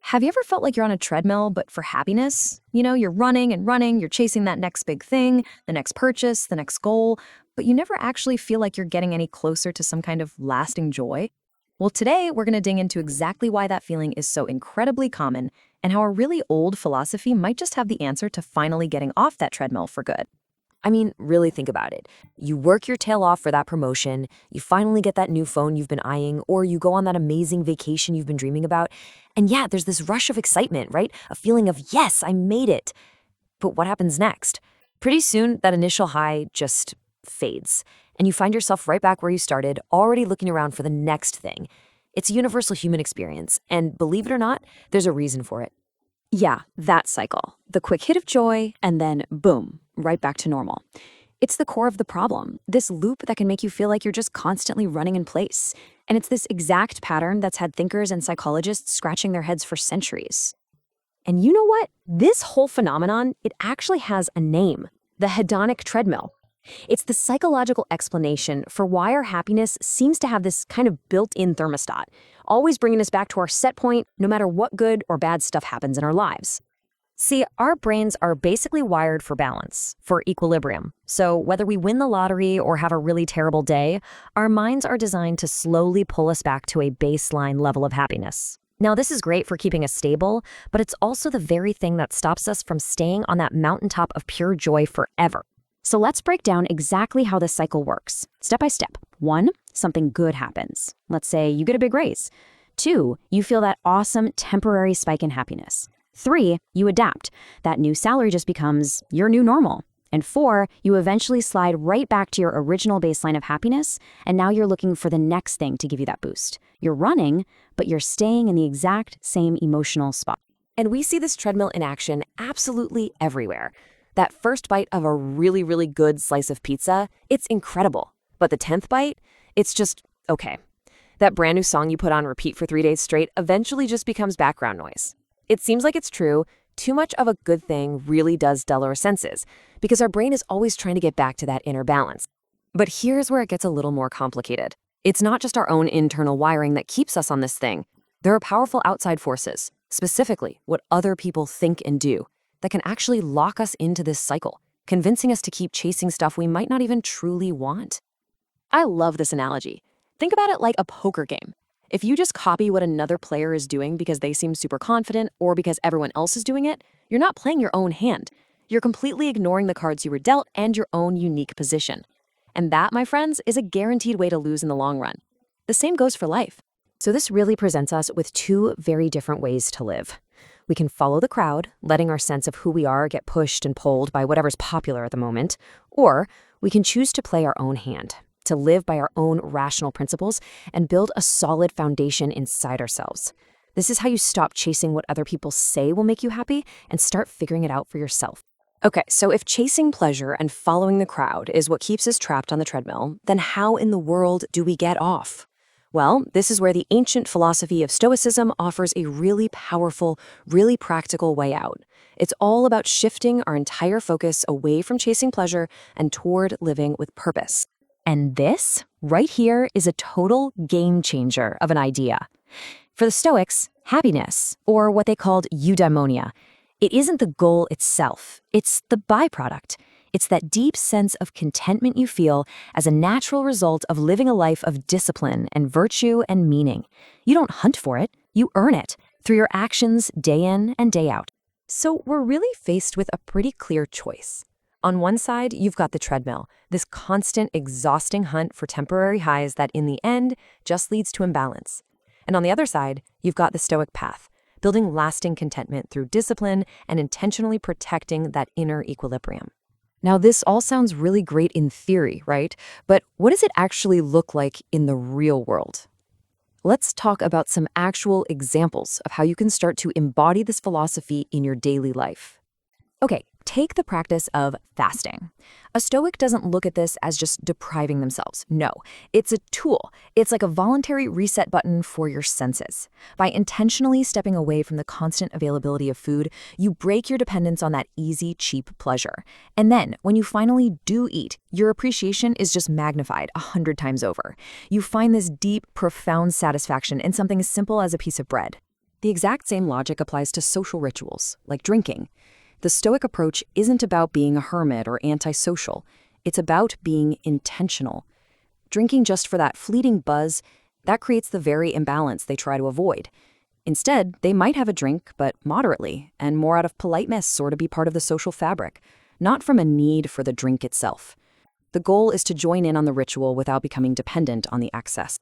Have you ever felt like you're on a treadmill, but for happiness? You're running and running, you're chasing that next big thing, the next purchase, the next goal, but you never actually feel like you're getting any closer to some kind of lasting joy? Well, today we're going to dig into exactly why that feeling is so incredibly common and how a really old philosophy might just have the answer to finally getting off that treadmill for good. I mean, really think about it. You work your tail off for that promotion, you finally get that new phone you've been eyeing, or you go on that amazing vacation you've been dreaming about. And yeah, there's this rush of excitement, right? A feeling of, yes, I made it. But what happens next? Pretty soon, that initial high just fades, and you find yourself right back where you started, already looking around for the next thing. It's a universal human experience, and believe it or not, there's a reason for it. Yeah, that cycle. The quick hit of joy, and then boom, right back to normal. It's the core of the problem, this loop that can make you feel like you're just constantly running in place. And it's this exact pattern that's had thinkers and psychologists scratching their heads for centuries. And you know what? This whole phenomenon, it actually has a name, the hedonic treadmill. It's the psychological explanation for why our happiness seems to have this kind of built-in thermostat, always bringing us back to our set point no matter what good or bad stuff happens in our lives. See, our brains are basically wired for balance, for equilibrium. So whether we win the lottery or have a really terrible day, our minds are designed to slowly pull us back to a baseline level of happiness. Now, this is great for keeping us stable, but it's also the very thing that stops us from staying on that mountaintop of pure joy forever. So let's break down exactly how this cycle works, step by step. 1, something good happens. Let's say you get a big raise. 2, you feel that awesome temporary spike in happiness. 3, you adapt. That new salary just becomes your new normal. And 4, you eventually slide right back to your original baseline of happiness, and now you're looking for the next thing to give you that boost. You're running, but you're staying in the exact same emotional spot. And we see this treadmill in action absolutely everywhere. That first bite of a really, really good slice of pizza, it's incredible. But the 10th bite, it's just okay. That brand new song you put on repeat for 3 days straight eventually just becomes background noise. It seems like it's true. Too much of a good thing really does dull our senses because our brain is always trying to get back to that inner balance. But here's where it gets a little more complicated. It's not just our own internal wiring that keeps us on this thing. There are powerful outside forces, specifically what other people think and do, that can actually lock us into this cycle, convincing us to keep chasing stuff we might not even truly want. I love this analogy. Think about it like a poker game. If you just copy what another player is doing because they seem super confident or because everyone else is doing it, you're not playing your own hand. You're completely ignoring the cards you were dealt and your own unique position. And that, my friends, is a guaranteed way to lose in the long run. The same goes for life. So this really presents us with 2 very different ways to live. We can follow the crowd, letting our sense of who we are get pushed and pulled by whatever's popular at the moment, or we can choose to play our own hand, to live by our own rational principles and build a solid foundation inside ourselves. This is how you stop chasing what other people say will make you happy and start figuring it out for yourself. Okay, so if chasing pleasure and following the crowd is what keeps us trapped on the treadmill, then how in the world do we get off? Well, this is where the ancient philosophy of Stoicism offers a really powerful, really practical way out. It's all about shifting our entire focus away from chasing pleasure and toward living with purpose. And this, right here, is a total game changer of an idea. For the Stoics, happiness, or what they called eudaimonia, it isn't the goal itself, it's the byproduct. It's that deep sense of contentment you feel as a natural result of living a life of discipline and virtue and meaning. You don't hunt for it, you earn it through your actions day in and day out. So we're really faced with a pretty clear choice. On one side, you've got the treadmill, this constant, exhausting hunt for temporary highs that in the end just leads to imbalance. And on the other side, you've got the Stoic path, building lasting contentment through discipline and intentionally protecting that inner equilibrium. Now, this all sounds really great in theory, right? But what does it actually look like in the real world? Let's talk about some actual examples of how you can start to embody this philosophy in your daily life. Okay, take the practice of fasting. A Stoic doesn't look at this as just depriving themselves. No, it's a tool. It's like a voluntary reset button for your senses. By intentionally stepping away from the constant availability of food, you break your dependence on that easy, cheap pleasure. And then, when you finally do eat, your appreciation is just magnified 100 times over. You find this deep, profound satisfaction in something as simple as a piece of bread. The exact same logic applies to social rituals, like drinking. The Stoic approach isn't about being a hermit or antisocial. It's about being intentional. Drinking just for that fleeting buzz, that creates the very imbalance they try to avoid. Instead, they might have a drink, but moderately, and more out of politeness or to be part of the social fabric, not from a need for the drink itself. The goal is to join in on the ritual without becoming dependent on the excess.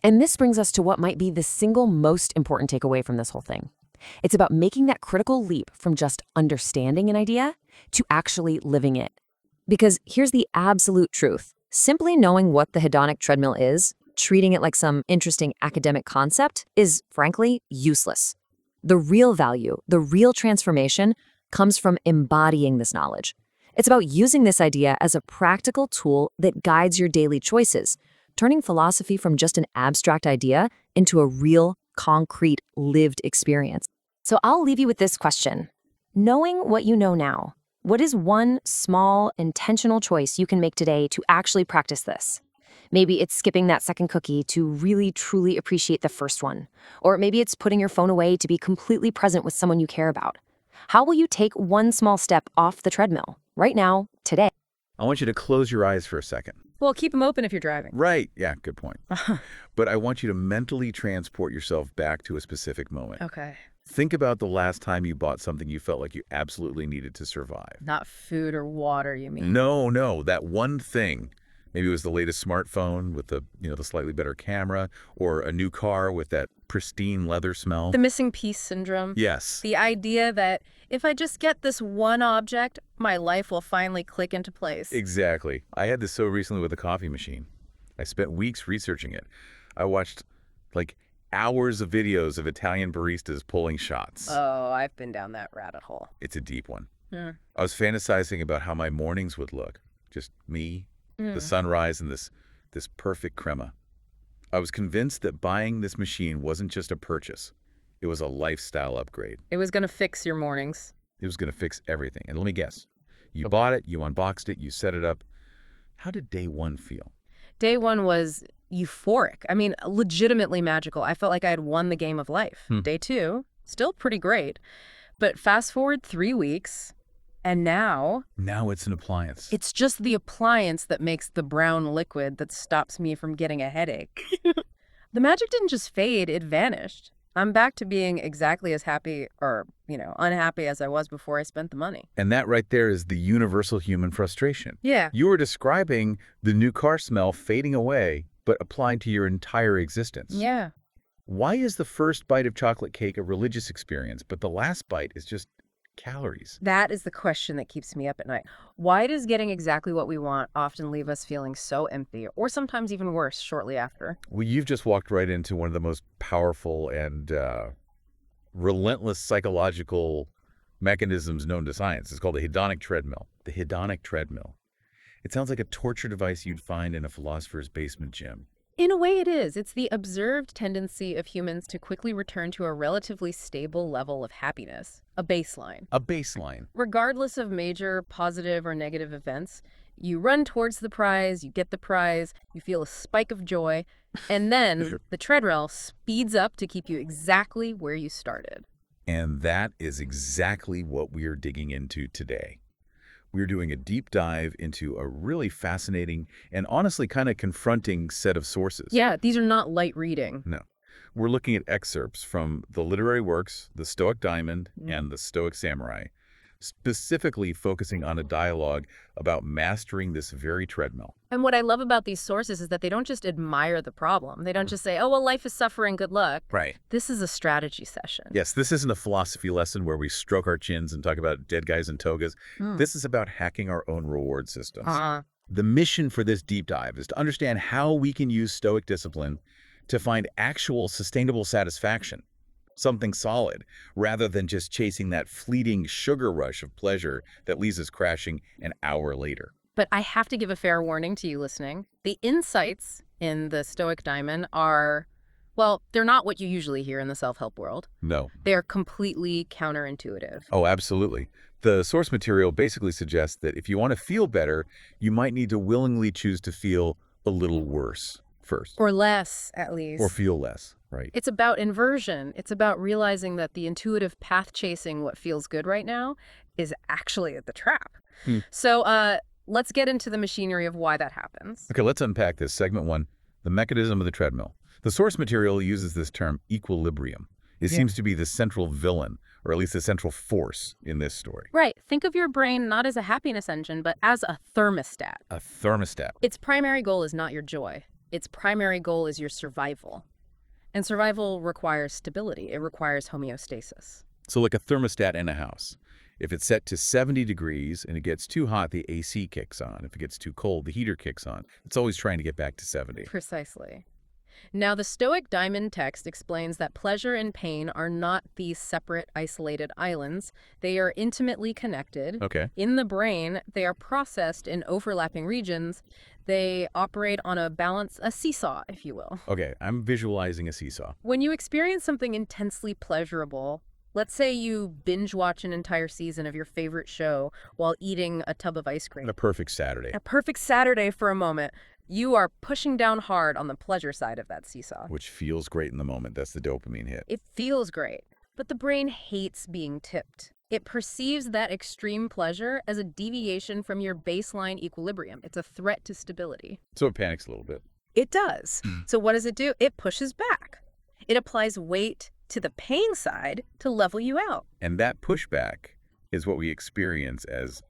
And this brings us to what might be the single most important takeaway from this whole thing. It's about making that critical leap from just understanding an idea to actually living it. Because here's the absolute truth. Simply knowing what the hedonic treadmill is, treating it like some interesting academic concept, is, frankly, useless. The real value, the real transformation, comes from embodying this knowledge. It's about using this idea as a practical tool that guides your daily choices, turning philosophy from just an abstract idea into a real, concrete, lived experience. So I'll leave you with this question. Knowing what you know now, what is one small, intentional choice you can make today to actually practice this? Maybe it's skipping that second cookie to really, truly appreciate the first one. Or maybe it's putting your phone away to be completely present with someone you care about. How will you take one small step off the treadmill, right now, today? I want you to close your eyes for a second. Well, keep them open if you're driving. Right. Yeah, good point. But I want you to mentally transport yourself back to a specific moment. Okay. Think about the last time you bought something you felt like you absolutely needed to survive. Not food or water, you mean? No, that one thing. Maybe it was the latest smartphone with the slightly better camera, or a new car with that pristine leather smell. The missing piece syndrome. Yes. The idea that if I just get this one object, my life will finally click into place. Exactly. I had this so recently with a coffee machine. I spent weeks researching it. I watched hours of videos of Italian baristas pulling shots. Oh, I've been down that rabbit hole. It's a deep one. Yeah. I was fantasizing about how my mornings would look. Just me, the sunrise, and this perfect crema. I was convinced that buying this machine wasn't just a purchase. It was a lifestyle upgrade. It was going to fix your mornings. It was going to fix everything. And let me guess. You bought it, you unboxed it, you set it up. How did day one feel? Day one was euphoric. I mean, legitimately magical. I felt like I had won the game of life. Day two, still pretty great. But fast forward 3 weeks, and now it's an appliance. it's just the appliance that makes the brown liquid that stops me from getting a headache. The magic didn't just fade, it vanished. I'm back to being exactly as happy or, unhappy as I was before I spent the money. And that right there is the universal human frustration. Yeah. You were describing the new car smell fading away, but applied to your entire existence. Yeah. Why is the first bite of chocolate cake a religious experience, but the last bite is just calories? That is the question that keeps me up at night. Why does getting exactly what we want often leave us feeling so empty, or sometimes even worse shortly after? Well, you've just walked right into one of the most powerful and relentless psychological mechanisms known to science. It's called the hedonic treadmill. The hedonic treadmill. It sounds like a torture device you'd find in a philosopher's basement gym. In a way it is. It's the observed tendency of humans to quickly return to a relatively stable level of happiness, a baseline. A baseline. Regardless of major positive or negative events, you run towards the prize, you get the prize, you feel a spike of joy, and then the treadmill speeds up to keep you exactly where you started. And that is exactly what we're digging into today. We're doing a deep dive into a really fascinating and honestly kind of confronting set of sources. Yeah, these are not light reading. No. We're looking at excerpts from the literary works, The Stoic Diamond and The Stoic Samurai, specifically focusing on a dialogue about mastering this very treadmill. And what I love about these sources is that they don't just admire the problem. They don't just say, oh, well, life is suffering, good luck. Right. This is a strategy session. Yes, this isn't a philosophy lesson where we stroke our chins and talk about dead guys in togas. This is about hacking our own reward systems. The mission for this deep dive is to understand how we can use Stoic discipline to find actual sustainable satisfaction, something solid, rather than just chasing that fleeting sugar rush of pleasure that leaves us crashing an hour later. But I have to give a fair warning to you listening. The insights in the Stoic Diamond are, well, they're not what you usually hear in the self-help world. No. They're completely counterintuitive. Oh, absolutely. The source material basically suggests that if you want to feel better, you might need to willingly choose to feel a little worse first. Or less, at least. Or feel less, Right. It's about inversion. It's about realizing that the intuitive path chasing what feels good right now is actually the trap. So let's get into the machinery of why that happens. Okay, let's unpack this. Segment 1, the mechanism of the treadmill. The source material uses this term equilibrium. It seems to be the central villain, or at least the central force in this story. Right. Think of your brain not as a happiness engine, but as a thermostat. A thermostat. Its primary goal is not your joy. Its primary goal is your survival. And survival requires stability. It requires homeostasis. So like a thermostat in a house. If it's set to 70 degrees and it gets too hot, the AC kicks on. If it gets too cold, the heater kicks on. It's always trying to get back to 70. Precisely. Now, the Stoic diamond text explains that pleasure and pain are not these separate, isolated islands. They are intimately connected. Okay. In the brain, they are processed in overlapping regions. They operate on a balance, a seesaw, if you will. Okay, I'm visualizing a seesaw. When you experience something intensely pleasurable, let's say you binge watch an entire season of your favorite show while eating a tub of ice cream. A perfect Saturday. A perfect Saturday for a moment. You are pushing down hard on the pleasure side of that seesaw. Which feels great in the moment. That's the dopamine hit. It feels great, but the brain hates being tipped. It perceives that extreme pleasure as a deviation from your baseline equilibrium. It's a threat to stability. So it panics a little bit. It does. So what does it do? It pushes back. It applies weight to the pain side to level you out. And that pushback is what we experience as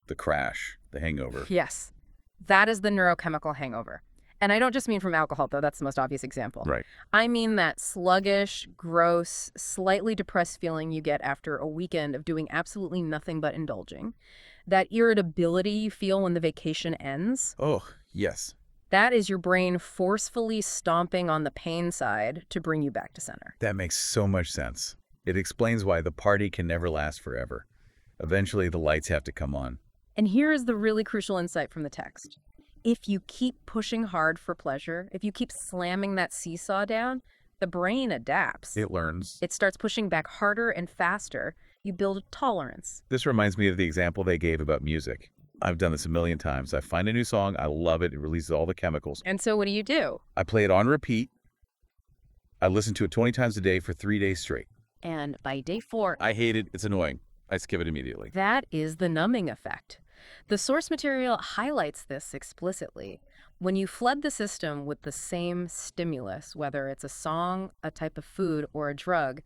the crash, the hangover. Yes. That is the neurochemical hangover. And I don't just mean from alcohol, though. That's the most obvious example. Right. I mean that sluggish, gross, slightly depressed feeling you get after a weekend of doing absolutely nothing but indulging. That irritability you feel when the vacation ends. Oh, yes. That is your brain forcefully stomping on the pain side to bring you back to center. That makes so much sense. It explains why the party can never last forever. Eventually, the lights have to come on. And here is the really crucial insight from the text. If you keep pushing hard for pleasure, if you keep slamming that seesaw down, the brain adapts. It learns. It starts pushing back harder and faster. You build a tolerance. This reminds me of the example they gave about music. I've done this a million times. I find a new song, I love it, it releases all the chemicals. And so what do? I play it on repeat. I listen to it 20 times a day for 3 days straight. And by day 4, I hate it. It's annoying. I skip it immediately. that is the numbing effect. The source material highlights this explicitly. When you flood the system with the same stimulus, whether it's a song, a type of food, or a drug,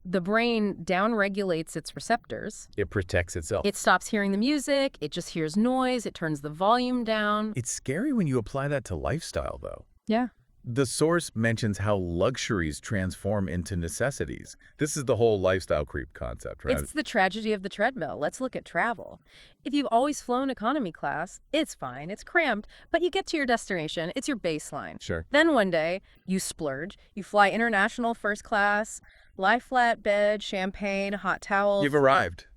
the brain downregulates its receptors. It protects itself. It stops hearing the music, it just hears noise, it turns the volume down. It's scary when you apply that to lifestyle, though. Yeah. The source mentions how luxuries transform into necessities. This is the whole lifestyle creep concept, right? It's the tragedy of the treadmill. Let's look at travel. If you've always flown economy class, it's fine, it's cramped, but you get to your destination, it's your baseline. Sure. Then one day, you splurge, you fly international first class, lie flat bed, champagne, hot towels. You've arrived.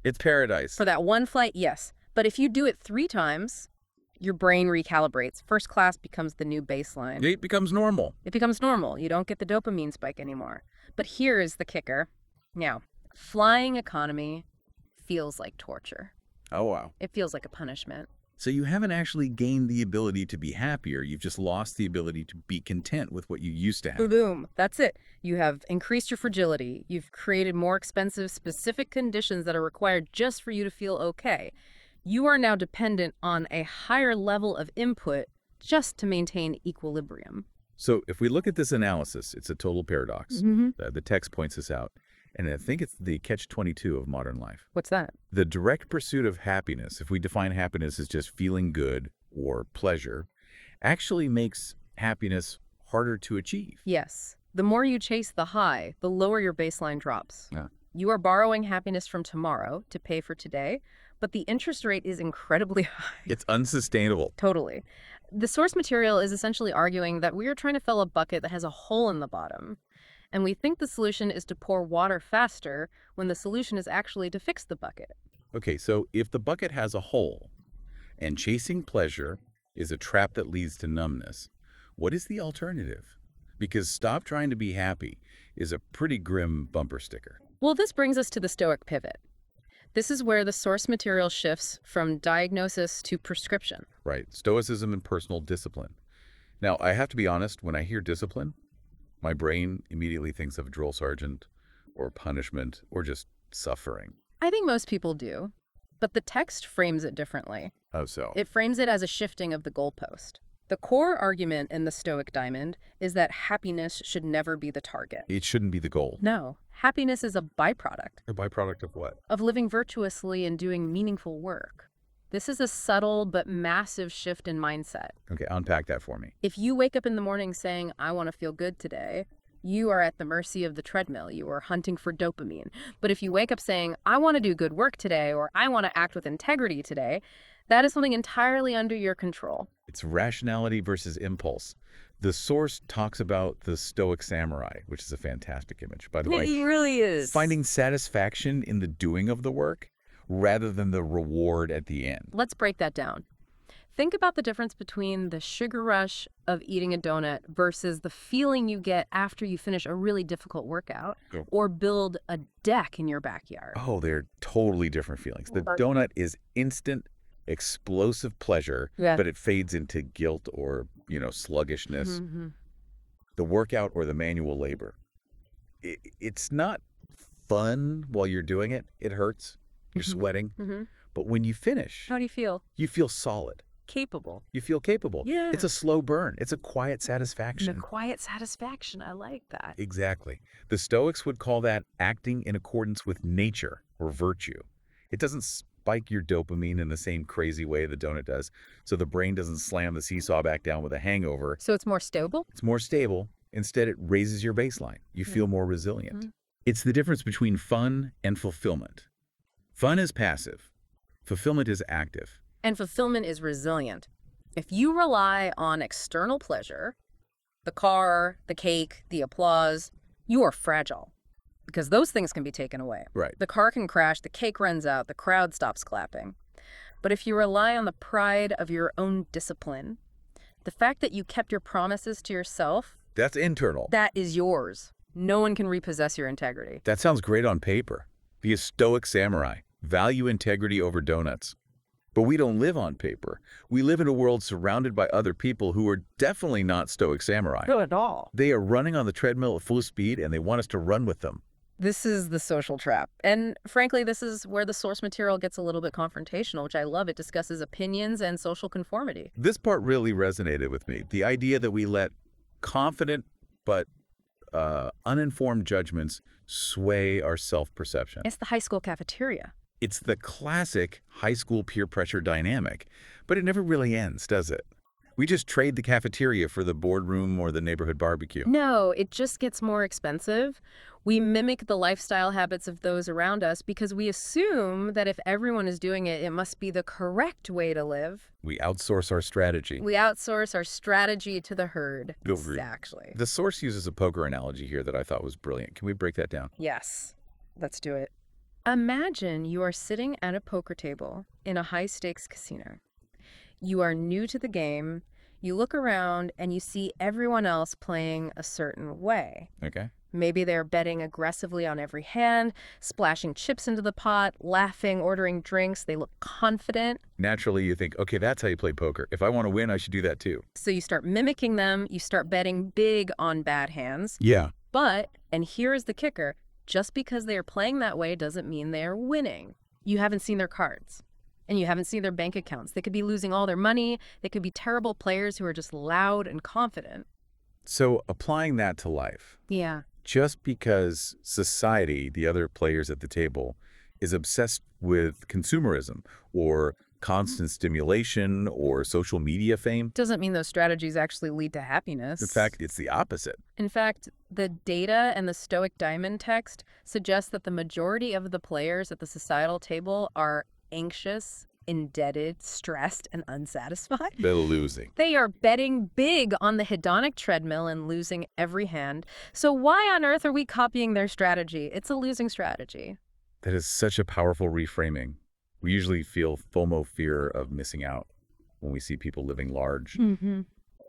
It's paradise. For that one flight, yes. But if you do it 3 times, your brain recalibrates. First class becomes the new baseline. It becomes normal. It becomes normal. You don't get the dopamine spike anymore. But here is the kicker. Now, flying economy feels like torture. Oh, wow. It feels like a punishment. So you haven't actually gained the ability to be happier. You've just lost the ability to be content with what you used to have. Boom. That's it. You have increased your fragility. You've created more expensive, specific conditions that are required just for you to feel okay. You are now dependent on a higher level of input just to maintain equilibrium. So if we look at this analysis, it's a total paradox. The text points this out. And I think it's the catch-22 of modern life. What's that? The direct pursuit of happiness, if we define happiness as just feeling good or pleasure, actually makes happiness harder to achieve. Yes. The more you chase the high, the lower your baseline drops. Yeah. You are borrowing happiness from tomorrow to pay for today, but the interest rate is incredibly high. It's unsustainable. Totally. The source material is essentially arguing that we are trying to fill a bucket that has a hole in the bottom. And we think the solution is to pour water faster when the solution is actually to fix the bucket. Okay, so if the bucket has a hole and chasing pleasure is a trap that leads to numbness, what is the alternative? Because stop trying to be happy is a pretty grim bumper sticker. Well, this brings us to the Stoic pivot. This is where the source material shifts from diagnosis to prescription. Right, Stoicism and personal discipline. Now, I have to be honest, when I hear discipline, my brain immediately thinks of drill sergeant or punishment or just suffering. I think most people do, but the text frames it differently. Oh, so? It frames it as a shifting of the goalpost. The core argument in the Stoic Diamond is that happiness should never be the target. It shouldn't be the goal. No, happiness is a byproduct. A byproduct of what? Of living virtuously and doing meaningful work. This is a subtle but massive shift in mindset. Okay, unpack that for me. If you wake up in the morning saying, I want to feel good today, you are at the mercy of the treadmill. You are hunting for dopamine. But if you wake up saying, I want to do good work today, or I want to act with integrity today, that is something entirely under your control. It's rationality versus impulse. The source talks about the Stoic samurai, which is a fantastic image, by the way. It really is. Finding satisfaction in the doing of the work rather than the reward at the end. Let's break that down. Think about the difference between the sugar rush of eating a donut versus the feeling you get after you finish a really difficult workout or build a deck in your backyard. Oh, they're totally different feelings. The donut is instant, explosive pleasure, but it fades into guilt or, sluggishness. The workout or the manual labor. It's not fun while you're doing it. It hurts. You're sweating. But when you finish, How do you feel? you feel solid. Capable. You feel capable. Yeah. It's a slow burn. It's a quiet satisfaction. The quiet satisfaction. I like that. Exactly. The Stoics would call that acting in accordance with nature or virtue. It doesn't spike your dopamine in the same crazy way the donut does, so the brain doesn't slam the seesaw back down with a hangover. So it's more stable? It's more stable. Instead, it raises your baseline. You feel more resilient. It's the difference between fun and fulfillment. Fun is passive. Fulfillment is active. And fulfillment is resilient. If you rely on external pleasure, the car, the cake, the applause, you are fragile because those things can be taken away. Right. The car can crash, the cake runs out, the crowd stops clapping. But if you rely on the pride of your own discipline, the fact that you kept your promises to yourself, That's internal. that is yours. No one can repossess your integrity. That sounds great on paper. Be a Stoic samurai. Value integrity over donuts. But we don't live on paper. We live in a world surrounded by other people who are definitely not Stoic samurai. Not at all. They are running on the treadmill at full speed, and they want us to run with them. This is the social trap. And frankly, this is where the source material gets a little bit confrontational, which I love. It discusses opinions and social conformity. This part really resonated with me. The idea that we let confident but uninformed judgments sway our self-perception. It's the high school cafeteria. It's the classic high school peer pressure dynamic, but it never really ends, does it? We just trade the cafeteria for the boardroom or the neighborhood barbecue. No, it just gets more expensive. We mimic the lifestyle habits of those around us because we assume that if everyone is doing it, it must be the correct way to live. We outsource our strategy. We outsource our strategy to the herd. Agreed. Exactly. The source uses a poker analogy here that I thought was brilliant. Can we break that down? Yes, let's do it. Imagine you are sitting at a poker table in a high-stakes casino. You are new to the game. You look around and you see everyone else playing a certain way. Okay. Maybe they're betting aggressively on every hand, splashing chips into the pot, laughing, ordering drinks. They look confident. Naturally, you think, okay, that's how you play poker. If I want to win, I should do that too. So you start mimicking them. You start betting big on bad hands. Yeah. But, and here is the kicker, just because they are playing that way doesn't mean they are winning. You haven't seen their cards. And you haven't seen their bank accounts. They could be losing all their money. They could be terrible players who are just loud and confident. So applying that to life. Yeah. Just because society, the other players at the table, is obsessed with consumerism or constant stimulation or social media fame. Doesn't mean those strategies actually lead to happiness. In fact, it's the opposite. In fact, the data and the Stoic Diamond text suggests that the majority of the players at the societal table are anxious, indebted, stressed, and unsatisfied. They're losing. They are betting big on the hedonic treadmill and losing every hand. So why on earth are we copying their strategy? It's a losing strategy. That is such a powerful reframing. We usually feel FOMO, fear of missing out, when we see people living large.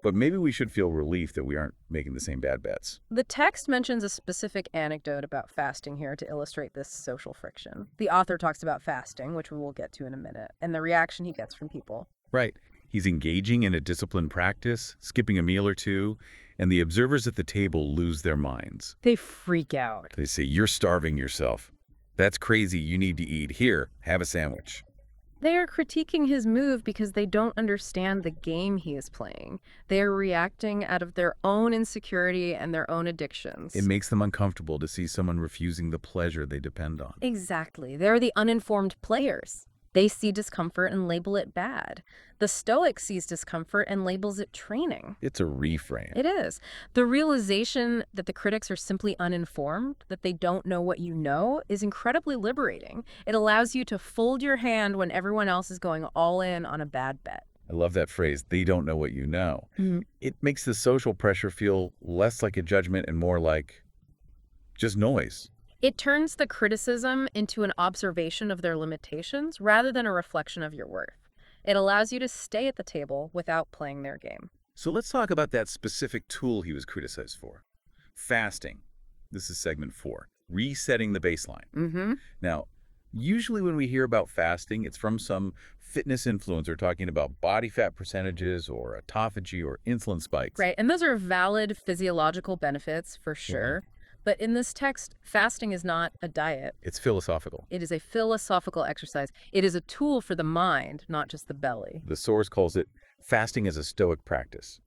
But maybe we should feel relief that we aren't making the same bad bets. The text mentions a specific anecdote about fasting here to illustrate this social friction. The author talks about fasting, which we will get to in a minute, and the reaction he gets from people. Right. He's engaging in a disciplined practice, skipping a meal or two, and the observers at the table lose their minds. They freak out. They say, "You're starving yourself. That's crazy. You need to eat. Here, have a sandwich." They are critiquing his move because they don't understand the game he is playing. They are reacting out of their own insecurity and their own addictions. It makes them uncomfortable to see someone refusing the pleasure they depend on. Exactly. They're the uninformed players. They see discomfort and label it bad. The Stoic sees discomfort and labels it training. It's a reframe. It is. The realization that the critics are simply uninformed, that they don't know what you know, is incredibly liberating. It allows you to fold your hand when everyone else is going all in on a bad bet. I love that phrase, "they don't know what you know." It makes the social pressure feel less like a judgment and more like just noise. It turns the criticism into an observation of their limitations rather than a reflection of your worth. It allows you to stay at the table without playing their game. So let's talk about that specific tool he was criticized for. Fasting. This is segment 4, resetting the baseline. Now, usually when we hear about fasting, it's from some fitness influencer talking about body fat percentages or autophagy or insulin spikes. Right, and those are valid physiological benefits for sure. But in this text, fasting is not a diet. It's philosophical. It is a philosophical exercise. It is a tool for the mind, not just the belly. The source calls it fasting as a Stoic practice.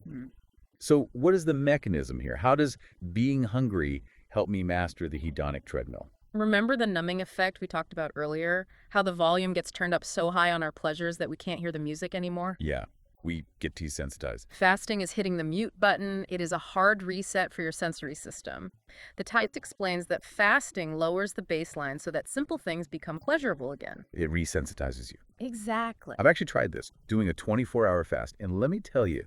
So what is the mechanism here? How does being hungry help me master the hedonic treadmill? Remember the numbing effect we talked about earlier? How the volume gets turned up so high on our pleasures that we can't hear the music anymore? Yeah, we get desensitized. Fasting is hitting the mute button. It is a hard reset for your sensory system. The text explains that fasting lowers the baseline so that simple things become pleasurable again. It resensitizes you. Exactly. I've actually tried this, doing a 24-hour fast. And let me tell you,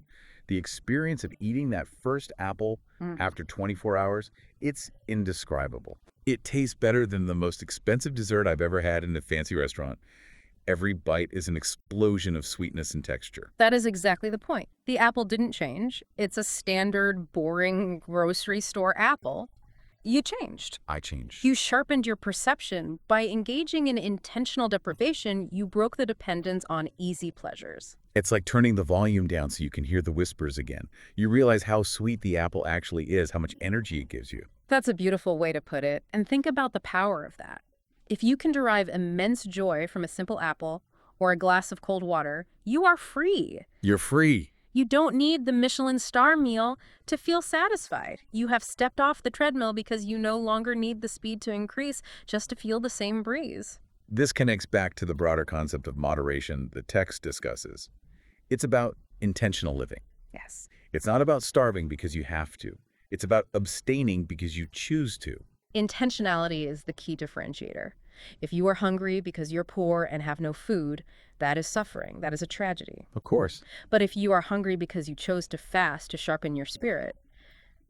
the experience of eating that first apple after 24 hours, it's indescribable. It tastes better than the most expensive dessert I've ever had in a fancy restaurant. Every bite is an explosion of sweetness and texture. That is exactly the point. The apple didn't change. It's a standard, boring grocery store apple. You changed. I changed. You sharpened your perception. By engaging in intentional deprivation, you broke the dependence on easy pleasures. It's like turning the volume down so you can hear the whispers again. You realize how sweet the apple actually is, how much energy it gives you. That's a beautiful way to put it. And think about the power of that. If you can derive immense joy from a simple apple or a glass of cold water, you are free. You're free. You don't need the Michelin star meal to feel satisfied. You have stepped off the treadmill because you no longer need the speed to increase just to feel the same breeze. This connects back to the broader concept of moderation the text discusses. It's about intentional living. Yes. It's not about starving because you have to. It's about abstaining because you choose to. Intentionality is the key differentiator. If you are hungry because you're poor and have no food, that is suffering. That is a tragedy. Of course. But if you are hungry because you chose to fast to sharpen your spirit,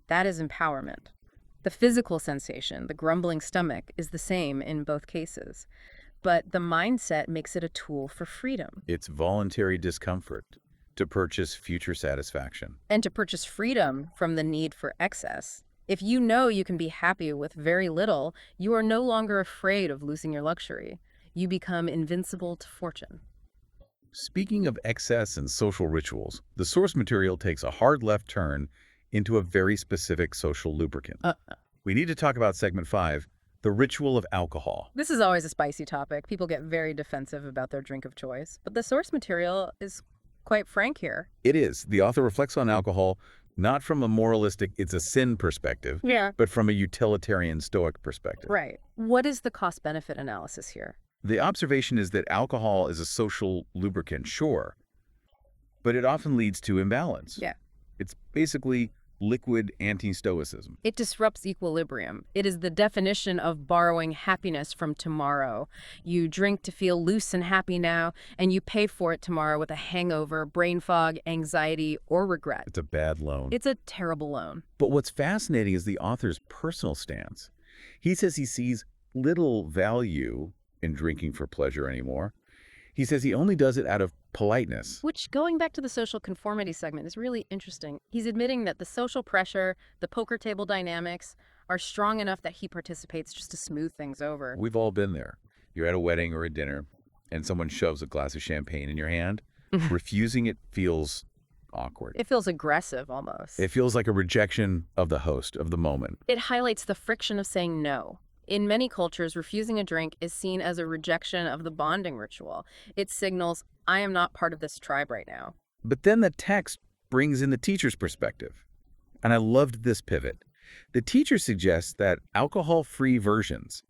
that is empowerment. The physical sensation, the grumbling stomach, is the same in both cases. But the mindset makes it a tool for freedom. It's voluntary discomfort to purchase future satisfaction. And to purchase freedom from the need for excess. If you know you can be happy with very little, you are no longer afraid of losing your luxury. You become invincible to fortune. Speaking of excess and social rituals, the source material takes a hard left turn into a very specific social lubricant. We need to talk about segment 5, the ritual of alcohol. This is always a spicy topic. People get very defensive about their drink of choice. But the source material is quite frank here. It is. The author reflects on alcohol not from a moralistic, it's a sin perspective, but from a utilitarian Stoic perspective. Right. What is the cost-benefit analysis here? The observation is that alcohol is a social lubricant, sure, but it often leads to imbalance. Yeah. It's basically liquid anti-Stoicism. It disrupts equilibrium. It is the definition of borrowing happiness from tomorrow. You drink to feel loose and happy now, and you pay for it tomorrow with a hangover, brain fog, anxiety, or regret. It's a bad loan. It's a terrible loan. But what's fascinating is the author's personal stance. He says he sees little value in drinking for pleasure anymore. He says he only does it out of politeness. Which, going back to the social conformity segment, is really interesting. He's admitting that the social pressure, the poker table dynamics, are strong enough that he participates just to smooth things over. We've all been there. You're at a wedding or a dinner, and someone shoves a glass of champagne in your hand. Refusing it feels awkward. It feels aggressive almost. It feels like a rejection of the host, of the moment. It highlights the friction of saying no. In many cultures, refusing a drink is seen as a rejection of the bonding ritual. It signals, I am not part of this tribe right now. But then the text brings in the teacher's perspective. And I loved this pivot. The teacher suggests that alcohol-free versions,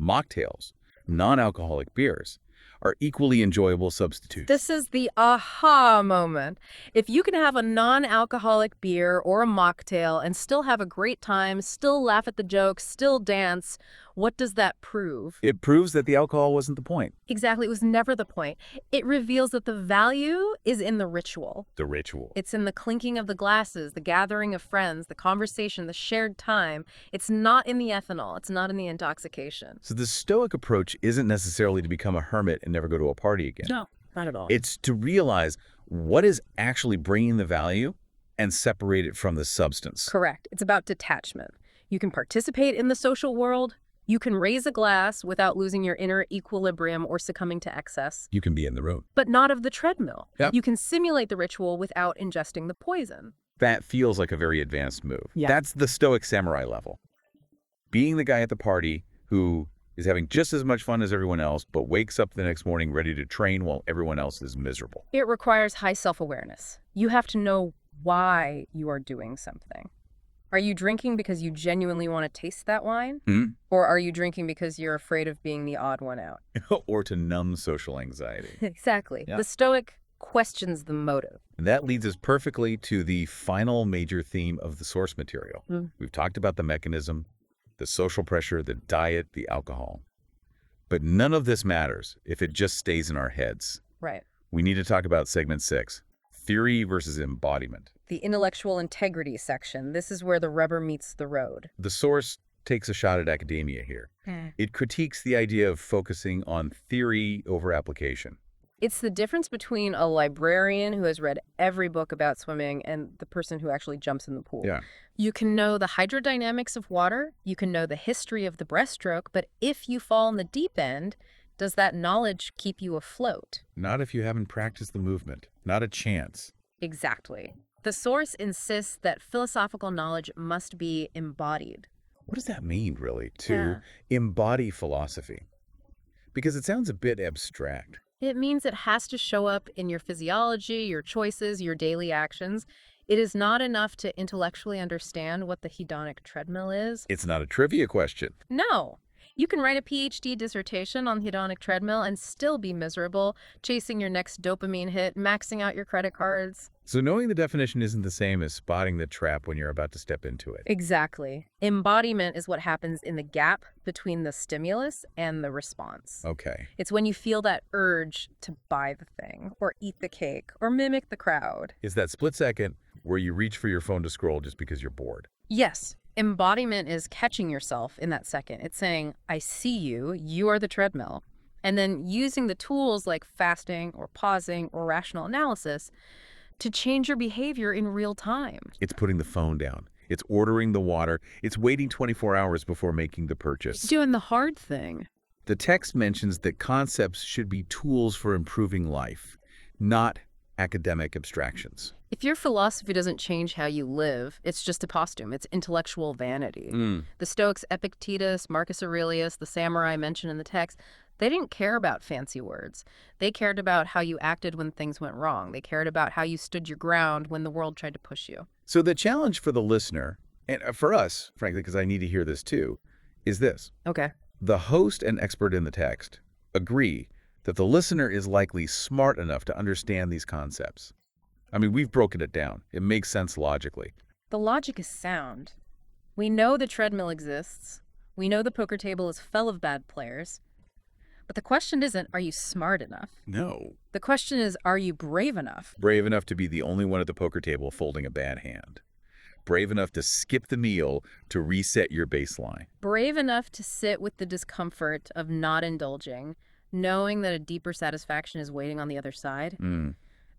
mocktails, non-alcoholic beers, are equally enjoyable substitutes. This is the aha moment. If you can have a non-alcoholic beer or a mocktail and still have a great time, still laugh at the jokes, still dance, what does that prove? It proves that the alcohol wasn't the point. Exactly. It was never the point. It reveals that the value is in the ritual. The ritual. It's in the clinking of the glasses, the gathering of friends, the conversation, the shared time. It's not in the ethanol. It's not in the intoxication. So the Stoic approach isn't necessarily to become a hermit and never go to a party again. No, not at all. It's to realize what is actually bringing the value and separate it from the substance. Correct. It's about detachment. You can participate in the social world. You can raise a glass without losing your inner equilibrium or succumbing to excess. You can be in the room. But not of the treadmill. Yep. You can simulate the ritual without ingesting the poison. That feels like a very advanced move. Yeah. That's the Stoic samurai level. Being the guy at the party who is having just as much fun as everyone else, but wakes up the next morning ready to train while everyone else is miserable. It requires high self-awareness. You have to know why you are doing something. Are you drinking because you genuinely want to taste that wine? Or are you drinking because you're afraid of being the odd one out? Or to numb social anxiety. Exactly. Yeah. The Stoic questions the motive. And that leads us perfectly to the final major theme of the source material. We've talked about the mechanism, the social pressure, the diet, the alcohol. But none of this matters if it just stays in our heads. Right. We need to talk about segment 6, theory versus embodiment. The intellectual integrity section. This is where the rubber meets the road. The source takes a shot at academia here. It critiques the idea of focusing on theory over application. It's the difference between a librarian who has read every book about swimming and the person who actually jumps in the pool. Yeah. You can know the hydrodynamics of water, you can know the history of the breaststroke, but if you fall in the deep end, does that knowledge keep you afloat? Not if you haven't practiced the movement. Not a chance. Exactly. The source insists that philosophical knowledge must be embodied. What does that mean, really, to embody philosophy? Because it sounds a bit abstract. It means it has to show up in your physiology, your choices, your daily actions. It is not enough to intellectually understand what the hedonic treadmill is. It's not a trivia question. No. You can write a PhD dissertation on the hedonic treadmill and still be miserable, chasing your next dopamine hit, maxing out your credit cards. So knowing the definition isn't the same as spotting the trap when you're about to step into it. Exactly. Embodiment is what happens in the gap between the stimulus and the response. Okay. It's when you feel that urge to buy the thing, or eat the cake, or mimic the crowd. It's that split second where you reach for your phone to scroll just because you're bored. Yes. Embodiment is catching yourself in that second. It's saying, I see you, you are the treadmill. And then using the tools like fasting or pausing or rational analysis to change your behavior in real time. It's putting the phone down. It's ordering the water. It's waiting 24 hours before making the purchase. It's doing the hard thing. The text mentions that concepts should be tools for improving life, not academic abstractions. If your philosophy doesn't change how you live, it's just a costume. It's intellectual vanity. The Stoics, Epictetus, Marcus Aurelius, the samurai mentioned in the text, they didn't care about fancy words. They cared about how you acted when things went wrong. They cared about how you stood your ground when the world tried to push you. So the challenge for the listener, and for us, frankly, because I need to hear this too, is this. Okay. The host and expert in the text agree that the listener is likely smart enough to understand these concepts. I mean, we've broken it down. It makes sense logically. The logic is sound. We know the treadmill exists. We know the poker table is full of bad players. But the question isn't, are you smart enough? No. The question is, are you brave enough? Brave enough to be the only one at the poker table folding a bad hand. Brave enough to skip the meal to reset your baseline. Brave enough to sit with the discomfort of not indulging, knowing that a deeper satisfaction is waiting on the other side.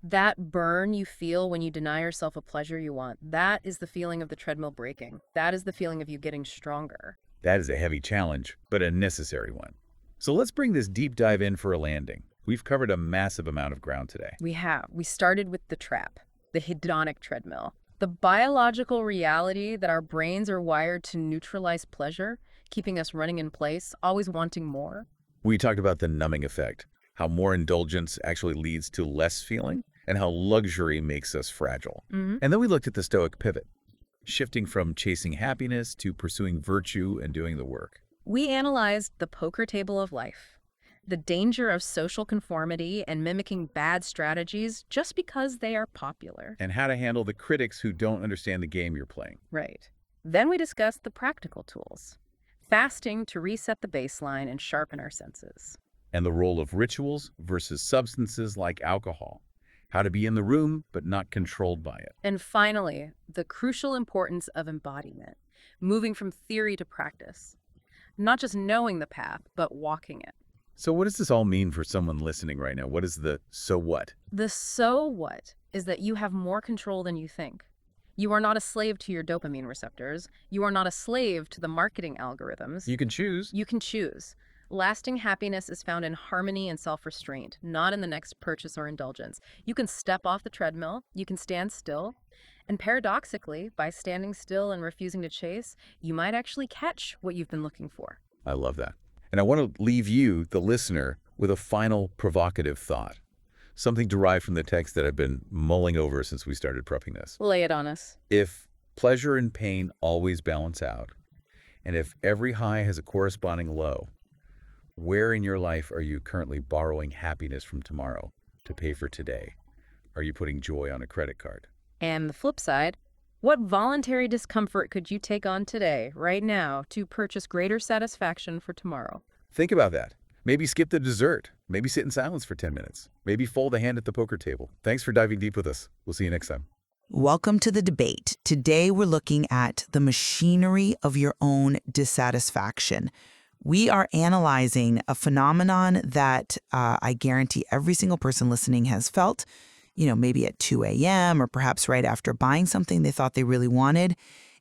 That burn you feel when you deny yourself a pleasure you want, that is the feeling of the treadmill breaking. That is the feeling of you getting stronger. That is a heavy challenge, but a necessary one. So let's bring this deep dive in for a landing. We've covered a massive amount of ground today. We have. We started with the trap, the hedonic treadmill, the biological reality that our brains are wired to neutralize pleasure, keeping us running in place, always wanting more. We talked about the numbing effect, how more indulgence actually leads to less feeling, and how luxury makes us fragile. And then we looked at the Stoic pivot, shifting from chasing happiness to pursuing virtue and doing the work. We analyzed the poker table of life, the danger of social conformity and mimicking bad strategies just because they are popular. And how to handle the critics who don't understand the game you're playing. Right. Then we discussed the practical tools, fasting to reset the baseline and sharpen our senses. And the role of rituals versus substances like alcohol. How to be in the room, but not controlled by it. And finally, the crucial importance of embodiment, moving from theory to practice. Not just knowing the path, but walking it. So what does this all mean for someone listening right now? What is the so what? The so what is that you have more control than you think. You are not a slave to your dopamine receptors. You are not a slave to the marketing algorithms. You can choose. You can choose. Lasting happiness is found in harmony and self-restraint, not in the next purchase or indulgence. You can step off the treadmill, you can stand still, and paradoxically, by standing still and refusing to chase, you might actually catch what you've been looking for. I love that. And I want to leave you, the listener, with a final provocative thought. Something derived from the text that I've been mulling over since we started prepping this. Lay it on us. If pleasure and pain always balance out, and if every high has a corresponding low, where in your life are you currently borrowing happiness from tomorrow to pay for today? Are you putting joy on a credit card? And the flip side, what voluntary discomfort could you take on today, right now, to purchase greater satisfaction for tomorrow? Think about that. Maybe skip the dessert. Maybe sit in silence for 10 minutes. Maybe fold a hand at the poker table. Thanks for diving deep with us. We'll see you next time. Welcome to the debate. Today we're looking at the machinery of your own dissatisfaction. We are analyzing a phenomenon that I guarantee every single person listening has felt, maybe at 2 a.m. or perhaps right after buying something they thought they really wanted.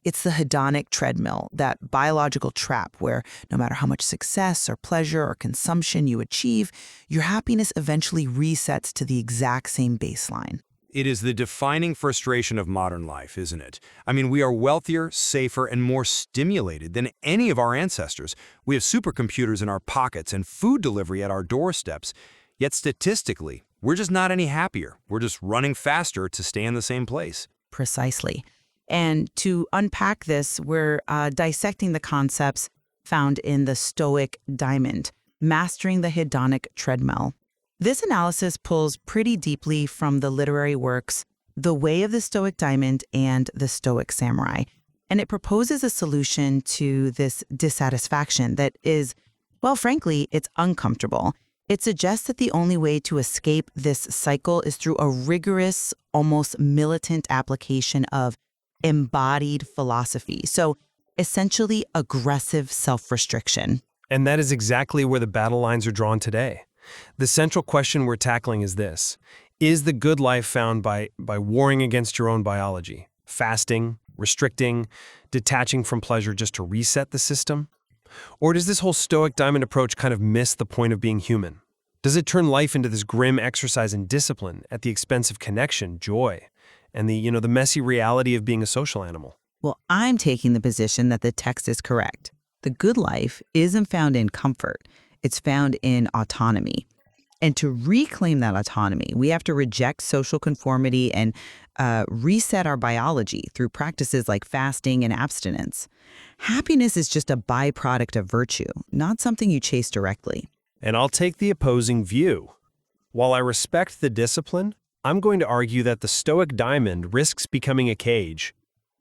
It's the hedonic treadmill, that biological trap where no matter how much success or pleasure or consumption you achieve, your happiness eventually resets to the exact same baseline. It is the defining frustration of modern life, isn't it? I mean, we are wealthier, safer, and more stimulated than any of our ancestors. We have supercomputers in our pockets and food delivery at our doorsteps. Yet statistically, we're just not any happier. We're just running faster to stay in the same place. Precisely. And to unpack this, we're dissecting the concepts found in the Stoic diamond, mastering the hedonic treadmill. This analysis pulls pretty deeply from the literary works The Way of the Stoic Diamond and The Stoic Samurai, and it proposes a solution to this dissatisfaction that is, well, frankly, it's uncomfortable. It suggests that the only way to escape this cycle is through a rigorous, almost militant application of embodied philosophy. So essentially aggressive self-restriction. And that is exactly where the battle lines are drawn today. The central question we're tackling is this: is the good life found by warring against your own biology, fasting, restricting, detaching from pleasure just to reset the system? Or does this whole Stoic diamond approach kind of miss the point of being human? Does it turn life into this grim exercise in discipline at the expense of connection, joy, and the messy reality of being a social animal? Well, I'm taking the position that the text is correct. The good life isn't found in comfort. It's found in autonomy. And to reclaim that autonomy, we have to reject social conformity and reset our biology through practices like fasting and abstinence. Happiness is just a byproduct of virtue, not something you chase directly. And I'll take the opposing view. While I respect the discipline, I'm going to argue that the Stoic diamond risks becoming a cage.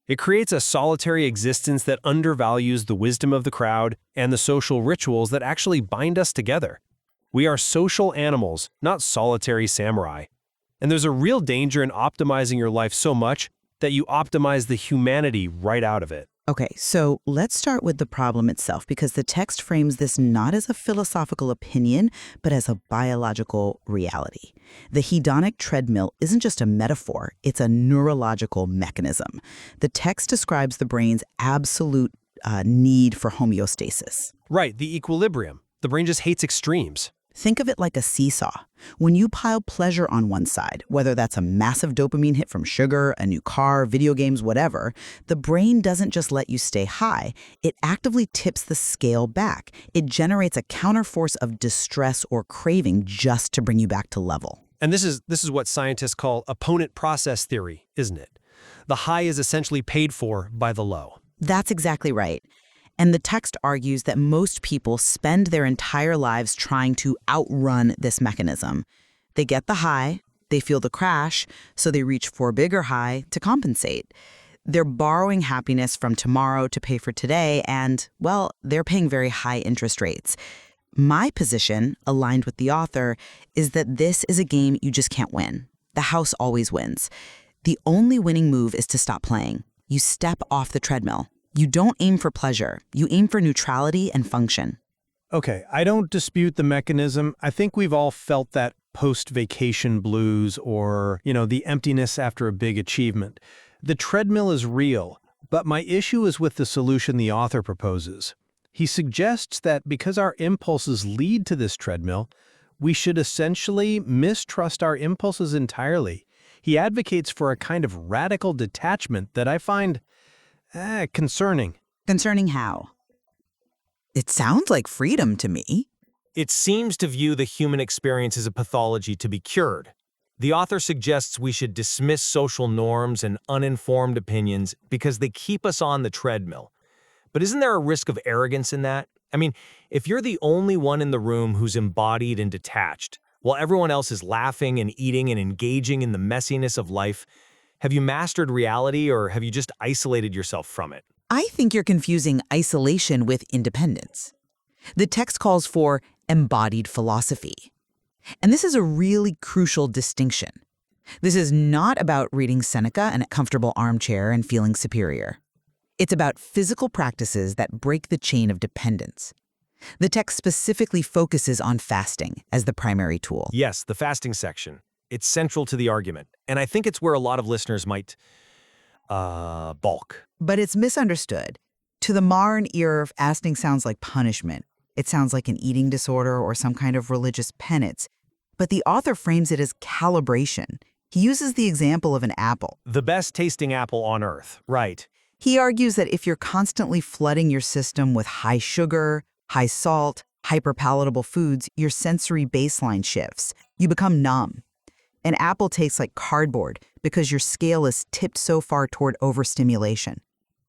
It creates a solitary existence that undervalues the wisdom of the crowd and the social rituals that actually bind us together. We are social animals, not solitary samurai. And there's a real danger in optimizing your life so much that you optimize the humanity right out of it. Okay, so let's start with the problem itself, because the text frames this not as a philosophical opinion, but as a biological reality. The hedonic treadmill isn't just a metaphor, it's a neurological mechanism. The text describes the brain's absolute need for homeostasis. Right, the equilibrium. The brain just hates extremes. Think of it like a seesaw. When you pile pleasure on one side, whether that's a massive dopamine hit from sugar, a new car, video games, whatever, the brain doesn't just let you stay high. It actively tips the scale back. It generates a counterforce of distress or craving just to bring you back to level. And this is what scientists call opponent process theory, isn't it? The high is essentially paid for by the low. That's exactly right. And the text argues that most people spend their entire lives trying to outrun this mechanism. They get the high, they feel the crash, so they reach for a bigger high to compensate. They're borrowing happiness from tomorrow to pay for today, and, well, they're paying very high interest rates. My position, aligned with the author, is that this is a game you just can't win. The house always wins. The only winning move is to stop playing. You step off the treadmill. You don't aim for pleasure. You aim for neutrality and function. Okay, I don't dispute the mechanism. I think we've all felt that post-vacation blues or, the emptiness after a big achievement. The treadmill is real, but my issue is with the solution the author proposes. He suggests that because our impulses lead to this treadmill, we should essentially mistrust our impulses entirely. He advocates for a kind of radical detachment that I find concerning. Concerning how? It sounds like freedom to me. It seems to view the human experience as a pathology to be cured. The author suggests we should dismiss social norms and uninformed opinions because they keep us on the treadmill. But isn't there a risk of arrogance in that? I mean, if you're the only one in the room who's embodied and detached, while everyone else is laughing and eating and engaging in the messiness of life, have you mastered reality or have you just isolated yourself from it? I think you're confusing isolation with independence. The text calls for embodied philosophy. And this is a really crucial distinction. This is not about reading Seneca in a comfortable armchair and feeling superior. It's about physical practices that break the chain of dependence. The text specifically focuses on fasting as the primary tool. Yes, the fasting section. It's central to the argument, and I think it's where a lot of listeners might balk. But it's misunderstood. To the modern ear, fasting sounds like punishment. It sounds like an eating disorder or some kind of religious penance. But the author frames it as calibration. He uses the example of an apple. The best tasting apple on earth, right? He argues that if you're constantly flooding your system with high sugar, high salt, hyperpalatable foods, your sensory baseline shifts. You become numb. An apple tastes like cardboard because your scale is tipped so far toward overstimulation.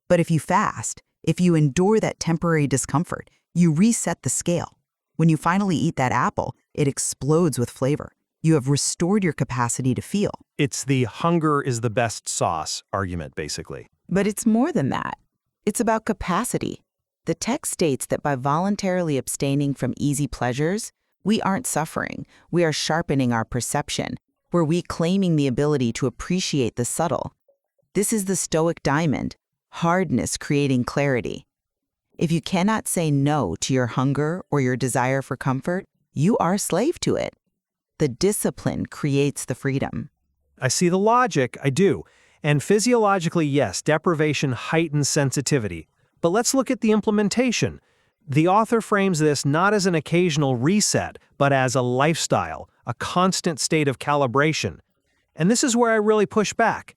But if you fast, if you endure that temporary discomfort, you reset the scale. When you finally eat that apple, it explodes with flavor. You have restored your capacity to feel. It's the hunger is the best sauce argument, basically. But it's more than that. It's about capacity. The text states that by voluntarily abstaining from easy pleasures, we aren't suffering. We are sharpening our perception. We're reclaiming the ability to appreciate the subtle. This is the Stoic diamond, hardness creating clarity. If you cannot say no to your hunger or your desire for comfort, you are a slave to it. The discipline creates the freedom. I see the logic, I do. And physiologically, yes, deprivation heightens sensitivity. But let's look at the implementation. The author frames this not as an occasional reset, but as a lifestyle, a constant state of calibration. And this is where I really push back.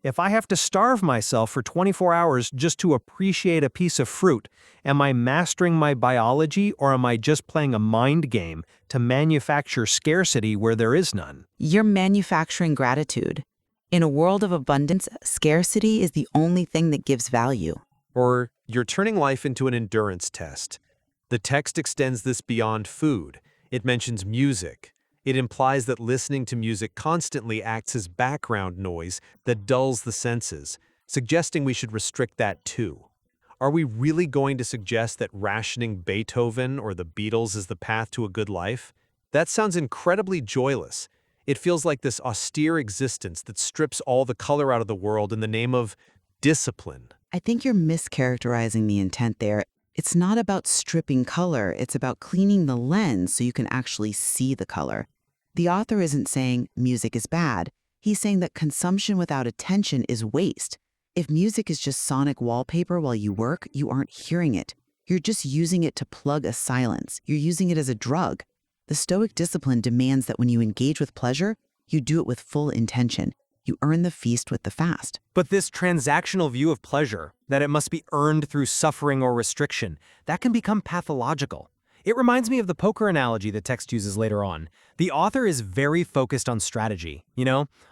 If I have to starve myself for 24 hours just to appreciate a piece of fruit, am I mastering my biology or am I just playing a mind game to manufacture scarcity where there is none? You're manufacturing gratitude. In a world of abundance, scarcity is the only thing that gives value. Or you're turning life into an endurance test. The text extends this beyond food. It mentions music. It implies that listening to music constantly acts as background noise that dulls the senses, suggesting we should restrict that too. Are we really going to suggest that rationing Beethoven or the Beatles is the path to a good life? That sounds incredibly joyless. It feels like this austere existence that strips all the color out of the world in the name of discipline. I think you're mischaracterizing the intent there. It's not about stripping color, it's about cleaning the lens so you can actually see the color. The author isn't saying music is bad. He's saying that consumption without attention is waste. If music is just sonic wallpaper while you work, you aren't hearing it. You're just using it to plug a silence. You're using it as a drug. The Stoic discipline demands that when you engage with pleasure, you do it with full intention. You earn the feast with the fast. But this transactional view of pleasure, that it must be earned through suffering or restriction, that can become pathological. It reminds me of the poker analogy the text uses later on. The author is very focused on strategy,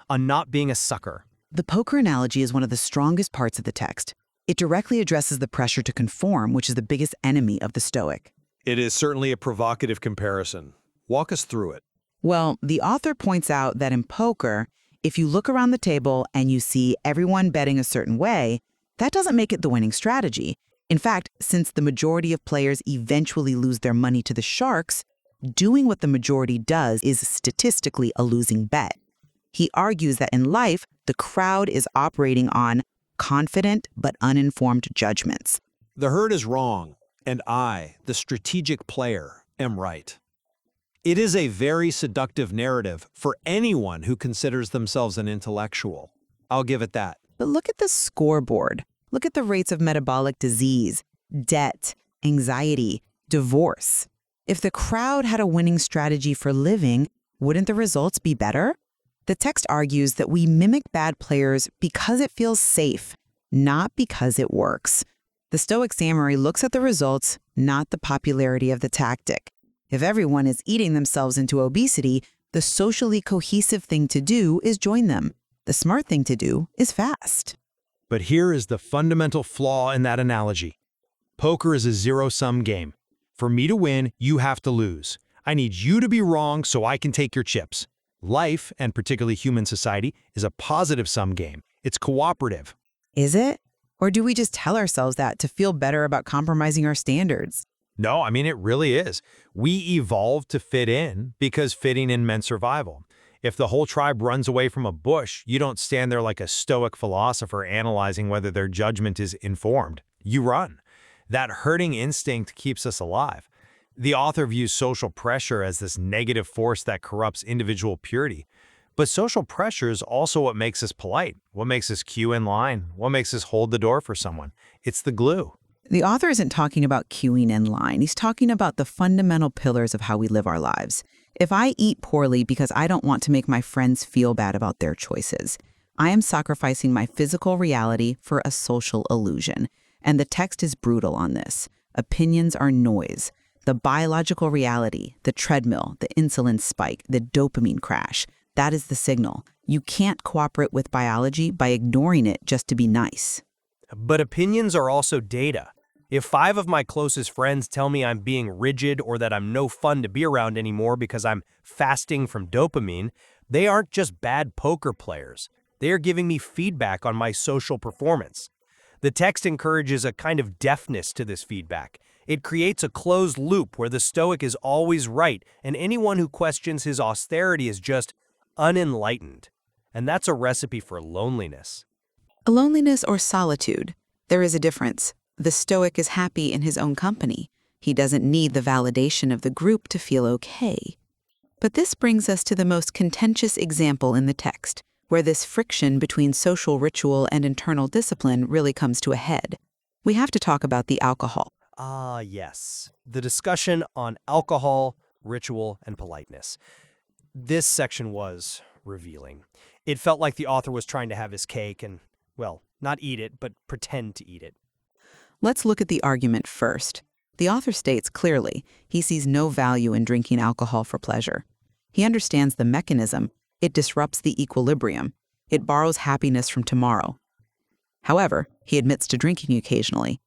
on not being a sucker. The poker analogy is one of the strongest parts of the text. It directly addresses the pressure to conform, which is the biggest enemy of the Stoic. It is certainly a provocative comparison. Walk us through it. Well, the author points out that in poker, if you look around the table and you see everyone betting a certain way, that doesn't make it the winning strategy. In fact, since the majority of players eventually lose their money to the sharks, doing what the majority does is statistically a losing bet. He argues that in life, the crowd is operating on confident but uninformed judgments. The herd is wrong, and I, the strategic player, am right. It is a very seductive narrative for anyone who considers themselves an intellectual. I'll give it that. But look at the scoreboard. Look at the rates of metabolic disease, debt, anxiety, divorce. If the crowd had a winning strategy for living, wouldn't the results be better? The text argues that we mimic bad players because it feels safe, not because it works. The Stoic summary looks at the results, not the popularity of the tactic. If everyone is eating themselves into obesity, the socially cohesive thing to do is join them. The smart thing to do is fast. But here is the fundamental flaw in that analogy. Poker is a zero-sum game. For me to win, you have to lose. I need you to be wrong so I can take your chips. Life, and particularly human society, is a positive-sum game. It's cooperative. Is it? Or do we just tell ourselves that to feel better about compromising our standards? No, it really is. We evolved to fit in because fitting in meant survival. If the whole tribe runs away from a bush, you don't stand there like a Stoic philosopher analyzing whether their judgment is informed. You run. That herding instinct keeps us alive. The author views social pressure as this negative force that corrupts individual purity. But social pressure is also what makes us polite, what makes us queue in line, what makes us hold the door for someone. It's the glue. The author isn't talking about queuing in line. He's talking about the fundamental pillars of how we live our lives. If I eat poorly because I don't want to make my friends feel bad about their choices, I am sacrificing my physical reality for a social illusion. And the text is brutal on this. Opinions are noise. The biological reality, the treadmill, the insulin spike, the dopamine crash, that is the signal. You can't cooperate with biology by ignoring it just to be nice. But opinions are also data. If 5 of my closest friends tell me I'm being rigid or that I'm no fun to be around anymore because I'm fasting from dopamine, they aren't just bad poker players. They are giving me feedback on my social performance. The text encourages a kind of deafness to this feedback. It creates a closed loop where the Stoic is always right, and anyone who questions his austerity is just unenlightened. And that's a recipe for loneliness. Loneliness or solitude. There is a difference. The Stoic is happy in his own company. He doesn't need the validation of the group to feel okay. But this brings us to the most contentious example in the text, where this friction between social ritual and internal discipline really comes to a head. We have to talk about the alcohol. Ah, yes. The discussion on alcohol, ritual, and politeness. This section was revealing. It felt like the author was trying to have his cake and, well, not eat it, but pretend to eat it. Let's look at the argument first. The author states clearly he sees no value in drinking alcohol for pleasure. He understands the mechanism. It disrupts the equilibrium. It borrows happiness from tomorrow. However, he admits to drinking occasionally.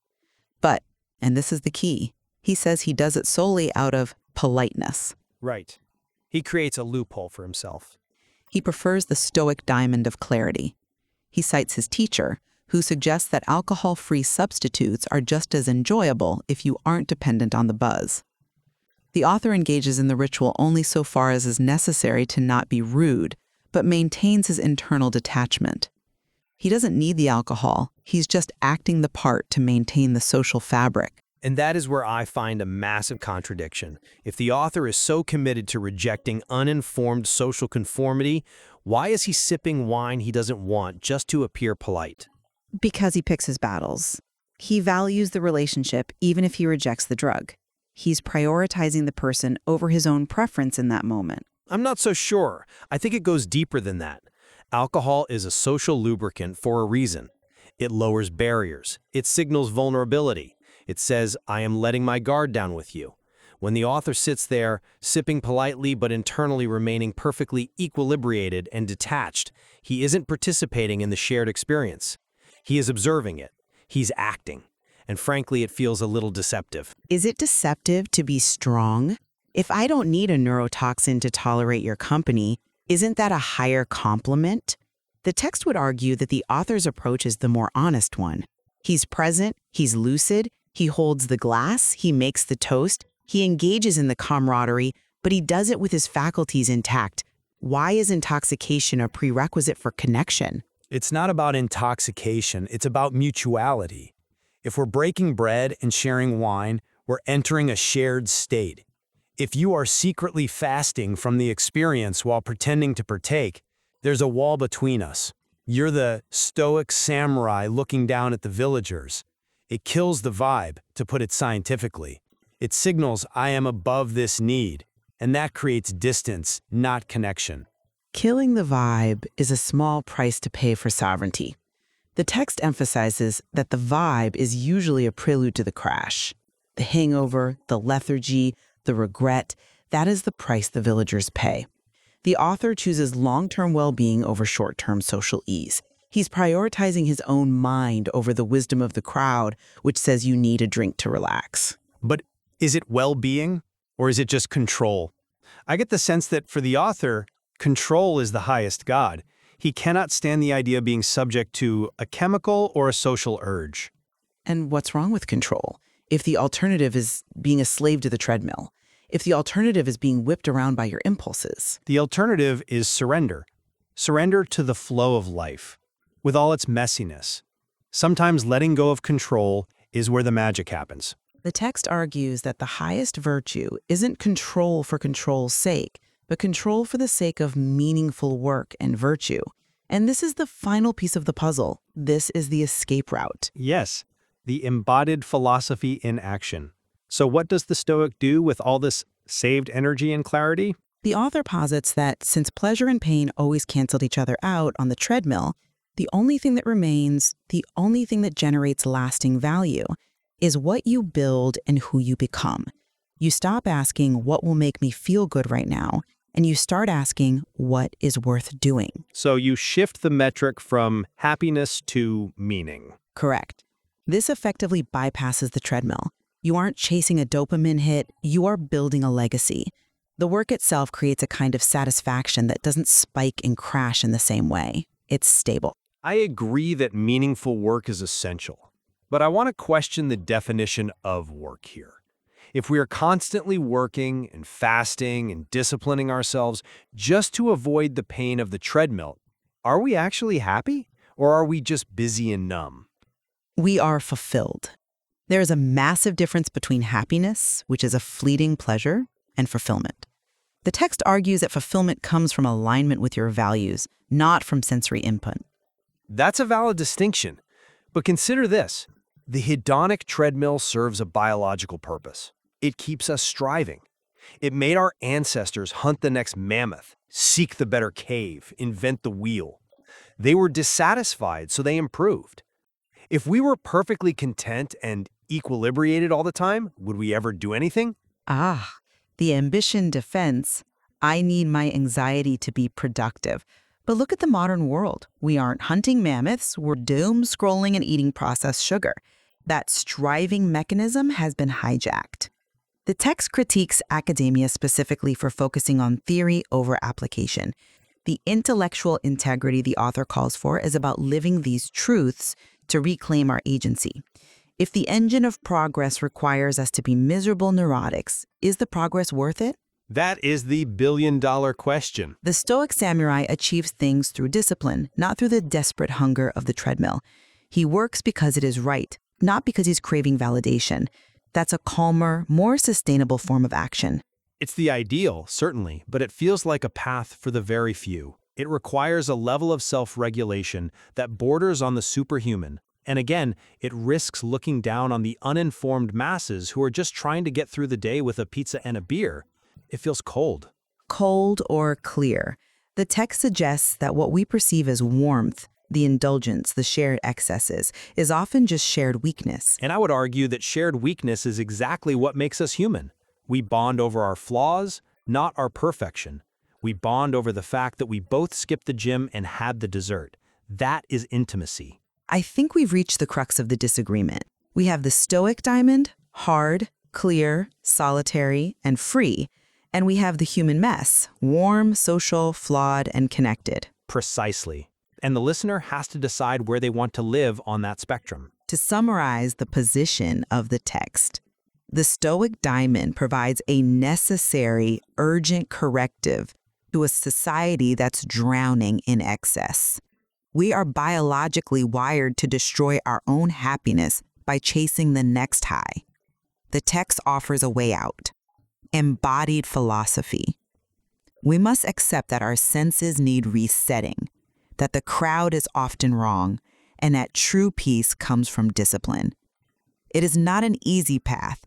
But, and this is the key, he says he does it solely out of politeness. Right. He creates a loophole for himself. He prefers the Stoic diamond of clarity. He cites his teacher, who suggests that alcohol-free substitutes are just as enjoyable if you aren't dependent on the buzz. The author engages in the ritual only so far as is necessary to not be rude, but maintains his internal detachment. He doesn't need the alcohol, he's just acting the part to maintain the social fabric. And that is where I find a massive contradiction. If the author is so committed to rejecting uninformed social conformity, why is he sipping wine he doesn't want just to appear polite? Because he picks his battles. He values the relationship even if he rejects the drug. He's prioritizing the person over his own preference in that moment. I'm not so sure. I think it goes deeper than that. Alcohol is a social lubricant for a reason. It lowers barriers. It signals vulnerability. It says, I am letting my guard down with you. When the author sits there, sipping politely but internally remaining perfectly equilibrated and detached, he isn't participating in the shared experience. He is observing it. He's acting. And frankly, it feels a little deceptive. Is it deceptive to be strong? If I don't need a neurotoxin to tolerate your company, isn't that a higher compliment? The text would argue that the author's approach is the more honest one. He's present, he's lucid, he holds the glass, he makes the toast, he engages in the camaraderie, but he does it with his faculties intact. Why is intoxication a prerequisite for connection? It's not about intoxication, it's about mutuality. If we're breaking bread and sharing wine, we're entering a shared state. If you are secretly fasting from the experience while pretending to partake, there's a wall between us. You're the Stoic samurai looking down at the villagers. It kills the vibe, to put it scientifically. It signals I am above this need, and that creates distance, not connection. Killing the vibe is a small price to pay for sovereignty. The text emphasizes that the vibe is usually a prelude to the crash. The hangover, the lethargy, the regret, that is the price the villagers pay. The author chooses long-term well-being over short-term social ease. He's prioritizing his own mind over the wisdom of the crowd, which says you need a drink to relax. But is it well-being, or is it just control? I get the sense that for the author, control is the highest god. He cannot stand the idea of being subject to a chemical or a social urge. And what's wrong with control? If the alternative is being a slave to the treadmill, if the alternative is being whipped around by your impulses. The alternative is surrender. Surrender to the flow of life, with all its messiness. Sometimes letting go of control is where the magic happens. The text argues that the highest virtue isn't control for control's sake, but control for the sake of meaningful work and virtue. And this is the final piece of the puzzle. This is the escape route. Yes, the embodied philosophy in action. So what does the Stoic do with all this saved energy and clarity? The author posits that since pleasure and pain always canceled each other out on the treadmill, the only thing that remains, the only thing that generates lasting value, is what you build and who you become. You stop asking what will make me feel good right now, and you start asking what is worth doing. So you shift the metric from happiness to meaning. Correct. This effectively bypasses the treadmill. You aren't chasing a dopamine hit, you are building a legacy. The work itself creates a kind of satisfaction that doesn't spike and crash in the same way. It's stable. I agree that meaningful work is essential, but I want to question the definition of work here. If we are constantly working and fasting and disciplining ourselves just to avoid the pain of the treadmill, are we actually happy, or are we just busy and numb? We are fulfilled. There is a massive difference between happiness, which is a fleeting pleasure, and fulfillment. The text argues that fulfillment comes from alignment with your values, not from sensory input. That's a valid distinction. But consider this. The hedonic treadmill serves a biological purpose. It keeps us striving. It made our ancestors hunt the next mammoth, seek the better cave, invent the wheel. They were dissatisfied, so they improved. If we were perfectly content and equilibrated all the time, would we ever do anything? Ah, the ambition defense. I need my anxiety to be productive. But look at the modern world. We aren't hunting mammoths, we're doom scrolling and eating processed sugar. That striving mechanism has been hijacked. The text critiques academia specifically for focusing on theory over application. The intellectual integrity the author calls for is about living these truths to reclaim our agency. If the engine of progress requires us to be miserable neurotics, is the progress worth it? That is the billion-dollar question. The Stoic samurai achieves things through discipline, not through the desperate hunger of the treadmill. He works because it is right, not because he's craving validation. That's a calmer, more sustainable form of action. It's the ideal, certainly, but it feels like a path for the very few. It requires a level of self-regulation that borders on the superhuman, And again, it risks looking down on the uninformed masses who are just trying to get through the day with a pizza and a beer. It feels cold. Cold or clear. The text suggests that what we perceive as warmth, the indulgence, the shared excesses, is often just shared weakness. And I would argue that shared weakness is exactly what makes us human. We bond over our flaws, not our perfection. We bond over the fact that we both skipped the gym and had the dessert. That is intimacy. I think we've reached the crux of the disagreement. We have the Stoic diamond, hard, clear, solitary, and free. And we have the human mess, warm, social, flawed, and connected. Precisely. And the listener has to decide where they want to live on that spectrum. To summarize the position of the text, the Stoic diamond provides a necessary, urgent corrective to a society that's drowning in excess. We are biologically wired to destroy our own happiness by chasing the next high. The text offers a way out. Embodied philosophy. We must accept that our senses need resetting, that the crowd is often wrong, and that true peace comes from discipline. It is not an easy path,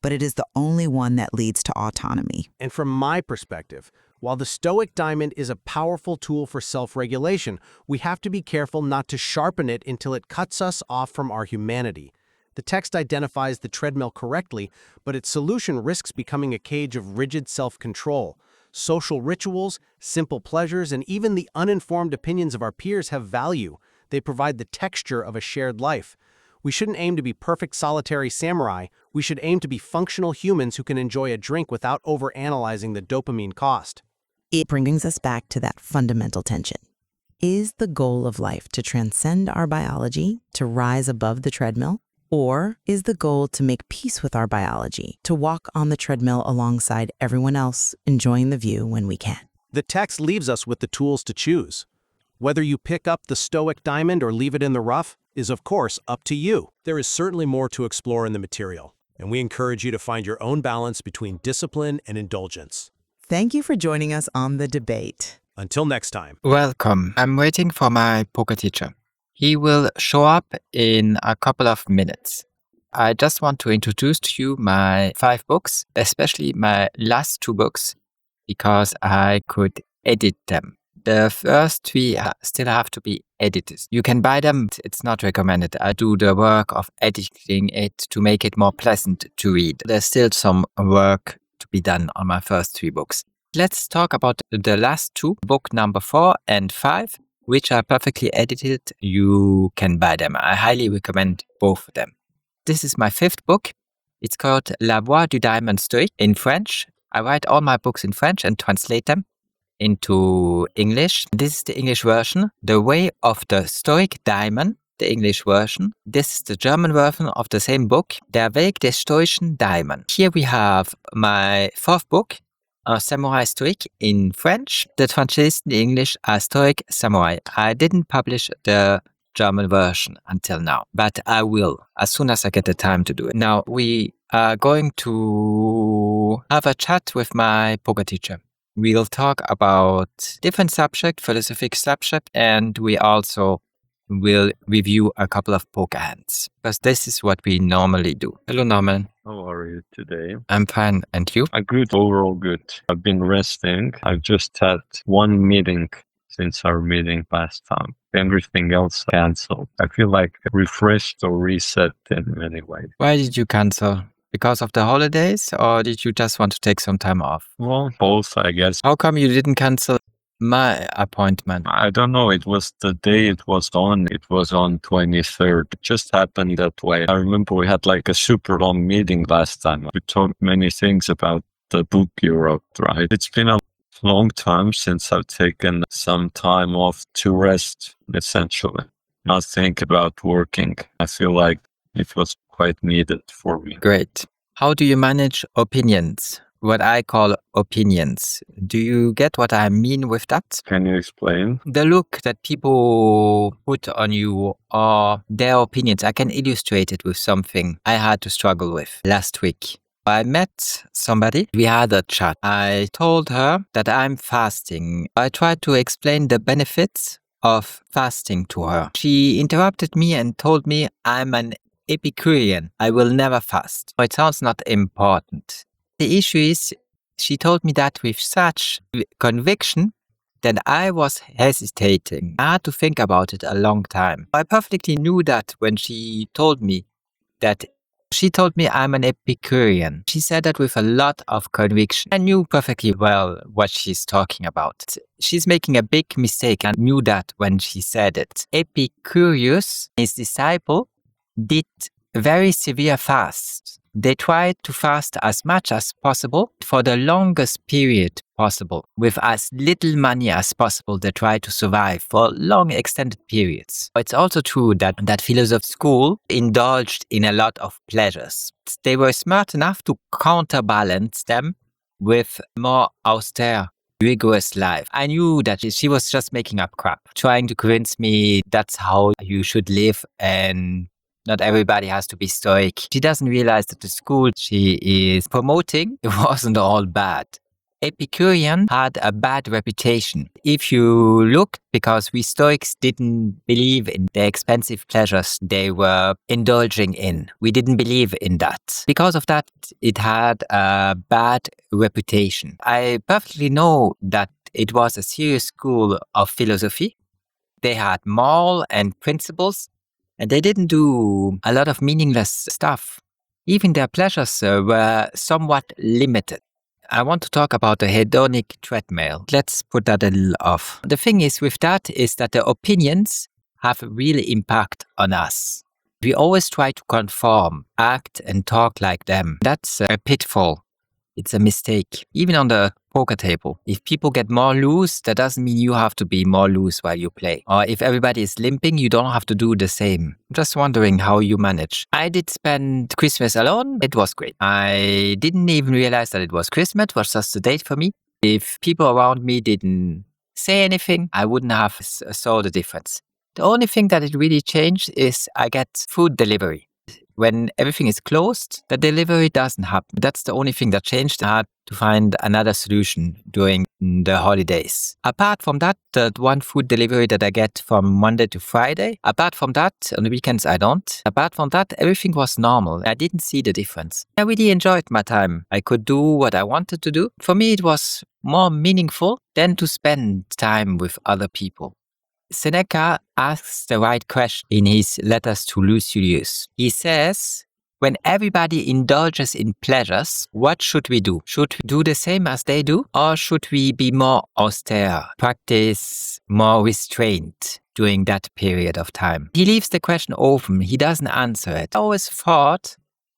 but it is the only one that leads to autonomy. And from my perspective, while the Stoic diamond is a powerful tool for self-regulation, we have to be careful not to sharpen it until it cuts us off from our humanity. The text identifies the treadmill correctly, but its solution risks becoming a cage of rigid self-control. Social rituals, simple pleasures, and even the uninformed opinions of our peers have value. They provide the texture of a shared life. We shouldn't aim to be perfect solitary samurai. We should aim to be functional humans who can enjoy a drink without overanalyzing the dopamine cost. It brings us back to that fundamental tension. Is the goal of life to transcend our biology, to rise above the treadmill? Or is the goal to make peace with our biology, to walk on the treadmill alongside everyone else, enjoying the view when we can? The text leaves us with the tools to choose. Whether you pick up the Stoic diamond or leave it in the rough is, of course, up to you. There is certainly more to explore in the material, and we encourage you to find your own balance between discipline and indulgence. Thank you for joining us on the debate. Until next time. Welcome. I'm waiting for my poker teacher. He will show up in a couple of minutes. I just want to introduce to you my 5 books, especially my last 2 books, because I could edit them. The first 3 still have to be edited. You can buy them. It's not recommended. I do the work of editing it to make it more pleasant to read. There's still some work to be done on my first 3 books. Let's talk about the last 2, book number 4 and 5, which are perfectly edited. You can buy them. I highly recommend both of them. This is my 5th book. It's called La Voix du Diamant Stoique in French. I write all my books in French and translate them into English. This is the English version, The Way of the Stoic Diamond, the English version. This is the German version of the same book, Der Weg des Stoischen Diamond. Here we have my 4th book, Un Samurai Stoic in French. The translation in English are Stoic Samurai. I didn't publish the German version until now, but I will as soon as I get the time to do it. Now we are going to have a chat with my poker teacher. We'll talk about different subjects, philosophic subjects, and we also will review a couple of poker hands, because this is what we normally do. Hello, Norman. How are you today? I'm fine. And you? I'm good, overall good. I've been resting. I've just had one meeting since our meeting last time. Everything else canceled. I feel like refreshed or reset in many ways. Why did you cancel? Because of the holidays, or did you just want to take some time off? Well, both, I guess. How come you didn't cancel my appointment? I don't know. It was the day it was on. It was on 23rd. It just happened that way. I remember we had like a super long meeting last time. We talked many things about the book you wrote, right? It's been a long time since I've taken some time off to rest, essentially. Not think about working. I feel like it was quite needed for me. Great. How do you manage opinions? What I call opinions. Do you get what I mean with that? Can you explain? The look that people put on you or their opinions. I can illustrate it with something I had to struggle with last week. I met somebody. We had a chat. I told her that I'm fasting. I tried to explain the benefits of fasting to her. She interrupted me and told me I'm an Epicurean. I will never fast. It sounds not important. The issue is, she told me that with such conviction that I was hesitating. I had to think about it a long time. I perfectly knew that when she told me that. She told me I'm an Epicurean. She said that with a lot of conviction. I knew perfectly well what she's talking about. She's making a big mistake. I knew that when she said it. Epicurus, his disciple, did very severe fasts. They tried to fast as much as possible for the longest period possible. With as little money as possible, they tried to survive for long extended periods. It's also true that philosophy school indulged in a lot of pleasures. They were smart enough to counterbalance them with more austere, rigorous life. I knew that she was just making up crap, trying to convince me that's how you should live and not everybody has to be Stoic. She doesn't realize that the school she is promoting, it wasn't all bad. Epicurean had a bad reputation. If you look, because we Stoics didn't believe in the expensive pleasures they were indulging in. We didn't believe in that. Because of that, it had a bad reputation. I perfectly know that it was a serious school of philosophy. They had moral and principles, and they didn't do a lot of meaningless stuff. Even their pleasures were somewhat limited. I want to talk about the hedonic treadmill. Let's put that a little off. The thing is with that is that the opinions have a real impact on us. We always try to conform, act and talk like them. That's a pitfall. It's a mistake. Even on the poker table, if people get more loose, that doesn't mean you have to be more loose while you play. Or if everybody is limping, you don't have to do the same. I'm just wondering how you manage. I did spend Christmas alone. It was great. I didn't even realize that it was Christmas. It was just a date for me. If people around me didn't say anything, I wouldn't have saw the difference. The only thing that it really changed is I get food delivery. When everything is closed, the delivery doesn't happen. That's the only thing that changed. I had to find another solution during the holidays. Apart from that, the one food delivery that I get from Monday to Friday, apart from that, on the weekends I don't. Apart from that, everything was normal. I didn't see the difference. I really enjoyed my time. I could do what I wanted to do. For me, it was more meaningful than to spend time with other people. Seneca asks the right question in his letters to Lucilius. He says, when everybody indulges in pleasures, what should we do? Should we do the same as they do? Or should we be more austere, practice more restraint during that period of time? He leaves the question open. He doesn't answer it. I always thought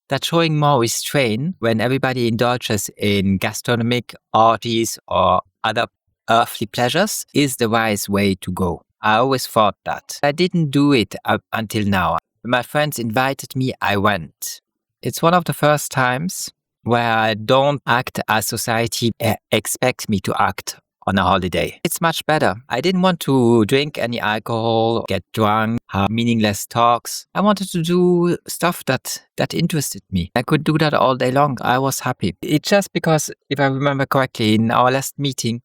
that showing more restraint when everybody indulges in gastronomic orgies or other earthly pleasures is the wise way to go. I always thought that. I didn't do it up until now. When my friends invited me, I went. It's one of the first times where I don't act as society expects me to act on a holiday. It's much better. I didn't want to drink any alcohol, get drunk, have meaningless talks. I wanted to do stuff that interested me. I could do that all day long. I was happy. It's just because, if I remember correctly, in our last meeting,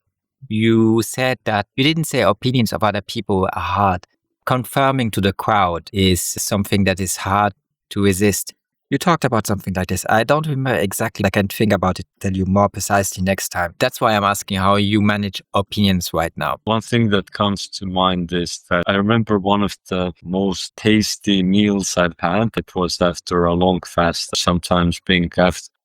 you said that you didn't say opinions of other people are hard. Conforming to the crowd is something that is hard to resist. You talked about something like this. I don't remember exactly. I can think about it, tell you more precisely next time. That's why I'm asking how you manage opinions right now. One thing that comes to mind is that I remember one of the most tasty meals I've had. It was after a long fast, sometimes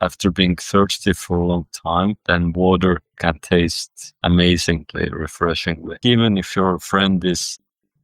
after being thirsty for a long time, then water can taste amazingly, refreshingly. Even if your friend is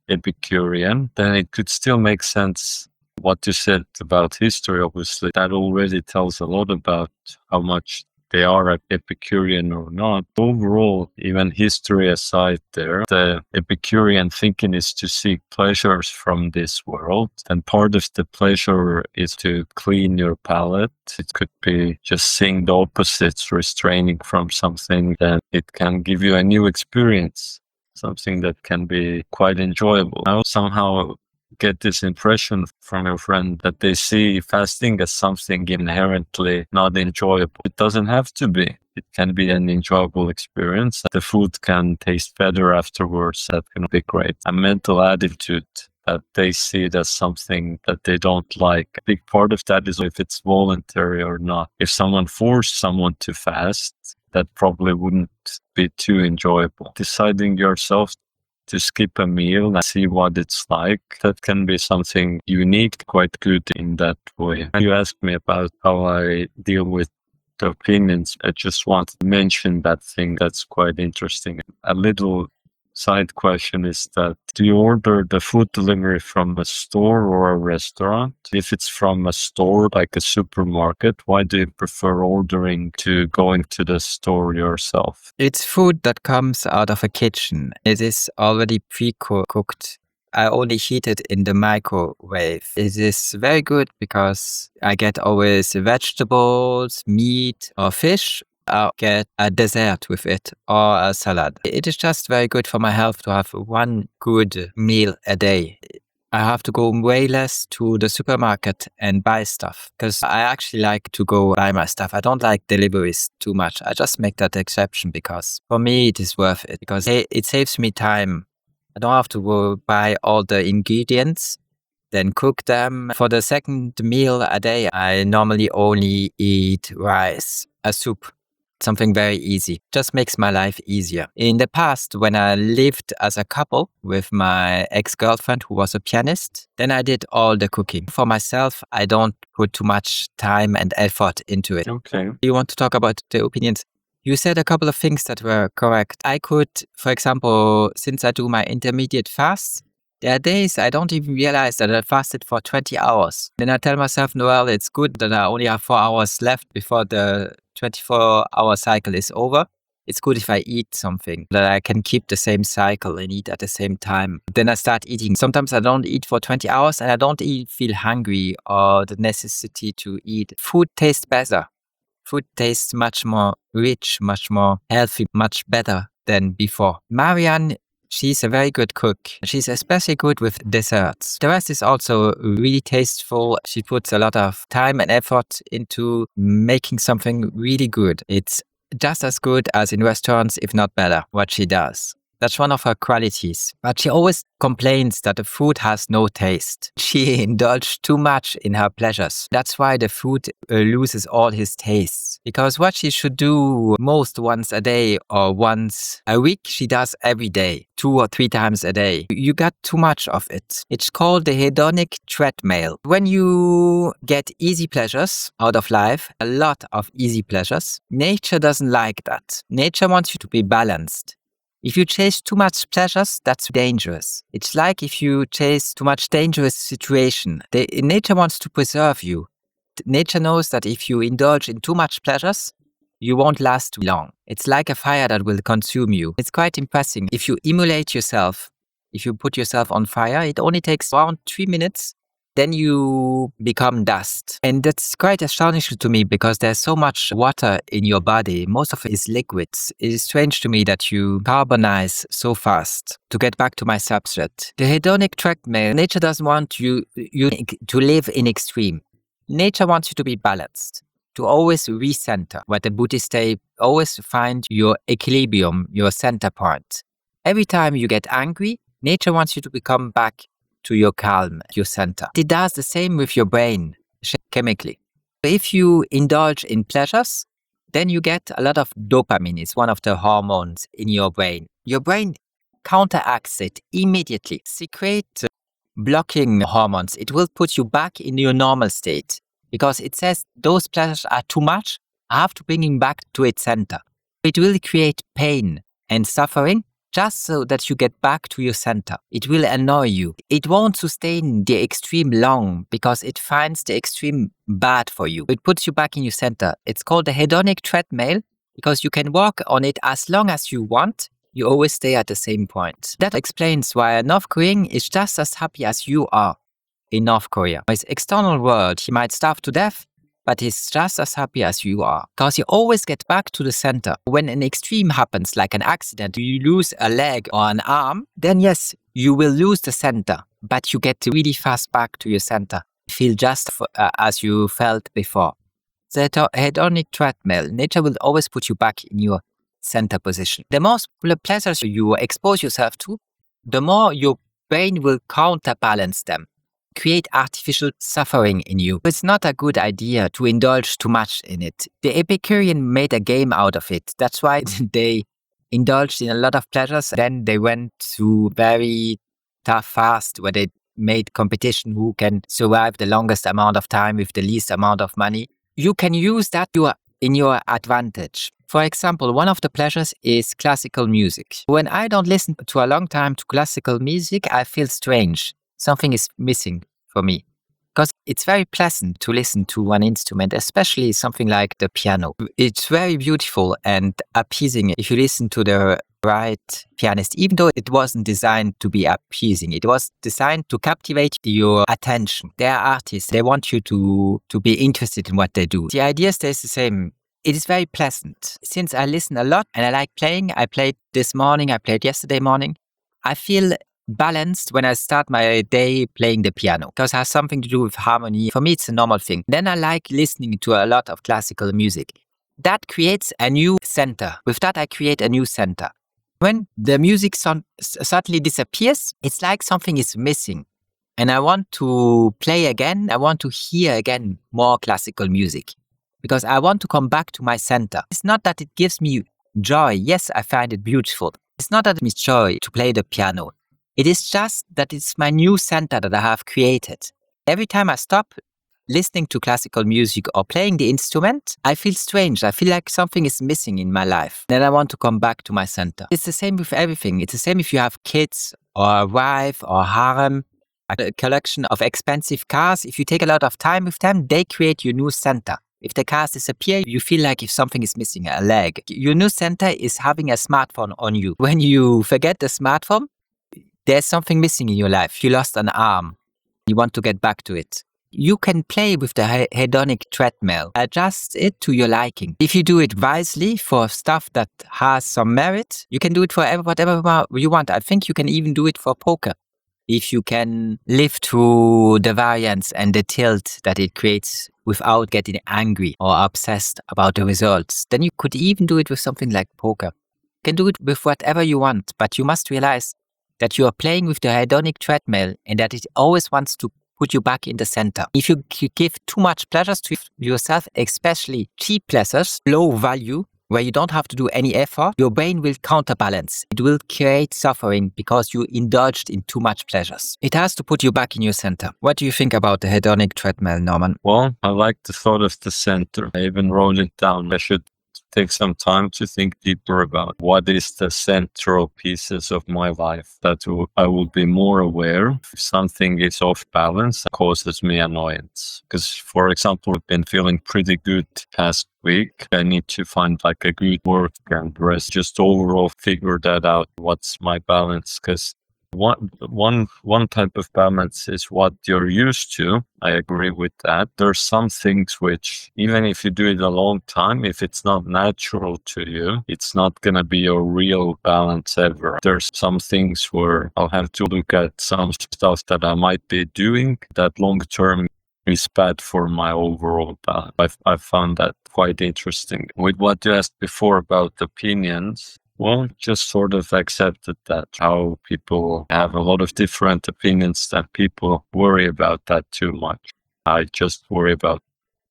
Epicurean, then it could still make sense. What you said about history, obviously, that already tells a lot about how much they are Epicurean or not. Overall, even history aside there, the Epicurean thinking is to seek pleasures from this world. And part of the pleasure is to clean your palate. It could be just seeing the opposites, restraining from something, that it can give you a new experience, something that can be quite enjoyable. Now, somehow get this impression from your friend that they see fasting as something inherently not enjoyable. It doesn't have to be. it can be an enjoyable experience. The food can taste better afterwards. That can be great. A mental attitude that they see it as something that they don't like. A big part of that is if it's voluntary or not. If someone forced someone to fast, that probably wouldn't be too enjoyable. Deciding yourself to skip a meal and see what it's like, that can be something unique, quite good in that way. And you asked me about how I deal with the opinions. I just want to mention that thing that's quite interesting. A little side question is that, do you order the food delivery from a store or a restaurant? If it's from a store, like a supermarket, why do you prefer ordering to going to the store yourself? It's food that comes out of a kitchen. It is already pre-cooked. I only heat it in the microwave. It is very good because I get always vegetables, meat, or fish. I'll get a dessert with it or a salad. It is just very good for my health to have one good meal a day. I have to go way less to the supermarket and buy stuff because I actually like to go buy my stuff. I don't like deliveries too much. I just make that exception because for me it is worth it because it saves me time. I don't have to go buy all the ingredients, then cook them. For the second meal a day, I normally only eat rice, a soup. Something very easy. Just makes my life easier. In the past, when I lived as a couple with my ex-girlfriend who was a pianist, then I did all the cooking. For myself, I don't put too much time and effort into it. Okay. You want to talk about the opinions? You said a couple of things that were correct. I could, for example, since I do my intermediate fasts, there are days I don't even realize that I fasted for 20 hours. Then I tell myself, well, it's good that I only have 4 hours left before the 24-hour cycle is over. It's good if I eat something that I can keep the same cycle and eat at the same time. Then I start eating. Sometimes I don't eat for 20 hours and I don't feel hungry or the necessity to eat. Food tastes better. Food tastes much more rich, much more healthy, much better than before. Marianne, she's a very good cook. She's especially good with desserts. The rest is also really tasteful. She puts a lot of time and effort into making something really good. It's just as good as in restaurants, if not better, what she does. That's one of her qualities. But she always complains that the food has no taste. She indulged too much in her pleasures. That's why the food loses all his tastes. Because what she should do most once a day or once a week, she does every day, 2 or 3 times a day. You got too much of it. It's called the hedonic treadmill. When you get easy pleasures out of life, a lot of easy pleasures, nature doesn't like that. Nature wants you to be balanced. If you chase too much pleasures, that's dangerous. It's like if you chase too much dangerous situation. Nature wants to preserve you. Nature knows that if you indulge in too much pleasures, you won't last too long. It's like a fire that will consume you. It's quite impressive. If you immolate yourself, if you put yourself on fire, it only takes around 3 minutes. Then you become dust. And that's quite astonishing to me because there's so much water in your body. Most of it is liquids. It is strange to me that you carbonize so fast. To get back to my subject, the hedonic treadmill, nature doesn't want you to live in extreme. Nature wants you to be balanced, to always recenter. What the Buddhists say, always find your equilibrium, your center point. Every time you get angry, nature wants you to become back to your calm, your center. It does the same with your brain, chemically. If you indulge in pleasures, then you get a lot of dopamine. It's one of the hormones in your brain. Your brain counteracts it immediately. Secrete blocking hormones. It will put you back in your normal state because it says those pleasures are too much. I have to bring him back to its center. It will create pain and suffering just so that you get back to your center. It will annoy you. It won't sustain the extreme long because it finds the extreme bad for you. It puts you back in your center. It's called the hedonic treadmill because you can walk on it as long as you want. You always stay at the same point. That explains why a North Korean is just as happy as you are in North Korea. In his external world, he might starve to death, but he's just as happy as you are. Because you always get back to the center. When an extreme happens, like an accident, you lose a leg or an arm, then yes, you will lose the center, but you get really fast back to your center. Feel just as you felt before. the hedonic treadmill. Nature will always put you back in your center position. The more pleasures you expose yourself to, the more your brain will counterbalance them, create artificial suffering in you. It's not a good idea to indulge too much in it. The Epicurean made a game out of it. That's why they indulged in a lot of pleasures. Then they went to very tough fast where they made competition who can survive the longest amount of time with the least amount of money. You can use that in your advantage. For example, one of the pleasures is classical music. When I don't listen to a long time to classical music, I feel strange. Something is missing for me. Because it's very pleasant to listen to one instrument, especially something like the piano. It's very beautiful and appeasing if you listen to the right pianist, even though it wasn't designed to be appeasing. It was designed to captivate your attention. They are artists. They want you to be interested in what they do. The idea stays the same. It is very pleasant. Since I listen a lot and I like playing, I played this morning, I played yesterday morning, I feel balanced when I start my day playing the piano because it has something to do with harmony. For me, it's a normal thing. Then I like listening to a lot of classical music. That creates a new center. With that, I create a new center. When the music suddenly disappears, it's like something is missing. And I want to play again. I want to hear again more classical music because I want to come back to my center. It's not that it gives me joy. Yes, I find it beautiful. It's not that it gives me joy to play the piano. It is just that it's my new center that I have created. Every time I stop listening to classical music or playing the instrument, I feel strange. I feel like something is missing in my life. Then I want to come back to my center. It's the same with everything. It's the same if you have kids or a wife or harem, a collection of expensive cars. If you take a lot of time with them, they create your new center. If the cars disappear, you feel like if something is missing, a leg. Your new center is having a smartphone on you. When you forget the smartphone, there's something missing in your life. You lost an arm. You want to get back to it. You can play with the hedonic treadmill. Adjust it to your liking. If you do it wisely for stuff that has some merit, you can do it for whatever you want. I think you can even do it for poker. If you can live through the variance and the tilt that it creates without getting angry or obsessed about the results, then you could even do it with something like poker. You can do it with whatever you want, but you must realize that you are playing with the hedonic treadmill and that it always wants to put you back in the center. If you give too much pleasures to yourself, especially cheap pleasures, low value, where you don't have to do any effort, your brain will counterbalance. It will create suffering because you indulged in too much pleasures. It has to put you back in your center. What do you think about the hedonic treadmill, Norman? Well, I like the thought of the center. I even wrote it down. I should take some time to think deeper about what is the central pieces of my life that I will be more aware if something is off balance that causes me annoyance. Because, for example, I've been feeling pretty good past week. I need to find like a good work and rest, just overall figure that out. What's my balance? Because one type of balance is what you're used to. I agree with that. There's some things which, even if you do it a long time, if it's not natural to you, it's not going to be your real balance ever. There's some things where I'll have to look at some stuff that I might be doing that long term is bad for my overall balance. I found that quite interesting. With what you asked before about opinions, well, just sort of accepted that how people have a lot of different opinions, that people worry about that too much. I just worry about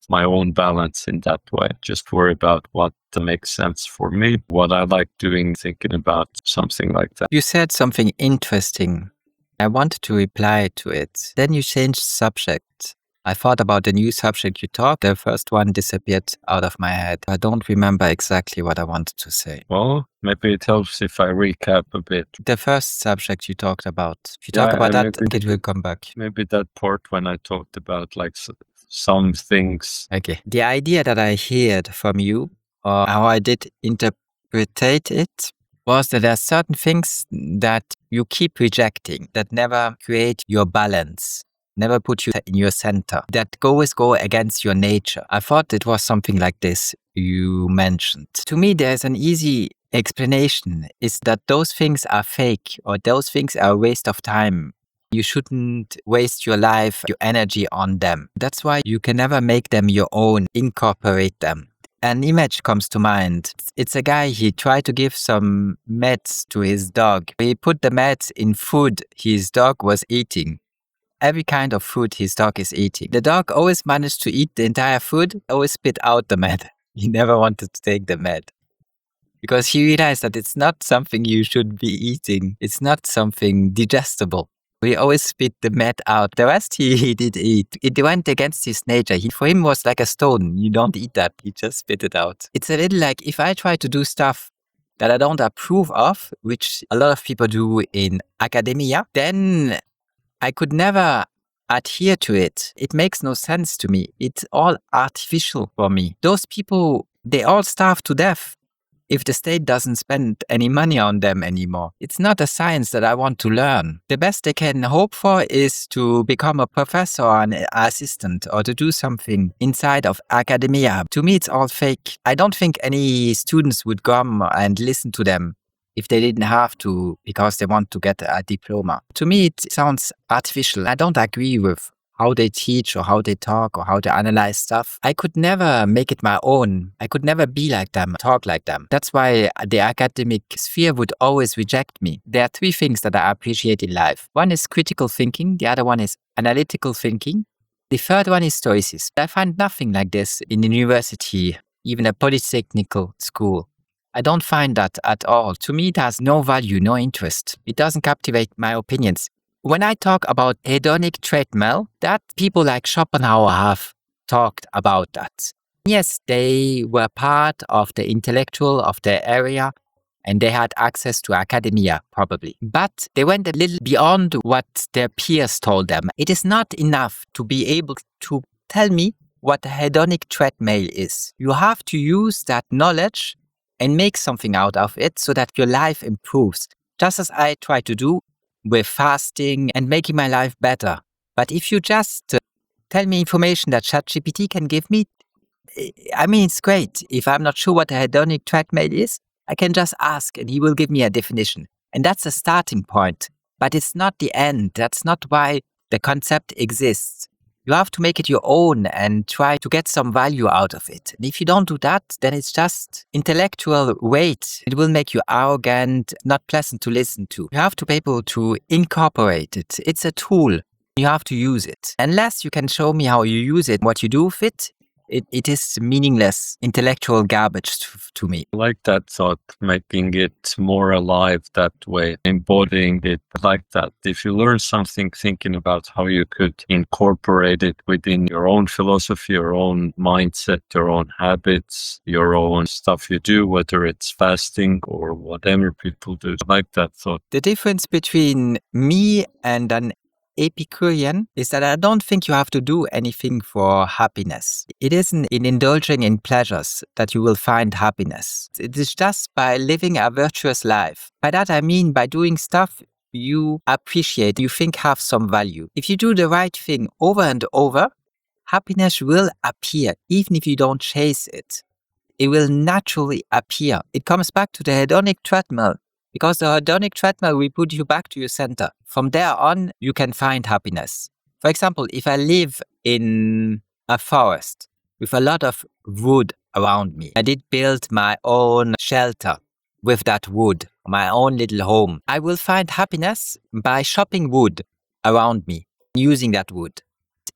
my own balance in that way. Just worry about what makes sense for me, what I like doing, thinking about something like that. You said something interesting. I wanted to reply to it. Then you changed subject. I thought about the new subject you talked. The first one disappeared out of my head. I don't remember exactly what I wanted to say. Well, maybe it helps if I recap a bit. The first subject you talked about. If you talk about that, it will come back. Maybe that part when I talked about like some things. Okay. The idea that I heard from you, or how I did interpret it, was that there are certain things that you keep rejecting, that never create your balance. Never put you in your center, that always go against your nature. I thought it was something like this you mentioned. To me, there's an easy explanation, is that those things are fake or those things are a waste of time. You shouldn't waste your life, your energy on them. That's why you can never make them your own, incorporate them. An image comes to mind. It's a guy, he tried to give some meds to his dog. He put the meds in food his dog was eating. Every kind of food his dog is eating. The dog always managed to eat the entire food, always spit out the med. He never wanted to take the med. Because he realized that it's not something you should be eating. It's not something digestible. He always spit the med out. The rest he did eat. It went against his nature. For him was like a stone. You don't eat that. You just spit it out. It's a little like if I try to do stuff that I don't approve of, which a lot of people do in academia, then I could never adhere to it. It makes no sense to me. It's all artificial for me. Those people, they all starve to death if the state doesn't spend any money on them anymore. It's not a science that I want to learn. The best they can hope for is to become a professor or an assistant or to do something inside of academia. To me, it's all fake. I don't think any students would come and listen to them if they didn't have to because they want to get a diploma. To me, it sounds artificial. I don't agree with how they teach or how they talk or how they analyze stuff. I could never make it my own. I could never be like them, talk like them. That's why the academic sphere would always reject me. There are three things that I appreciate in life. One is critical thinking. The other one is analytical thinking. The third one is stoicism. I find nothing like this in the university, even a polytechnical school. I don't find that at all. To me, it has no value, no interest. It doesn't captivate my opinions. When I talk about hedonic treadmill, that people like Schopenhauer have talked about that. Yes, they were part of the intellectual of their area and they had access to academia, probably. But they went a little beyond what their peers told them. It is not enough to be able to tell me what a hedonic treadmill is. You have to use that knowledge and make something out of it so that your life improves, just as I try to do with fasting and making my life better. But if you just tell me information that ChatGPT can give me, I mean, it's great. If I'm not sure what a hedonic treadmill is, I can just ask and he will give me a definition. And that's a starting point. But it's not the end. That's not why the concept exists. You have to make it your own and try to get some value out of it. And if you don't do that, then it's just intellectual weight. It will make you arrogant, not pleasant to listen to. You have to be able to incorporate it. It's a tool. You have to use it. Unless you can show me how you use it, what you do with it, it is meaningless intellectual garbage to me. I like that thought, making it more alive that way, embodying it like that. If you learn something, thinking about how you could incorporate it within your own philosophy, your own mindset, your own habits, your own stuff you do, whether it's fasting or whatever people do. I like that thought. The difference between me and an Epicurean is that I don't think you have to do anything for happiness. It isn't in indulging in pleasures that you will find happiness. It is just by living a virtuous life. By that I mean by doing stuff you appreciate, you think have some value. If you do the right thing over and over, happiness will appear, even if you don't chase it. It will naturally appear. It comes back to the hedonic treadmill. Because the hedonic treadmill will put you back to your center. From there on, you can find happiness. For example, if I live in a forest with a lot of wood around me, I did build my own shelter with that wood, my own little home. I will find happiness by chopping wood around me, using that wood.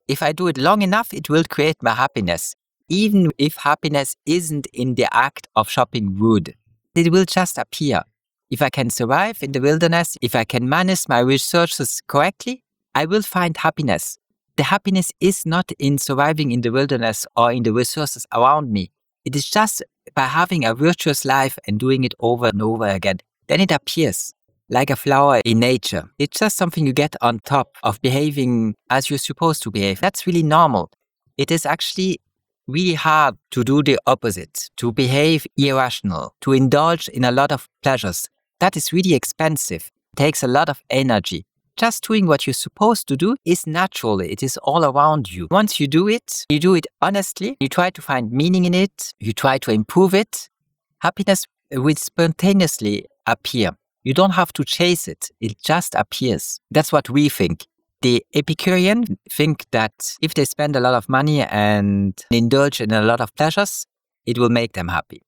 If I do it long enough, it will create my happiness. Even if happiness isn't in the act of chopping wood, it will just appear. If I can survive in the wilderness, if I can manage my resources correctly, I will find happiness. The happiness is not in surviving in the wilderness or in the resources around me. It is just by having a virtuous life and doing it over and over again. Then it appears like a flower in nature. It's just something you get on top of behaving as you're supposed to behave. That's really normal. It is actually really hard to do the opposite, to behave irrational, to indulge in a lot of pleasures. That is really expensive. It takes a lot of energy. Just doing what you're supposed to do is natural. It is all around you. Once you do it honestly. You try to find meaning in it. You try to improve it. Happiness will spontaneously appear. You don't have to chase it. It just appears. That's what we think. The Epicurean think that if they spend a lot of money and indulge in a lot of pleasures, it will make them happy.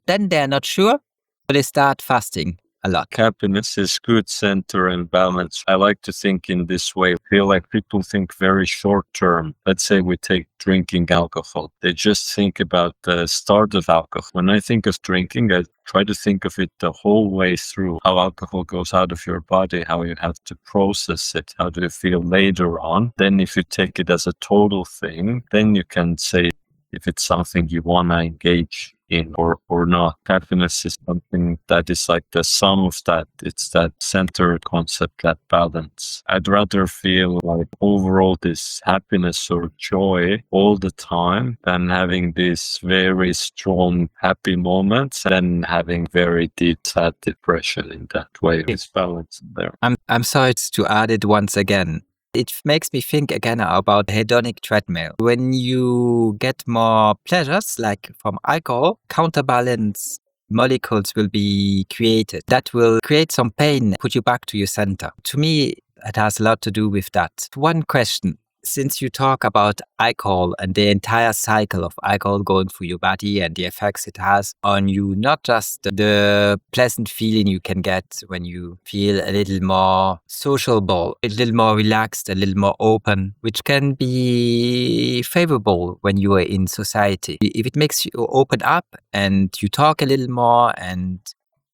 Then they're not sure, so they start fasting a lot. Happiness is good center and balance. I like to think in this way. I feel like people think very short term. Let's say we take drinking alcohol. They just think about the start of alcohol. When I think of drinking, I try to think of it the whole way through. How alcohol goes out of your body, how you have to process it, how do you feel later on. Then if you take it as a total thing, then you can say if it's something you want to engage in or not. Happiness is something that is like the sum of that. It's that center concept, that balance. I'd rather feel like overall this happiness or joy all the time than having these very strong happy moments and having very deep sad depression in that way. It's balance there. I'm sorry to add it once again. It makes me think again about hedonic treadmill. When you get more pleasures, like from alcohol, counterbalance molecules will be created. That will create some pain, put you back to your center. To me, it has a lot to do with that. One question. Since you talk about alcohol and the entire cycle of alcohol going through your body and the effects it has on you, not just the pleasant feeling you can get when you feel a little more sociable, a little more relaxed, a little more open, which can be favorable when you are in society. If it makes you open up and you talk a little more and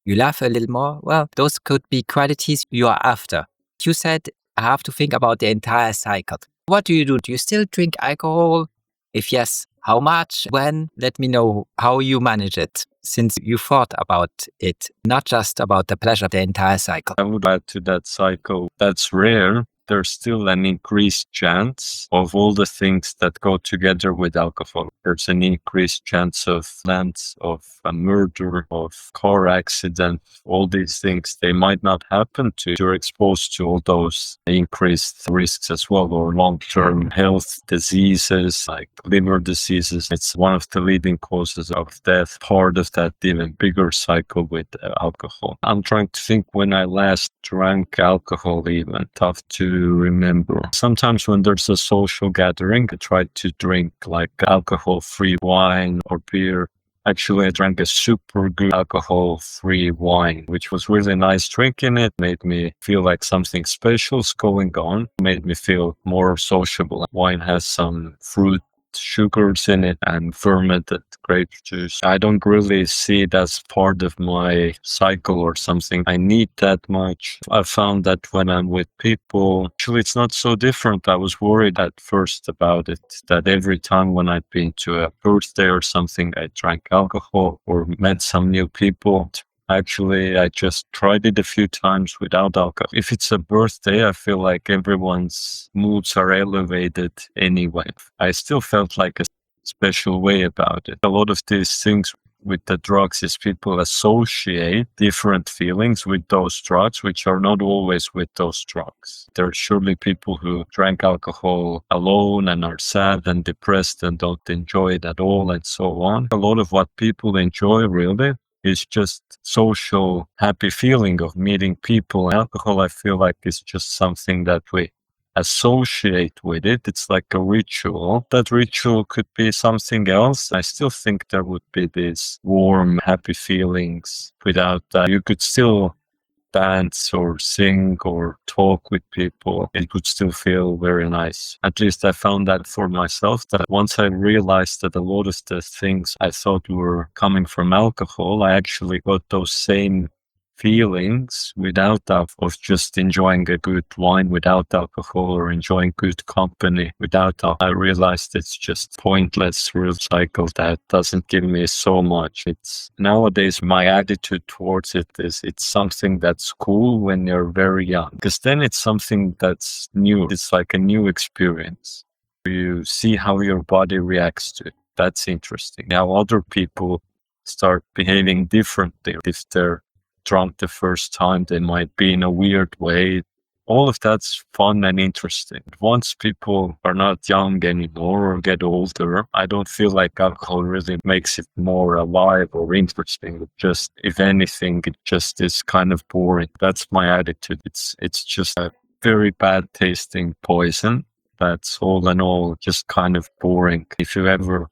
you laugh a little more, well, those could be qualities you are after. You said I have to think about the entire cycle. What do you do? Do you still drink alcohol? If yes, how much? When? Let me know how you manage it, since you thought about it, not just about the pleasure of the entire cycle. I would add to that cycle, that's rare. There's still an increased chance of all the things that go together with alcohol. There's an increased chance of violence, of a murder, of car accident, all these things. They might not happen to you. You're exposed to all those increased risks as well, or long-term health diseases like liver diseases. It's one of the leading causes of death, part of that even bigger cycle with alcohol. I'm trying to think when I last drank alcohol even. Tough to remember. Sometimes when there's a social gathering, I try to drink like alcohol-free wine or beer. Actually, I drank a super good alcohol-free wine, which was really nice drinking it. Made me feel like something special's going on. Made me feel more sociable. Wine has some fruit sugars in it and fermented grape juice. I don't really see it as part of my cycle or something I need that much. I found that when I'm with people, actually it's not so different. I was worried at first about it, that every time when I'd been to a birthday or something, I drank alcohol or met some new people. Actually, I just tried it a few times without alcohol. If it's a birthday, I feel like everyone's moods are elevated anyway. I still felt like a special way about it. A lot of these things with the drugs is people associate different feelings with those drugs, which are not always with those drugs. There are surely people who drank alcohol alone and are sad and depressed and don't enjoy it at all and so on. A lot of what people enjoy really is just social happy feeling of meeting people. Alcohol, I feel like, is just something that we associate with it. It's like a ritual. That ritual could be something else. I still think there would be these warm, happy feelings without that. You could still dance or sing or talk with people. It would still feel very nice. At least I found that for myself, that once I realized that a lot of the things I thought were coming from alcohol, I actually got those same feelings without that, of just enjoying a good wine without alcohol or enjoying good company without alcohol. I realized it's just pointless real cycle that doesn't give me so much. It's nowadays my attitude towards it is it's something that's cool when you're very young, because then it's something that's new. It's like a new experience. You see how your body reacts to it. That's interesting. Now other people start behaving differently. If they're drunk the first time, they might be in a weird way. all of that's fun and interesting. Once people are not young anymore or get older, I don't feel like alcohol really makes it more alive or interesting. It just, if anything, it just is kind of boring. That's my attitude. It's just a very bad tasting poison. That's all in all just kind of boring. If you ever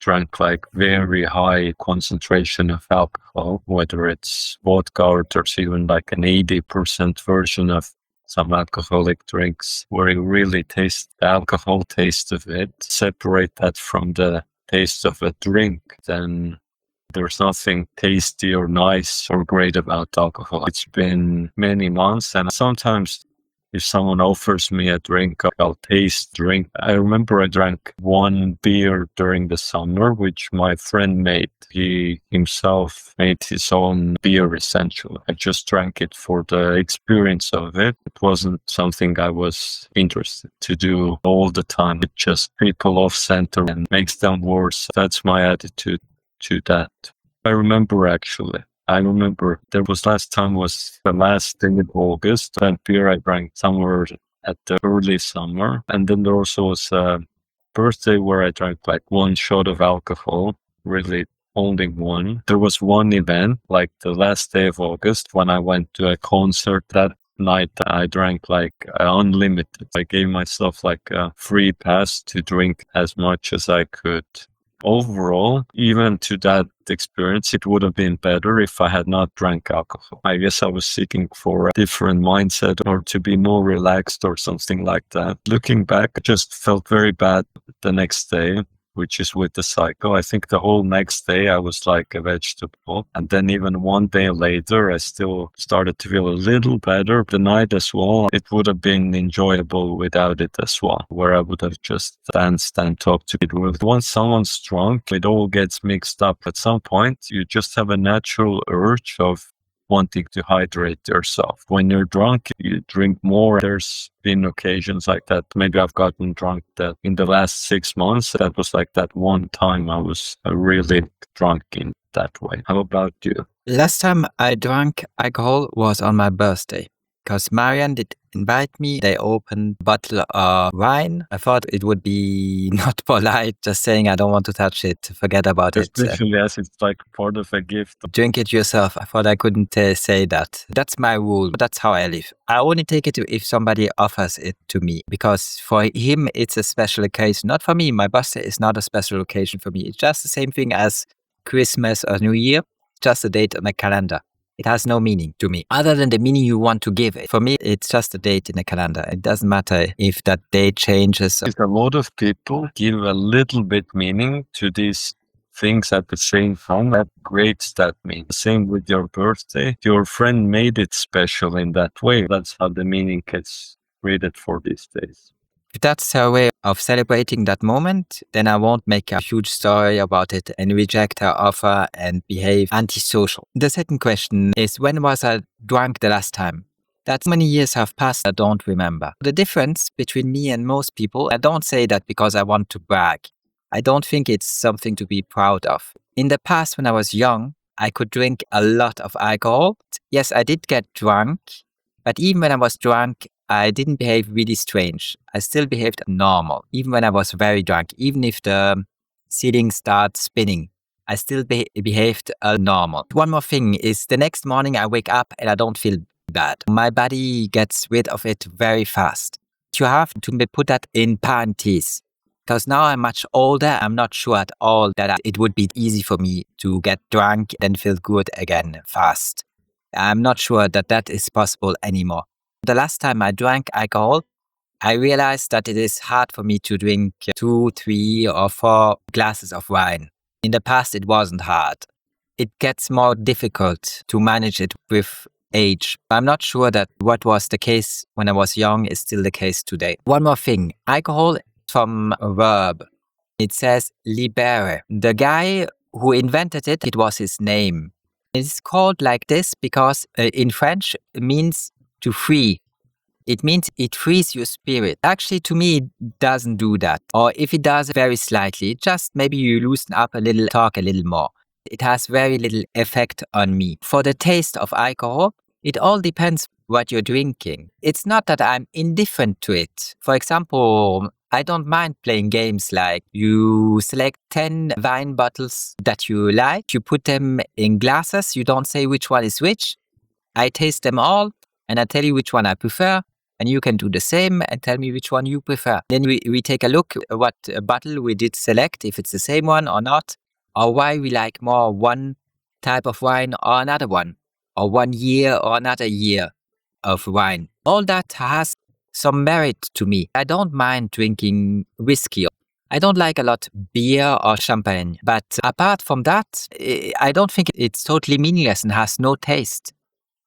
drank like very high concentration of alcohol, whether it's vodka or there's even like an 80% version of some alcoholic drinks where you really taste the alcohol taste of it, separate that from the taste of a drink, then there's nothing tasty or nice or great about alcohol. It's been many months, and sometimes if someone offers me a drink, I'll taste drink. I remember I drank one beer during the summer, which my friend made. He himself made his own beer, essentially. I just drank it for the experience of it. It wasn't something I was interested to do all the time. It just people off center and makes them worse. That's my attitude to that. I remember there was last time was the last day of August. That beer I drank somewhere at the early summer. And then there also was a birthday where I drank like one shot of alcohol, really only one. There was one event, like the last day of August, when I went to a concert that night. I drank like unlimited. I gave myself like a free pass to drink as much as I could. Overall, even to that experience, it would have been better if I had not drank alcohol. I guess I was seeking for a different mindset or to be more relaxed or something like that. Looking back, I just felt very bad the next day, which is with the cycle. I think the whole next day I was like a vegetable. And then even one day later, I still started to feel a little better. The night as well, it would have been enjoyable without it as well, where I would have just danced and talked to people. Once someone's drunk, it all gets mixed up. At some point, you just have a natural urge of wanting to hydrate yourself. When you're drunk, you drink more. There's been occasions like that. Maybe I've gotten drunk that in the last 6 months. That was like that one time I was really drunk in that way. How about you? Last time I drank alcohol was on my birthday because Marianne did invite me. They opened a bottle of wine. I thought it would be not polite just saying I don't want to touch it, forget about it. Especially as it's like part of a gift. Drink it yourself. I thought I couldn't say that. That's my rule. That's how I live. I only take it if somebody offers it to me because for him it's a special occasion. Not for me. My birthday is not a special occasion for me. It's just the same thing as Christmas or New Year. Just a date on a calendar. It has no meaning to me, other than the meaning you want to give it. For me, it's just a date in a calendar. It doesn't matter if that date changes. A lot of people give a little bit meaning to these things at the same time. That creates that meaning. Same with your birthday. Your friend made it special in that way. That's how the meaning gets created for these days. If that's her way of celebrating that moment, then I won't make a huge story about it and reject her offer and behave antisocial. The second question is, when was I drunk the last time? That many years have passed, I don't remember. The difference between me and most people, I don't say that because I want to brag. I don't think it's something to be proud of. In the past, when I was young, I could drink a lot of alcohol. Yes, I did get drunk, but even when I was drunk, I didn't behave really strange. I still behaved normal, even when I was very drunk. Even if the ceiling starts spinning, I still behaved normal. One more thing is the next morning I wake up and I don't feel bad. My body gets rid of it very fast. You have to put that in parentheses. Because now I'm much older, I'm not sure at all that it would be easy for me to get drunk and feel good again fast. I'm not sure that that is possible anymore. The last time I drank alcohol, I realized that it is hard for me to drink 2, 3, or 4 glasses of wine. In the past, it wasn't hard. It gets more difficult to manage it with age. I'm not sure that what was the case when I was young is still the case today. One more thing. Alcohol is from a verb. It says libere. The guy who invented it, it was his name. It's called like this because in French, it means to free. It means it frees your spirit. Actually, to me, it doesn't do that. Or if it does, very slightly, just maybe you loosen up a little, talk a little more. It has very little effect on me. For the taste of alcohol, It all depends what you're drinking. It's not that I'm indifferent to it. For example, I don't mind playing games like you select 10 wine bottles that you like, you put them in glasses, you don't say which one is which. I taste them all and I tell you which one I prefer. And you can do the same and tell me which one you prefer. Then we take a look at what bottle we did select, if it's the same one or not, or why we like more one type of wine or another one, or 1 year or another year of wine. All that has some merit to me. I don't mind drinking whiskey. I don't like a lot beer or champagne. But apart from that, I don't think it's totally meaningless and has no taste.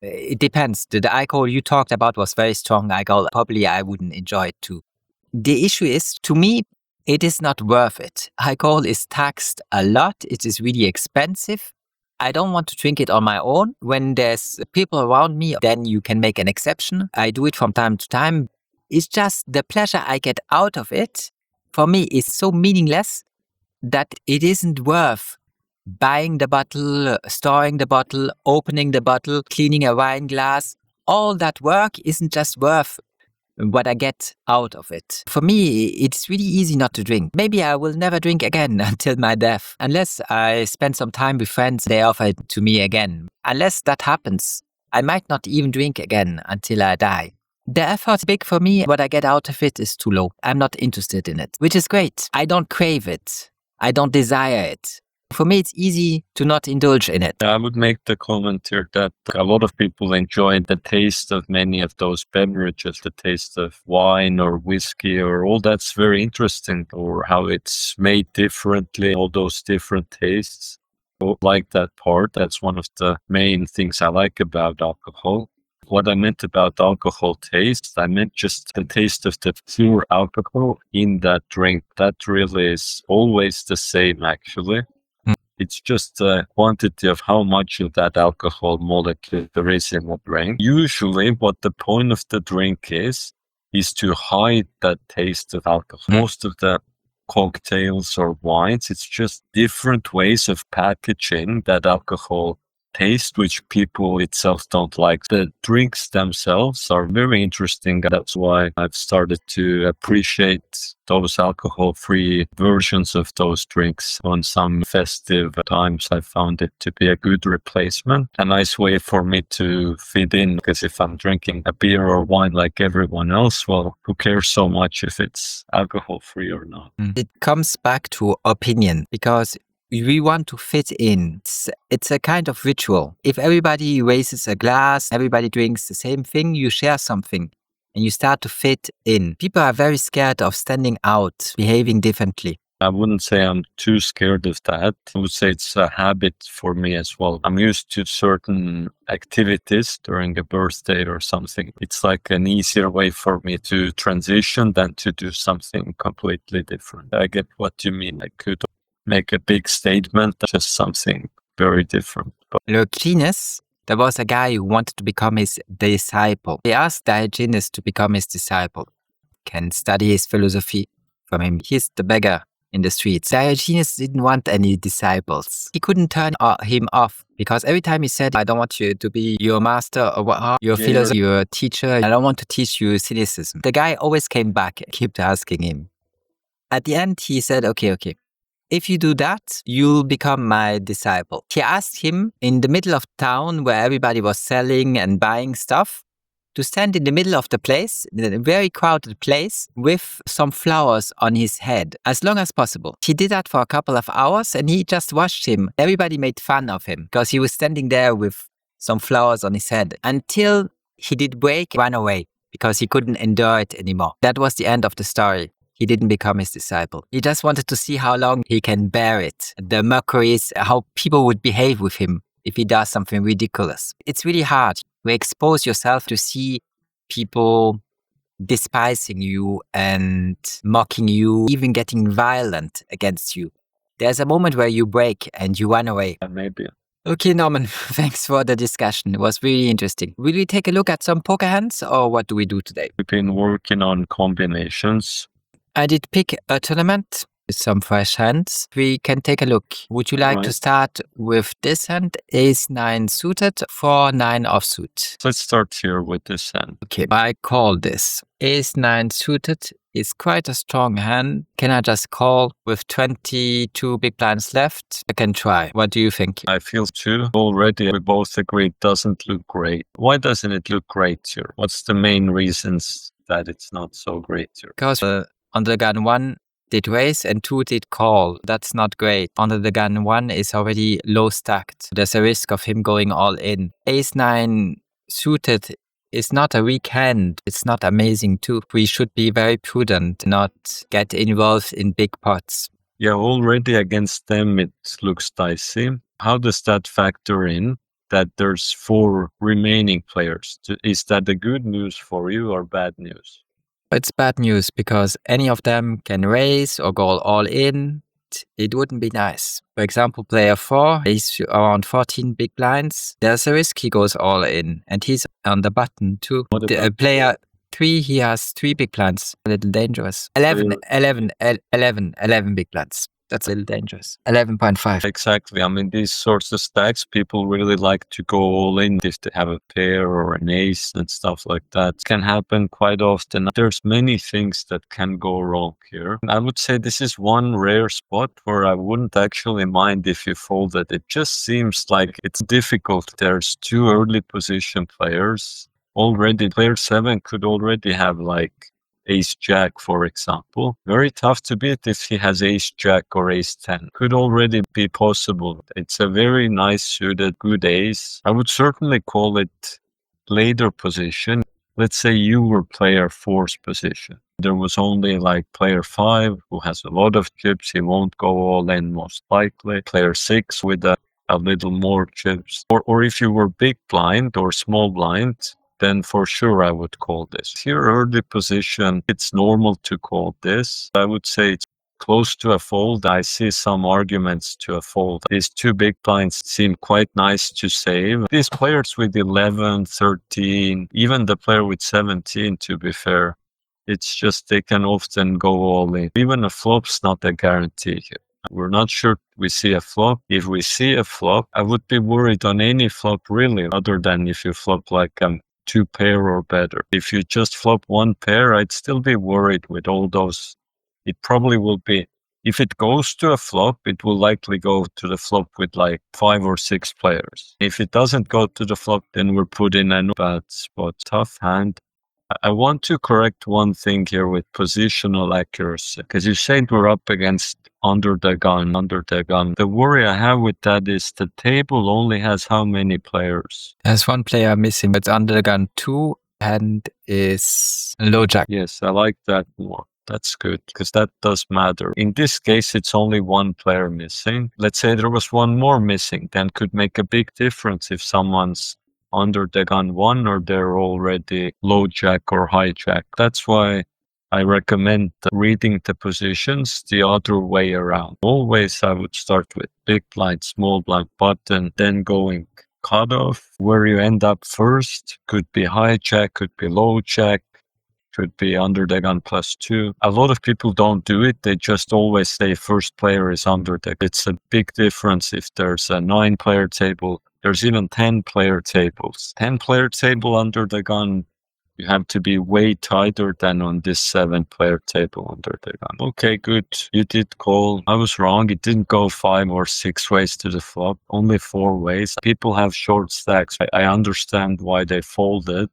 It depends. The alcohol you talked about was very strong alcohol. Probably I wouldn't enjoy it too. The issue is, to me, it is not worth it. Alcohol is taxed a lot. It is really expensive. I don't want to drink it on my own. When there's people around me, then you can make an exception. I do it from time to time. It's just the pleasure I get out of it, for me, is so meaningless that it isn't worth buying the bottle, storing the bottle, opening the bottle, cleaning a wine glass. All that work isn't just worth what I get out of it. For me, it's really easy not to drink. Maybe I will never drink again until my death. Unless I spend some time with friends, they offer it to me again. Unless that happens, I might not even drink again until I die. The effort's big for me. What I get out of it is too low. I'm not interested in it, which is great. I don't crave it. I don't desire it. For me, it's easy to not indulge in it. I would make the comment here that a lot of people enjoy the taste of many of those beverages, the taste of wine or whiskey or all that's very interesting, or how it's made differently, all those different tastes. I like that part. That's one of the main things I like about alcohol. What I meant about alcohol taste, I meant just the taste of the pure alcohol in that drink. That really is always the same, actually. It's just the quantity of how much of that alcohol molecule there is in the drink. Usually what the point of the drink is to hide that taste of alcohol. Most of the cocktails or wines, it's just different ways of packaging that alcohol taste, which people itself don't like. The drinks themselves are very interesting. That's why I've started to appreciate those alcohol-free versions of those drinks. On some festive times, I found it to be a good replacement, a nice way for me to fit in, because if I'm drinking a beer or wine like everyone else, well, who cares so much if it's alcohol-free or not? It comes back to opinion, because we want to fit in. It's a kind of ritual. If everybody raises a glass, everybody drinks the same thing, you share something and you start to fit in. People are very scared of standing out, behaving differently. I wouldn't say I'm too scared of that. I would say it's a habit for me as well. I'm used to certain activities during a birthday or something. It's like an easier way for me to transition than to do something completely different. I get what you mean. I could make a big statement, just something very different. But Diogenes, there was a guy who wanted to become his disciple. He asked Diogenes to become his disciple, can study his philosophy from him. He's the beggar in the streets. Diogenes didn't want any disciples. He couldn't turn him off, because every time he said, I don't want you to be your master or your philosopher, your teacher, I don't want to teach you cynicism. The guy always came back and kept asking him. At the end, he said, okay. If you do that, you'll become my disciple. He asked him in the middle of town where everybody was selling and buying stuff to stand in the middle of the place, in a very crowded place, with some flowers on his head, as long as possible. He did that for a couple of hours and he just watched him. Everybody made fun of him because he was standing there with some flowers on his head until he did break, ran away because he couldn't endure it anymore. That was the end of the story. He didn't become his disciple. He just wanted to see how long he can bear it. The mockeries, how people would behave with him if he does something ridiculous. It's really hard. You expose yourself to see people despising you and mocking you, even getting violent against you. There's a moment where you break and you run away. maybe. Okay, Norman, thanks for the discussion. It was really interesting. Will we take a look at some poker hands, or what do we do today? We've been working on combinations. I did pick a tournament. some fresh hands. We can take a look. Would you like to Right. start with this hand, ace-9 suited, 4-9 offsuit? Let's start here with this hand. Okay, I call this. Ace-9 suited is quite a strong hand. Can I just call with 22 big blinds left? I can try. What do you think? I feel too. Already we both agree it doesn't look great. Why doesn't it look great here? What's the main reasons that it's not so great here? Because under the gun 1 did raise and 2 did call. That's not great. Under the gun 1 is already low stacked. There's a risk of him going all in. Ace-9 suited is not a weak hand. It's not amazing too. We should be very prudent, not get involved in big pots. Yeah, already against them it looks dicey. How does that factor in that there's 4 remaining players? Is that the good news for you or bad news? It's bad news because any of them can raise or go all in. It wouldn't be nice. For example, player 4 is around 14 big blinds. There's a risk he goes all in, and he's on the button too. What about Player 3, he has 3 big blinds. A little dangerous. 11 big blinds. That's a little dangerous. 11.5. Exactly. I mean, these sorts of stacks, people really like to go all in if they have a pair or an ace and stuff like that. It can happen quite often. There's many things that can go wrong here. I would say this is one rare spot where I wouldn't actually mind if you folded. It just seems like it's difficult. There's 2 early position players. Already, player 7 could already have like ace-jack, for example. Very tough to beat if he has ace-jack or ace-10. Could already be possible. It's a very nice suited, good ace. I would certainly call it later position. Let's say you were player 4's position. There was only like player 5 who has a lot of chips. He won't go all in most likely. Player 6 with a little more chips. Or if you were big blind or small blind, then for sure I would call this. Here, early position, it's normal to call this. I would say it's close to a fold. I see some arguments to a fold. These 2 big blinds seem quite nice to save. These players with 11, 13, even the player with 17, to be fair, it's just they can often go all in. Even a flop's not a guarantee here. We're not sure we see a flop. If we see a flop, I would be worried on any flop really, other than if you flop like 2 pair or better. If you just flop 1 pair, I'd still be worried with all those. It probably will be, if it goes to a flop, it will likely go to the flop with like 5 or 6 players. If it doesn't go to the flop, then we're put in a bad spot. Tough hand. I want to correct one thing here with positional accuracy, because you said we're up against under the gun. The worry I have with that is the table only has how many players? There's 1 player missing. It's under the gun 2 and is low jack. Yes, I like that more. That's good, because that does matter. In this case, it's only 1 player missing. Let's say there was 1 more missing, then could make a big difference if someone's under the gun 1 or they're already low jack or high jack. That's why I recommend reading the positions the other way around. Always I would start with big blind, small blind, button, then going cutoff. Where you end up first could be high jack, could be low jack, could be under the gun +2. A lot of people don't do it. They just always say first player is under the gun. It's a big difference if there's a 9-player table. There's even 10-player tables. 10-player table under the gun, you have to be way tighter than on this 7-player table under the gun. Okay, good. You did call. I was wrong. It didn't go 5 or 6 ways to the flop, only 4 ways. People have short stacks. I understand why they folded.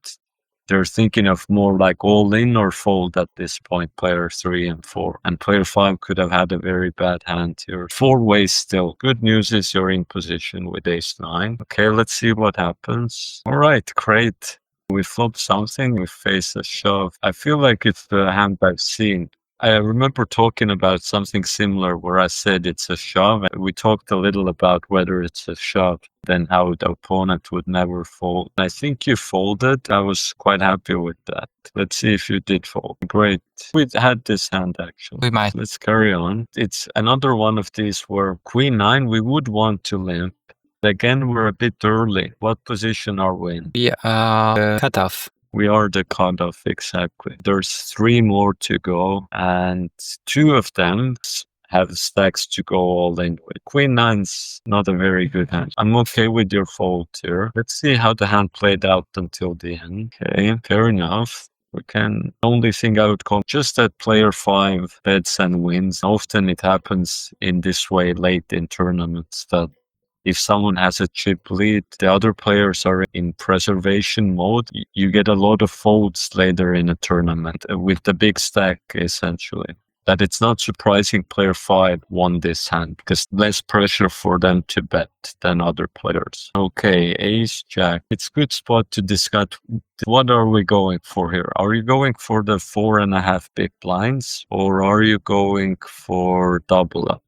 They're thinking of more like all in or fold at this point, player 3 and 4. And player 5 could have had a very bad hand here. 4 ways still. Good news is you're in position with ace-9. Okay, let's see what happens. All right, great. We flop something, we face a shove. I feel like it's the hand I've seen. I remember talking about something similar where I said it's a shove. We talked a little about whether it's a shove, then how the opponent would never fold. I think you folded. I was quite happy with that. Let's see if you did fold. Great. We had this hand actually. We might. Let's carry on. It's another one of these where queen 9, we would want to limp. Again, we're a bit early. What position are we in? We are cutoff. We are the cutoff, exactly. There's 3 more to go, and 2 of them have stacks to go all in with. Queen nine's not a very good hand. I'm okay with your fold here. Let's see how the hand played out until the end. Okay, fair enough. We can only thing I would call just that player 5 bets and wins. Often it happens in this way late in tournaments that if someone has a chip lead, the other players are in preservation mode. You get a lot of folds later in a tournament with the big stack, essentially. That it's not surprising player 5 won this hand because less pressure for them to bet than other players. Okay, ace, jack. It's a good spot to discuss what are we going for here. Are you going for the 4.5 big blinds or are you going for double up?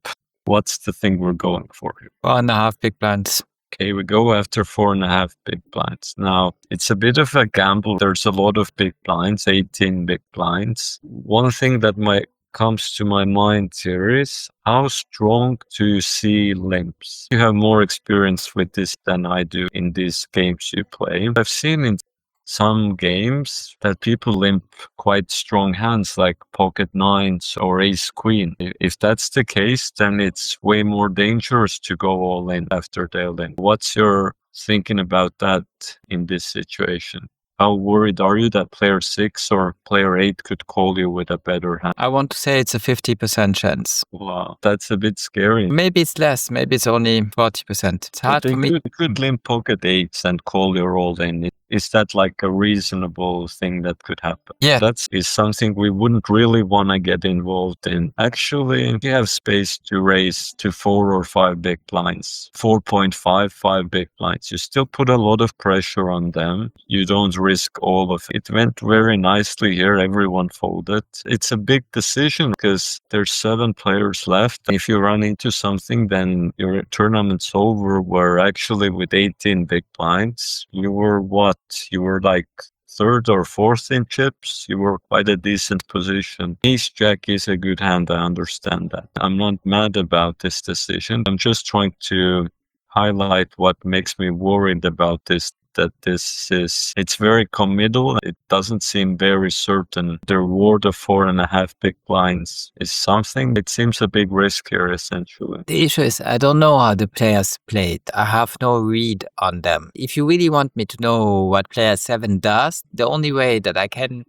What's the thing we're going for here? 1.5 big blinds. Okay, we go after 4.5 big blinds. Now, it's a bit of a gamble. There's a lot of big blinds, 18 big blinds. One thing that comes to my mind here is how strong do you see limps? You have more experience with this than I do in these games you play. I've seen in some games that people limp quite strong hands like pocket nines or ace queen. If that's the case, then it's way more dangerous to go all in after they'll in. What's your thinking about that in this situation? How worried are you that player 6 or player 8 could call you with a better hand? I want to say it's a 50% chance. Wow, that's a bit scary. Maybe it's less. Maybe it's only 40%. It's hard for me. You could limp pocket 8s and call your all in. Is that like a reasonable thing that could happen? Yeah. That is something we wouldn't really want to get involved in. Actually, you have space to raise to 4 or 5 big blinds. 4.5, 5 big blinds. You still put a lot of pressure on them. You don't risk all of it. It went very nicely here. Everyone folded. It's a big decision because there's 7 players left. If you run into something, then your tournament's over. Where actually with 18 big blinds, you were what? You were like 3rd or 4th in chips. You were quite a decent position. Ace jack is a good hand. I understand that. I'm not mad about this decision. I'm just trying to highlight what makes me worried about this. That it's very committal. It doesn't seem very certain. The reward of 4.5 big blinds is something. It seems a big risk here, essentially. The issue is I don't know how the players played. I have no read on them. If you really want me to know what player 7 does, the only way that I can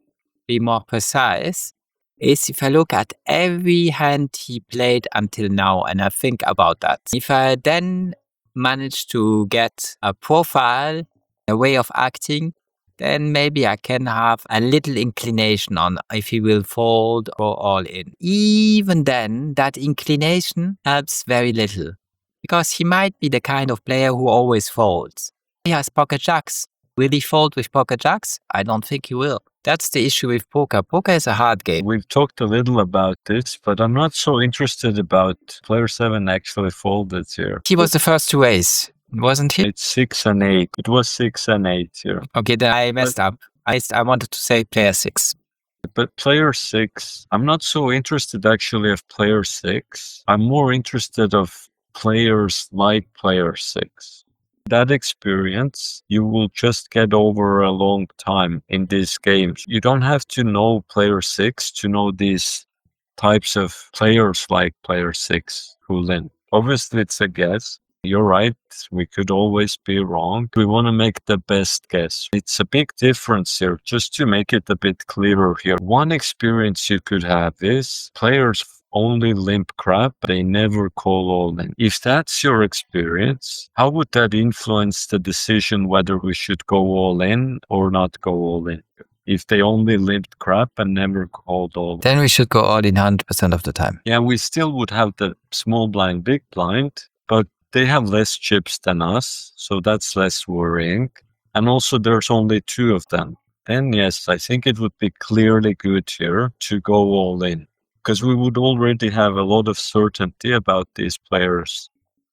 be more precise is if I look at every hand he played until now and I think about that. If I then manage to get a profile, a way of acting, then maybe I can have a little inclination on if he will fold or all in. Even then, that inclination helps very little because he might be the kind of player who always folds. He has pocket jacks. Will he fold with pocket jacks? I don't think he will. That's the issue with poker. Poker is a hard game. We've talked a little about this, but I'm not so interested about player 7 actually folded here. He was the first to raise, wasn't he? It's 6 and 8. It was 6 and 8 here. Okay, then I messed up. I wanted to say player 6. But player 6, I'm not so interested actually of player 6. I'm more interested of players like player 6. That experience you will just get over a long time in these games. You don't have to know player 6 to know these types of players like player 6 who limp. Obviously, it's a guess. You're right. We could always be wrong. We want to make the best guess. It's a big difference here. Just to make it a bit clearer here. One experience you could have is players only limp crap. They never call all in. If that's your experience, how would that influence the decision whether we should go all in or not go all in? If they only limped crap and never called all in. Then we should go all in 100% of the time. Yeah, we still would have the small blind, big blind, but they have less chips than us, so that's less worrying. And also there's only 2 of them. Then yes, I think it would be clearly good here to go all in, because we would already have a lot of certainty about these players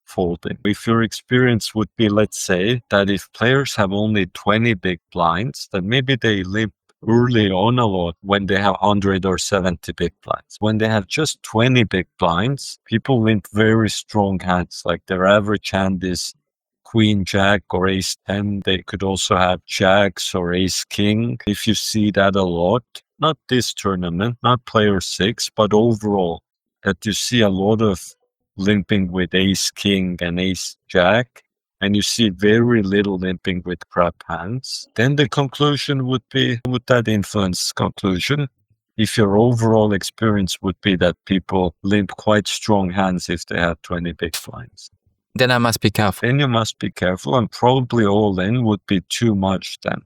folding. If your experience would be, let's say, that if players have only 20 big blinds, then maybe they limp early on a lot when they have 100 or 70 big blinds. When they have just 20 big blinds, people limp very strong hands. Like their average hand is queen jack or ace 10. They could also have jacks or ace king. If you see that a lot, not this tournament, not player 6, but overall, that you see a lot of limping with ace king and ace jack, and you see very little limping with crap hands, then the conclusion would be, would that influence conclusion? If your overall experience would be that people limp quite strong hands if they have 20 big blinds, Then I must be careful. then you must be careful, and probably all in would be too much then.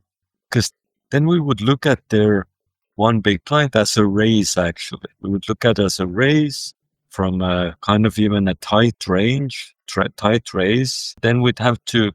Because then we would look at their one big blind as a raise, actually. We would look at it as a raise from a kind of even a tight range, tight raise. Then we'd have to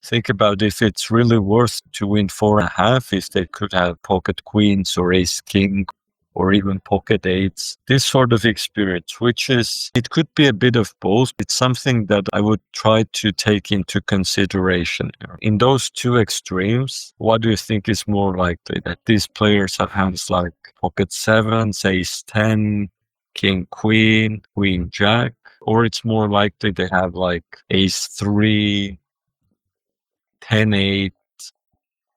think about if it's really worth to win 4.5, if they could have pocket queens or ace king or even pocket eights. This sort of experience, which is, it could be a bit of both. It's something that I would try to take into consideration. In those two extremes, what do you think is more likely? That these players have hands like pocket sevens, ace 10, king queen, queen jack, or it's more likely they have like ace 3, 10-8,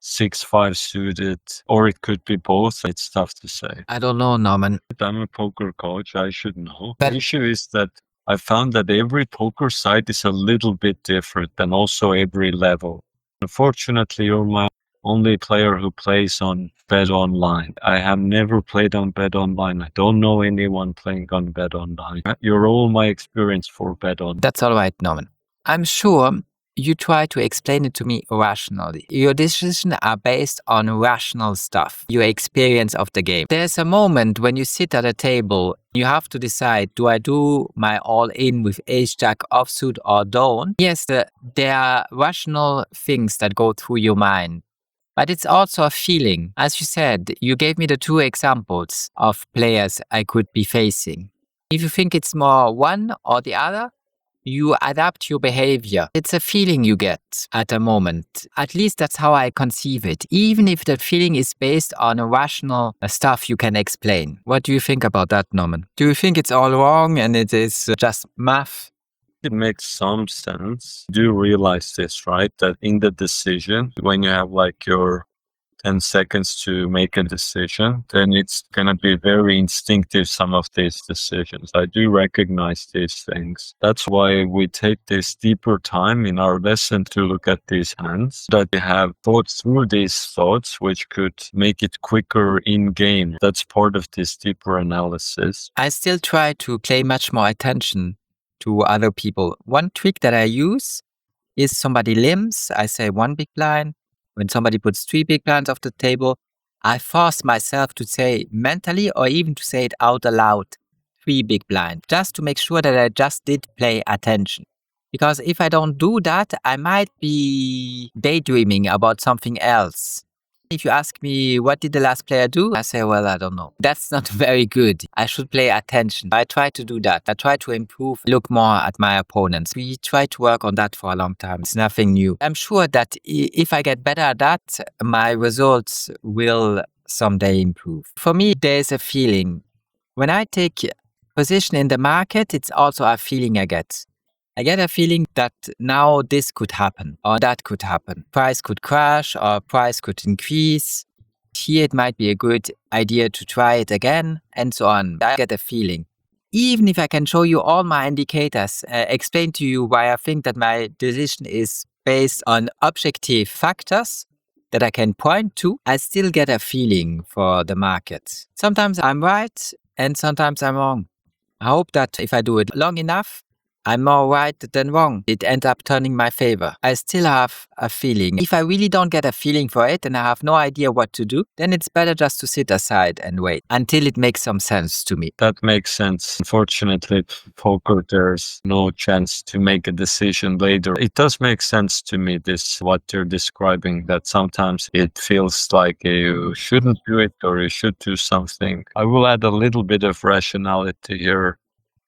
6-5 suited, or it could be both. It's tough to say. I don't know, Norman. I'm a poker coach. I should know. But- The issue is that I found that every poker site is a little bit different, and also every level. Unfortunately, you're my only player who plays on Bet Online. I have never played on Bet Online. I don't know anyone playing on Bet Online. You're all my experience for Bet Online. That's all right, Norman. I'm sure you try to explain it to me rationally. Your decisions are based on rational stuff, your experience of the game. There's a moment when you sit at a table, you have to decide, do I do my all-in with ace-jack offsuit or don't? Yes, there are rational things that go through your mind. But it's also a feeling. As you said, you gave me the two examples of players I could be facing. If you think it's more one or the other, you adapt your behavior. It's a feeling you get at a moment. At least that's how I conceive it, even if that feeling is based on a rational stuff you can explain. What do you think about that, Norman? Do you think it's all wrong and it is just math? It makes some sense. You do realize this, right? That in the decision, when you have like your 10 seconds to make a decision, then it's going to be very instinctive, some of these decisions. I do recognize these things. That's why we take this deeper time in our lesson to look at these hands, that we have thought through these thoughts, which could make it quicker in game. That's part of this deeper analysis. I still try to pay much more attention to other people. One trick that I use is somebody limps, I say one big blind. When somebody puts 3 big blinds off the table, I force myself to say mentally or even to say it out aloud, 3 big blinds, just to make sure that I just did pay attention. Because if I don't do that, I might be daydreaming about something else. If you ask me, what did the last player do? I say, well, I don't know. That's not very good. I should pay attention. I try to do that. I try to improve, look more at my opponents. We try to work on that for a long time. It's nothing new. I'm sure that if I get better at that, my results will someday improve. For me, there's a feeling. When I take position in the market, it's also a feeling I get. I get a feeling that now this could happen or that could happen. Price could crash or price could increase. Here it might be a good idea to try it again and so on. I get a feeling. Even if I can show you all my indicators, explain to you why I think that my decision is based on objective factors that I can point to, I still get a feeling for the market. Sometimes I'm right and sometimes I'm wrong. I hope that if I do it long enough, I'm more right than wrong. It ends up turning my favor. I still have a feeling. If I really don't get a feeling for it and I have no idea what to do, then it's better just to sit aside and wait until it makes some sense to me. That makes sense. Unfortunately, poker, there's no chance to make a decision later. It does make sense to me, this, what you're describing, that sometimes it feels like you shouldn't do it or you should do something. I will add a little bit of rationality here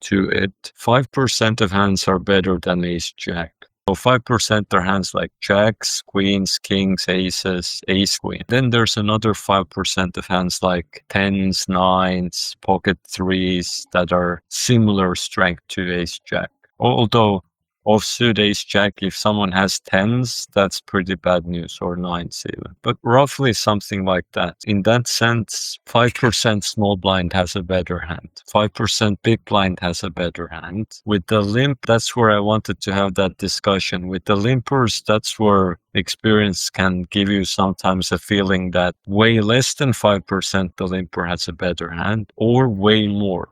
to it. 5% of hands are better than ace jack. So 5% are hands like jacks, queens, kings, aces, ace queen. Then there's another 5% of hands like tens, nines, pocket threes that are similar strength to ace jack. Although Offsuit ace jack, if someone has tens, that's pretty bad news, or nines even. But roughly something like that. In that sense, 5% small blind has a better hand. 5% big blind has a better hand. With the limp, that's where I wanted to have that discussion. With the limpers, that's where experience can give you sometimes a feeling that way less than 5% the limper has a better hand, or way more,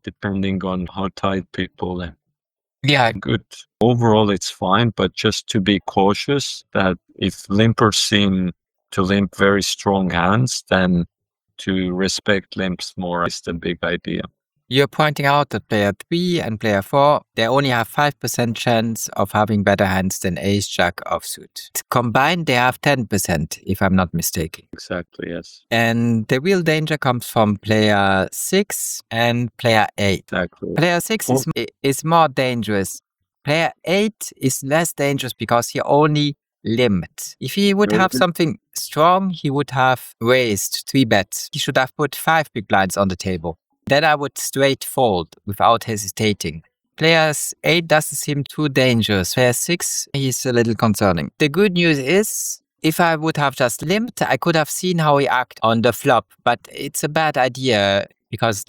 depending on how tight people limp. Yeah, Good. Overall, it's fine, but just to be cautious that if limpers seem to limp very strong hands, then to respect limps more is the big idea. you're pointing out that player 3 and player 4, they only have 5% chance of having better hands than ace jack offsuit. Combined, they have 10%, if I'm not mistaken. Exactly, yes. And the real danger comes from player 6 and player 8. Exactly. Player 6 is more dangerous. Player 8 is less dangerous because he only limped. If he would have something strong, he would have raised 3 bets. He should have put 5 big blinds on the table. Then I would straight fold without hesitating. Player 8 doesn't seem too dangerous. Player 6, he's a little concerning. The good news is, if I would have just limped, I could have seen how he acted on the flop. But it's a bad idea because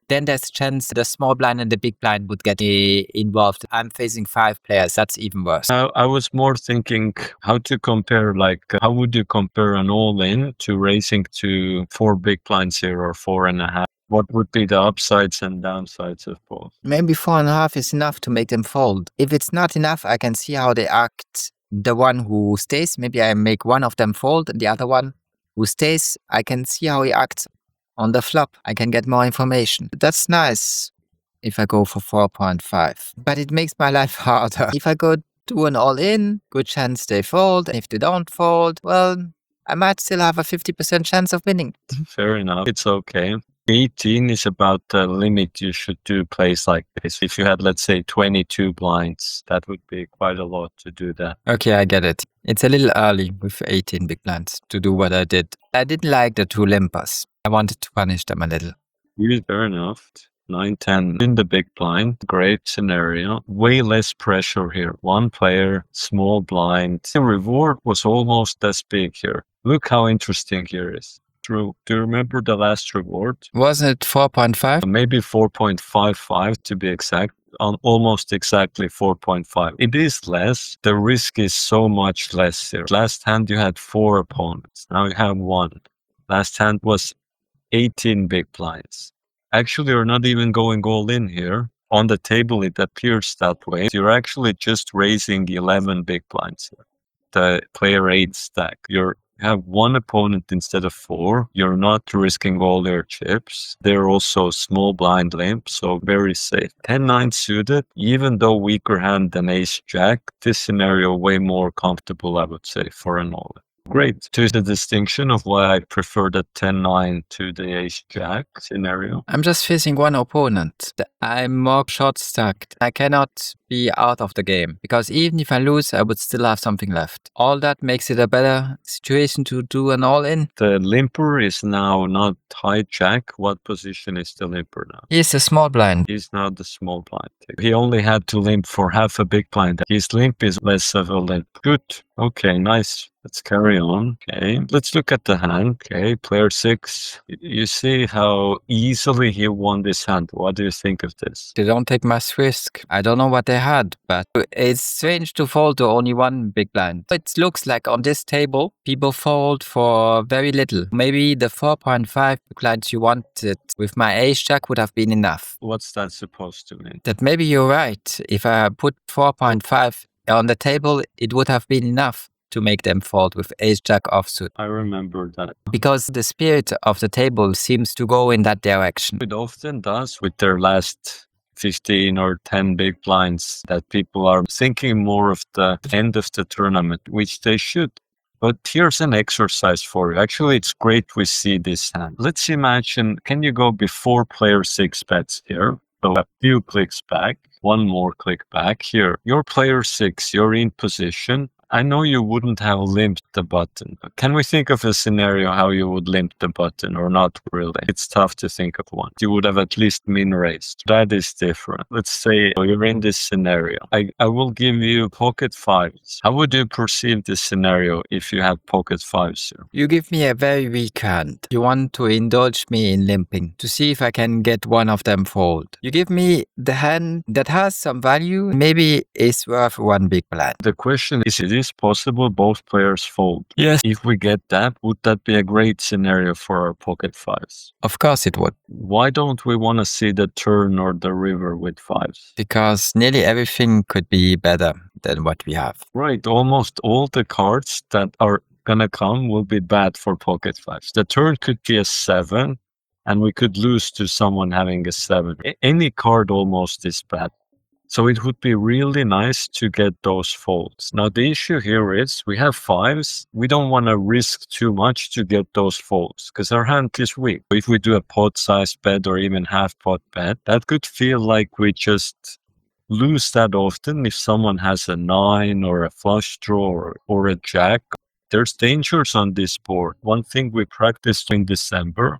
then there's a chance the small blind and the big blind would get involved. I'm facing 5 players. That's even worse. I was more thinking how to compare, like, how would you compare an all-in to raising to 4 big blinds here or 4.5? What would be the upsides and downsides of both? Maybe 4.5 is enough to make them fold. If it's not enough, I can see how they act. The one who stays, maybe I make one of them fold, and the other one who stays, I can see how he acts on the flop. I can get more information. That's nice if I go for 4.5. But it makes my life harder. If I go do an all-in, good chance they fold. If they don't fold, well, I might still have a 50% chance of winning. Fair enough. It's okay. 18 is about the limit you should do plays like this. If you had, let's say, 22 blinds, that would be quite a lot to do that. Okay, I get it. It's a little early with 18 big blinds to do what I did. I didn't like the 2 limpers. I wanted to punish them a little. Fair enough. 9-10 in the big blind. Great scenario. Way less pressure here. One player, small blind. The reward was almost as big here. Look how interesting here is. True. Do you remember the last reward? Wasn't it 4.5? Maybe 4.55 to be exact. On almost exactly 4.5. It is less. The risk is so much less here. Last hand you had 4 opponents. Now you have 1. Last hand was 18 big blinds. Actually, you're not even going all in here. On the table, it appears that way. You're actually just raising 11 big blinds here. The player 8 stack. You have 1 opponent instead of 4. You're not risking all their chips. They're also small blind limp, so very safe. 10-9 suited, even though weaker hand than ace jack, this scenario way more comfortable, I would say, for an all-in. Great. To the distinction of why I prefer the 10-9 to the ace-jack scenario. I'm just facing 1 opponent. I'm more short-stacked. I cannot be out of the game, because even if I lose, I would still have something left. All that makes it a better situation to do an all-in. The limper is now not high-jack. What position is the limper now? He's a small blind. He's now the small blind. He only had to limp for half a big blind. His limp is less of a limp. Good. Okay, nice. Let's carry on. Okay, let's look at the hand. Okay, player 6. You see how easily he won this hand. What do you think of this? They don't take much risk. I don't know what they had, but it's strange to fold to only 1 big blind. It looks like on this table, people fold for very little. Maybe the 4.5 big blinds you wanted with my ace-jack would have been enough. What's that supposed to mean? That maybe you're right. If I put 4.5 on the table, it would have been enough to make them fold with ace-jack offsuit. I remember that. Because the spirit of the table seems to go in that direction. It often does with their last 15 or 10 big blinds, that people are thinking more of the end of the tournament, which they should. But here's an exercise for you. Actually, it's great we see this hand. Let's imagine, can you go before player 6 bets here? So a few clicks back, 1 more click back here. You're player 6, you're in position. I know you wouldn't have limped the button. Can we think of a scenario how you would limp the button or not really? It's tough to think of one. You would have at least min raised. That is different. Let's say you're in this scenario. I will give you pocket fives. How would you perceive this scenario if you have pocket fives here? You give me a very weak hand. You want to indulge me in limping to see if I can get one of them fold. You give me the hand that has some value, maybe it's worth one big blind. The question is it possible both players fold? Yes. If we get that, would that be a great scenario for our pocket fives? Of course it would. Why don't we want to see the turn or the river with fives? Because nearly everything could be better than what we have. Right. Almost all the cards that are gonna come will be bad for pocket fives. The turn could be a 7, and we could lose to someone having a 7. Any card almost is bad. So it would be really nice to get those folds. Now, the issue here is we have fives. We don't want to risk too much to get those folds because our hand is weak. If we do a pot-sized bet or even half-pot bet, that could feel like we just lose that often if someone has a 9 or a flush draw or a jack. There's dangers on this board. One thing we practiced in December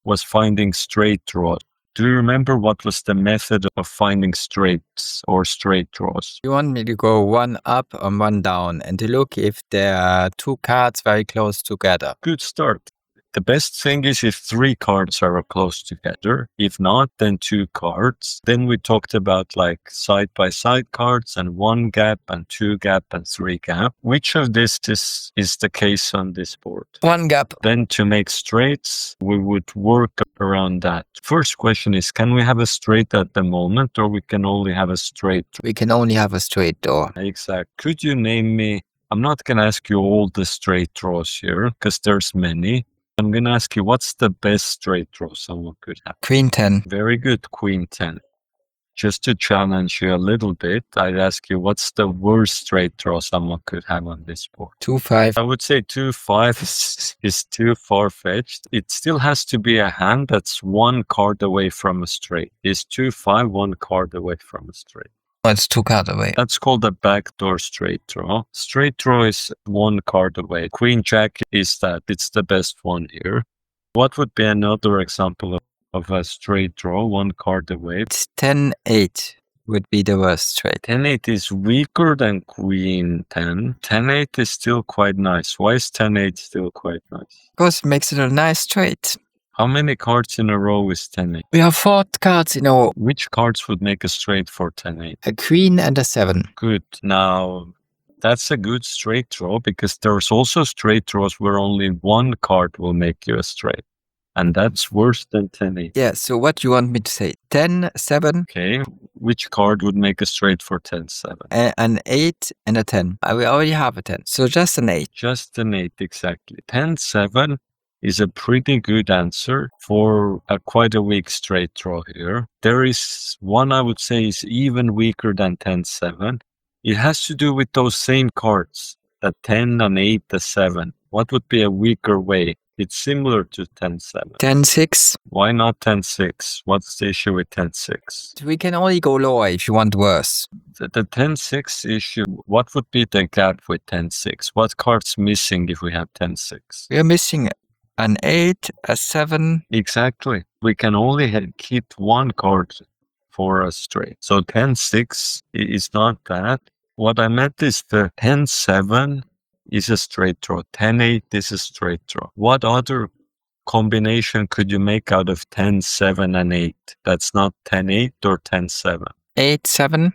was finding straight draws. Do you remember what was the method of finding straights or straight draws? You want me to go one up and one down and to look if there are two cards very close together. Good start. The best thing is if 3 cards are close together. If not, then 2 cards. Then we talked about like side-by-side cards and 1 gap and 2 gap and 3 gap. Which of this is the case on this board? 1 gap. Then to make straights, we would work around that. First question is, can we have a straight at the moment or we can only have a straight? We can only have a straight draw. Exact. Could you name me? I'm not going to ask you all the straight draws here because there's many. I'm going to ask you, what's the best straight draw someone could have? Queen 10. Very good, Queen 10. Just to challenge you a little bit, I'd ask you, what's the worst straight draw someone could have on this board? 2-5. I would say 2-5 is too far-fetched. It still has to be a hand that's 1 card away from a straight. Is 2-5 1 card away from a straight? It's 2 cards away. That's called a backdoor straight draw. Straight draw is 1 card away. Queen Jack is that. It's the best one here. What would be another example of a straight draw, 1 card away? It's 10-8 would be the worst straight. 10-8 is weaker than Queen 10. 10-8 is still quite nice. Why is 10-8 still quite nice? Because it makes it a nice straight. How many cards in a row is 10-8? We have 4 cards in a row. Which cards would make a straight for 10-8? A queen and a 7. Good. Now, that's a good straight draw because there's also straight draws where only 1 card will make you a straight. And that's worse than 10-8. Yeah, so what do you want me to say? 10-7? Okay. Which card would make a straight for 10-7? An 8 and a 10. We already have a 10. So just an 8. Just an 8, exactly. 10-7 is a pretty good answer for quite a weak straight draw here. There is one I would say is even weaker than 10-7. It has to do with those same cards, the 10 and 8, the 7. What would be a weaker way? It's similar to 10-7. 10-6? Why not 10-6? What's the issue with 10-6? We can only go lower if you want worse. The 10-6 issue, what would be the gap with 10-6? What card's missing if we have 10-6? We are missing an 8, a 7. Exactly. We can only keep 1 card for a straight. So 10-6 is not that. What I meant is the 10-7 is a straight draw. 10-8 is a straight draw. What other combination could you make out of 10-7 and 8? That's not 10-8 or 10-7. 8-7.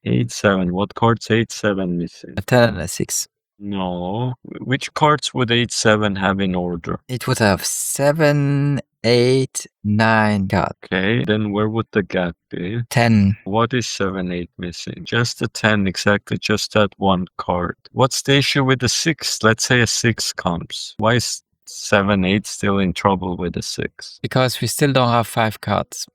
8-7. What card's 8-7 missing? A 10 and a 6. No. Which cards would 8-7 have in order? It would have 7, 8, 9 cards. Okay, then where would the gap be? 10. What is 7-8 missing? Just the 10, exactly, just that 1 card. What's the issue with the 6? Let's say a 6 comes. Why is 7-8 still in trouble with the 6? Because we still don't have 5 cards.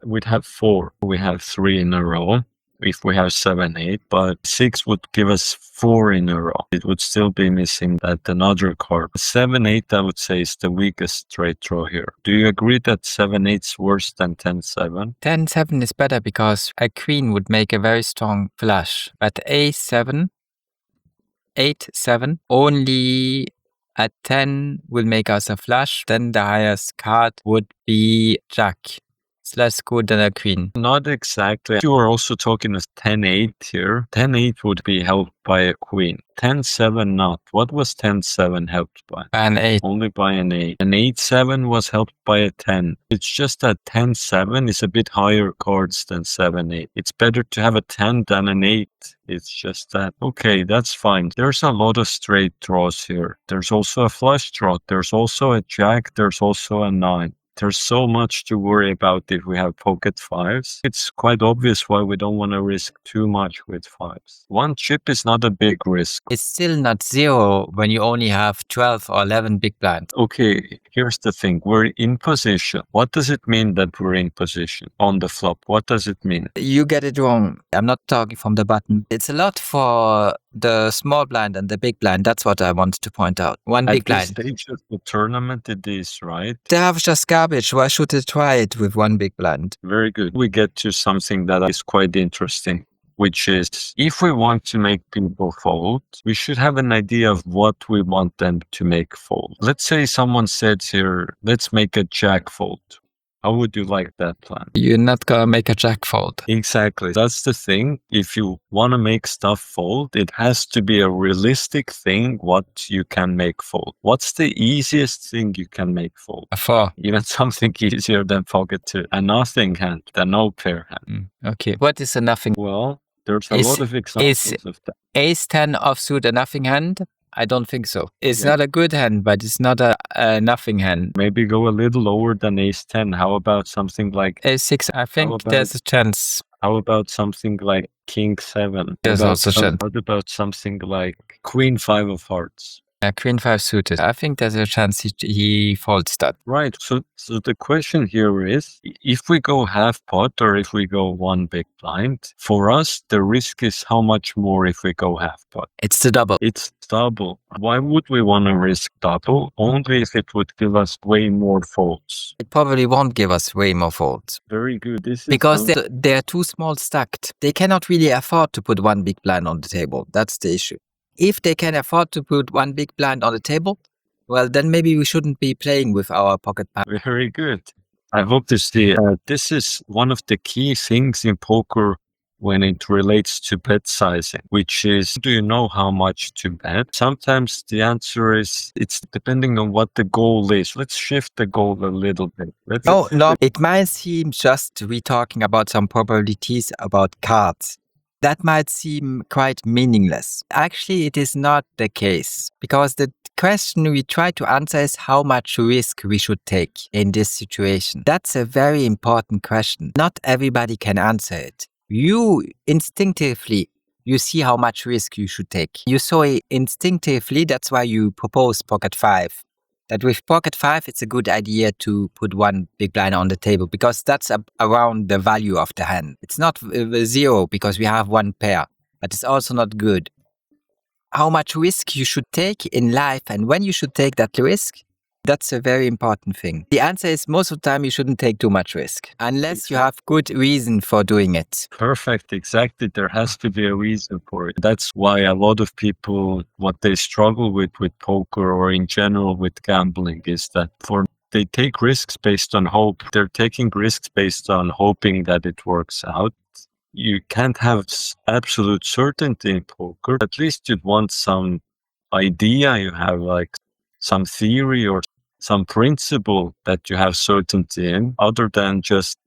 We'd have 4. We have 3 in a row if we have 7-8, but 6 would give us 4 in a row. It would still be missing that another card. 7-8, I would say, is the weakest straight draw here. Do you agree that 7-8 is worse than 10-7? 10-7 is better because a queen would make a very strong flush. But A7 8, 7. Only a 10 will make us a flush. Then the highest card would be Jack. It's less good than a queen. Not exactly. You are also talking as 10-8 here. 10-8 would be helped by a queen. 10-7 not. What was 10-7 helped by? An 8. Only by an 8. An 8-7 was helped by a 10. It's just that 10-7 is a bit higher cards than 7-8. It's better to have a 10 than an 8. It's just that. Okay, that's fine. There's a lot of straight draws here. There's also a flush draw. There's also a jack. There's also a 9. There's so much to worry about if we have pocket fives. It's quite obvious why we don't want to risk too much with fives. One chip is not a big risk. It's still not 0 when you only have 12 or 11 big blinds. Okay, here's the thing. We're in position. What does it mean that we're in position on the flop? What does it mean? You get it wrong. I'm not talking from the button. It's a lot for the small blind and the big blind. That's what I wanted to point out. One big blind. At this stage of the tournament, it is, right? They have just garbage. Why should they try it with one big blind? Very good. We get to something that is quite interesting, which is if we want to make people fold, we should have an idea of what we want them to make fold. Let's say someone says here, let's make a jack fold. How would you like that plan? You're not going to make a jack fold. Exactly. That's the thing. If you want to make stuff fold, it has to be a realistic thing what you can make fold. What's the easiest thing you can make fold? A 4. Even something easier than pocket 2. A nothing hand, the no pair hand. Okay. What is a nothing? Well, there's a lot of examples of that. Ace 10 offsuit a nothing hand? I don't think so. It's not a good hand, but it's not a nothing hand. Maybe go a little lower than ace 10. How about something like Ace 6? I think there's a chance. How about something like king 7? There's also a chance. What about something like queen 5 of hearts? Queen 5 suited. I think there's a chance he folds that. Right. So the question here is, if we go half pot or if we go one big blind, for us, the risk is how much more if we go half pot? It's the double. It's double. Why would we want to risk double? Only if it would give us way more folds. It probably won't give us way more folds. Very good. Because they're too small stacked. They cannot really afford to put one big blind on the table. That's the issue. If they can afford to put one big blind on the table, well, then maybe we shouldn't be playing with our pocket pair. Very good. I hope to see. This is one of the key things in poker when it relates to bet sizing, which is, do you know how much to bet? Sometimes the answer is, it's depending on what the goal is. Let's shift the goal a little bit. No, it might seem just we talking about some probabilities about cards. That might seem quite meaningless. Actually, it is not the case, because the question we try to answer is how much risk we should take in this situation. That's a very important question. Not everybody can answer it. You instinctively, you see how much risk you should take. You saw it instinctively, that's why you propose pocket 5. That with pocket 5, it's a good idea to put one big blind on the table because that's around the value of the hand. It's not 0 because we have one pair, but it's also not good. How much risk you should take in life and when you should take that risk, that's a very important thing. The answer is most of the time you shouldn't take too much risk unless you have good reason for doing it. Perfect. Exactly. There has to be a reason for it. That's why a lot of people, what they struggle with poker or in general with gambling is that they take risks based on hope. They're taking risks based on hoping that it works out. You can't have absolute certainty in poker. At least you'd want some idea. You have like some theory or some principle that you have certainty in, other than just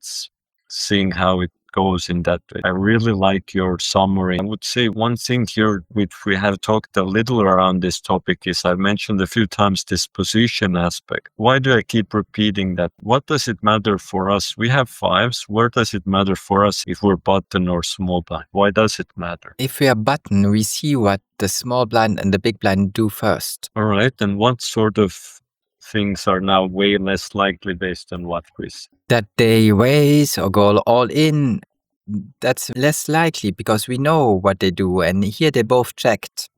seeing how it goes in that way. I really like your summary. I would say one thing here, which we have talked a little around this topic, is I've mentioned a few times this position aspect. Why do I keep repeating that? What does it matter for us? We have 5s. Where does it matter for us if we're button or small blind? Why does it matter? If we are button, we see what the small blind and the big blind do first. All right. And what sort of things are now way less likely based on what we see? That they raise or go all in, that's less likely because we know what they do. And here they both checked.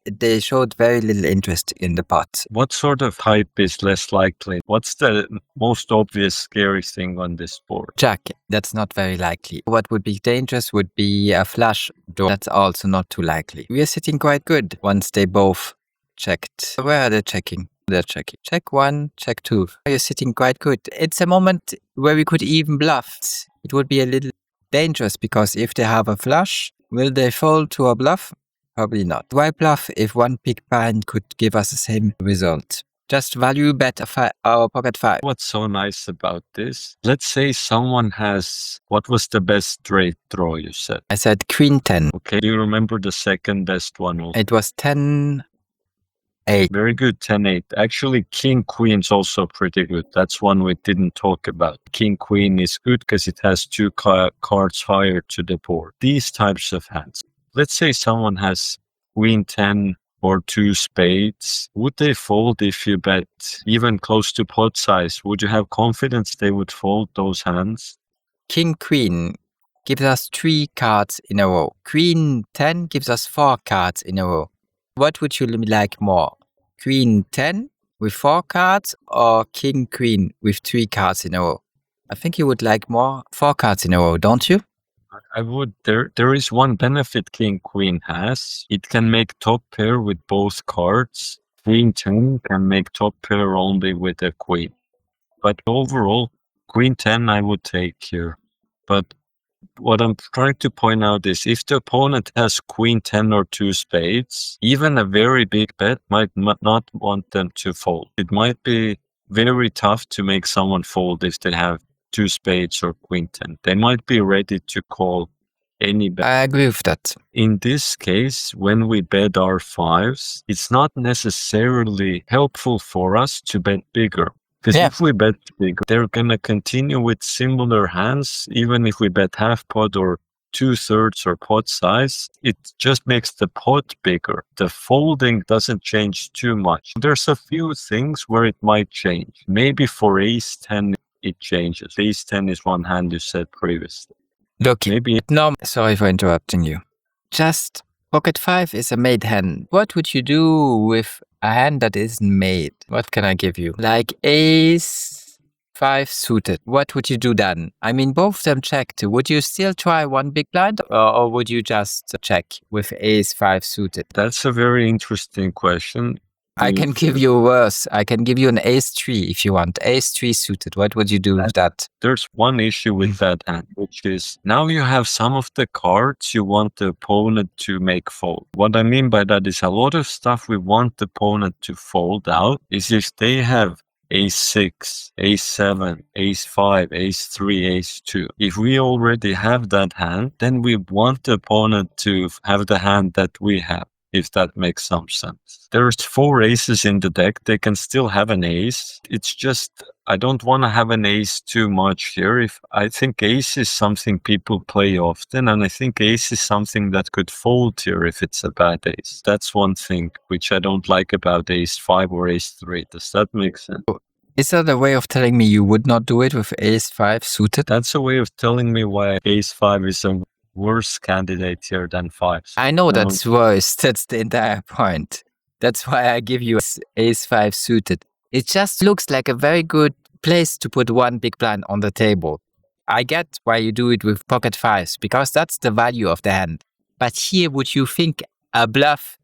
They showed very little interest in the pot. What sort of type is less likely? What's the most obvious scary thing on this board? Jack, that's not very likely. What would be dangerous would be a flush draw. That's also not too likely. We are sitting quite good once they both checked. Where are they checking? They're checking. Check 1, check 2. You're sitting quite good. It's a moment where we could even bluff. It would be a little dangerous because if they have a flush, will they fold to a bluff? Probably not. Why bluff if one big blind could give us the same result? Just value bet our pocket 5. What's so nice about this? Let's say someone has, what was the best straight draw you said? I said queen 10. Okay, do you remember the second best one? It was 10-8. Very good, 10-8. Actually, king queen's also pretty good. That's one we didn't talk about. King queen is good because it has 2 cards higher to the board. These types of hands. Let's say someone has queen 10 or 2 spades. Would they fold if you bet even close to pot size? Would you have confidence they would fold those hands? King queen gives us 3 cards in a row. Queen 10 gives us 4 cards in a row. What would you like more? Queen 10 with 4 cards or king queen with 3 cards in a row? I think you would like more 4 cards in a row, don't you? I would. There is one benefit king queen has. It can make top pair with both cards. Queen 10 can make top pair only with a queen. But overall, queen 10 I would take here. But what I'm trying to point out is if the opponent has queen 10 or 2 spades, even a very big bet might not want them to fold. It might be very tough to make someone fold if they have 2 spades or queen 10. They might be ready to call any bet. I agree with that. In this case, when we bet our 5s, it's not necessarily helpful for us to bet bigger. Because if we bet bigger, they're going to continue with similar hands, even if we bet half pot or 2/3 or pot size. It just makes the pot bigger. The folding doesn't change too much. There's a few things where it might change. Maybe for ace 10, it changes. Ace 10 is one hand you said previously. Look, Maybe no, sorry for interrupting you. Just pocket 5 is a made hand. What would you do with a hand that isn't made? What can I give you? Like ace 5 suited. What would you do then? I mean, both of them checked. Would you still try one big blind or would you just check with ace 5 suited? that's a very interesting question. I can give you worse. I can give you an ace 3 if you want. Ace 3 suited. What would you do with that? There's one issue with that hand, which is now you have some of the cards you want the opponent to make fold. What I mean by that is a lot of stuff we want the opponent to fold out is if they have ace 6, ace 7, ace 5, ace 3, ace 2. If we already have that hand, then we want the opponent to have the hand that we have, if that makes some sense. There's 4 aces in the deck. They can still have an ace. It's just, I don't want to have an ace too much here. I think ace is something people play often, and I think ace is something that could fold here if it's a bad ace. That's one thing which I don't like about ace 5 or ace 3. Does that make sense? Is that a way of telling me you would not do it with ace 5 suited? That's a way of telling me why ace 5 is a worse candidate here than 5. I know that's worse. That's the entire point. That's why I give you ace 5 suited. It just looks like a very good place to put one big blind on the table. I get why you do it with pocket 5s, because that's the value of the hand. But here, would you think a bluff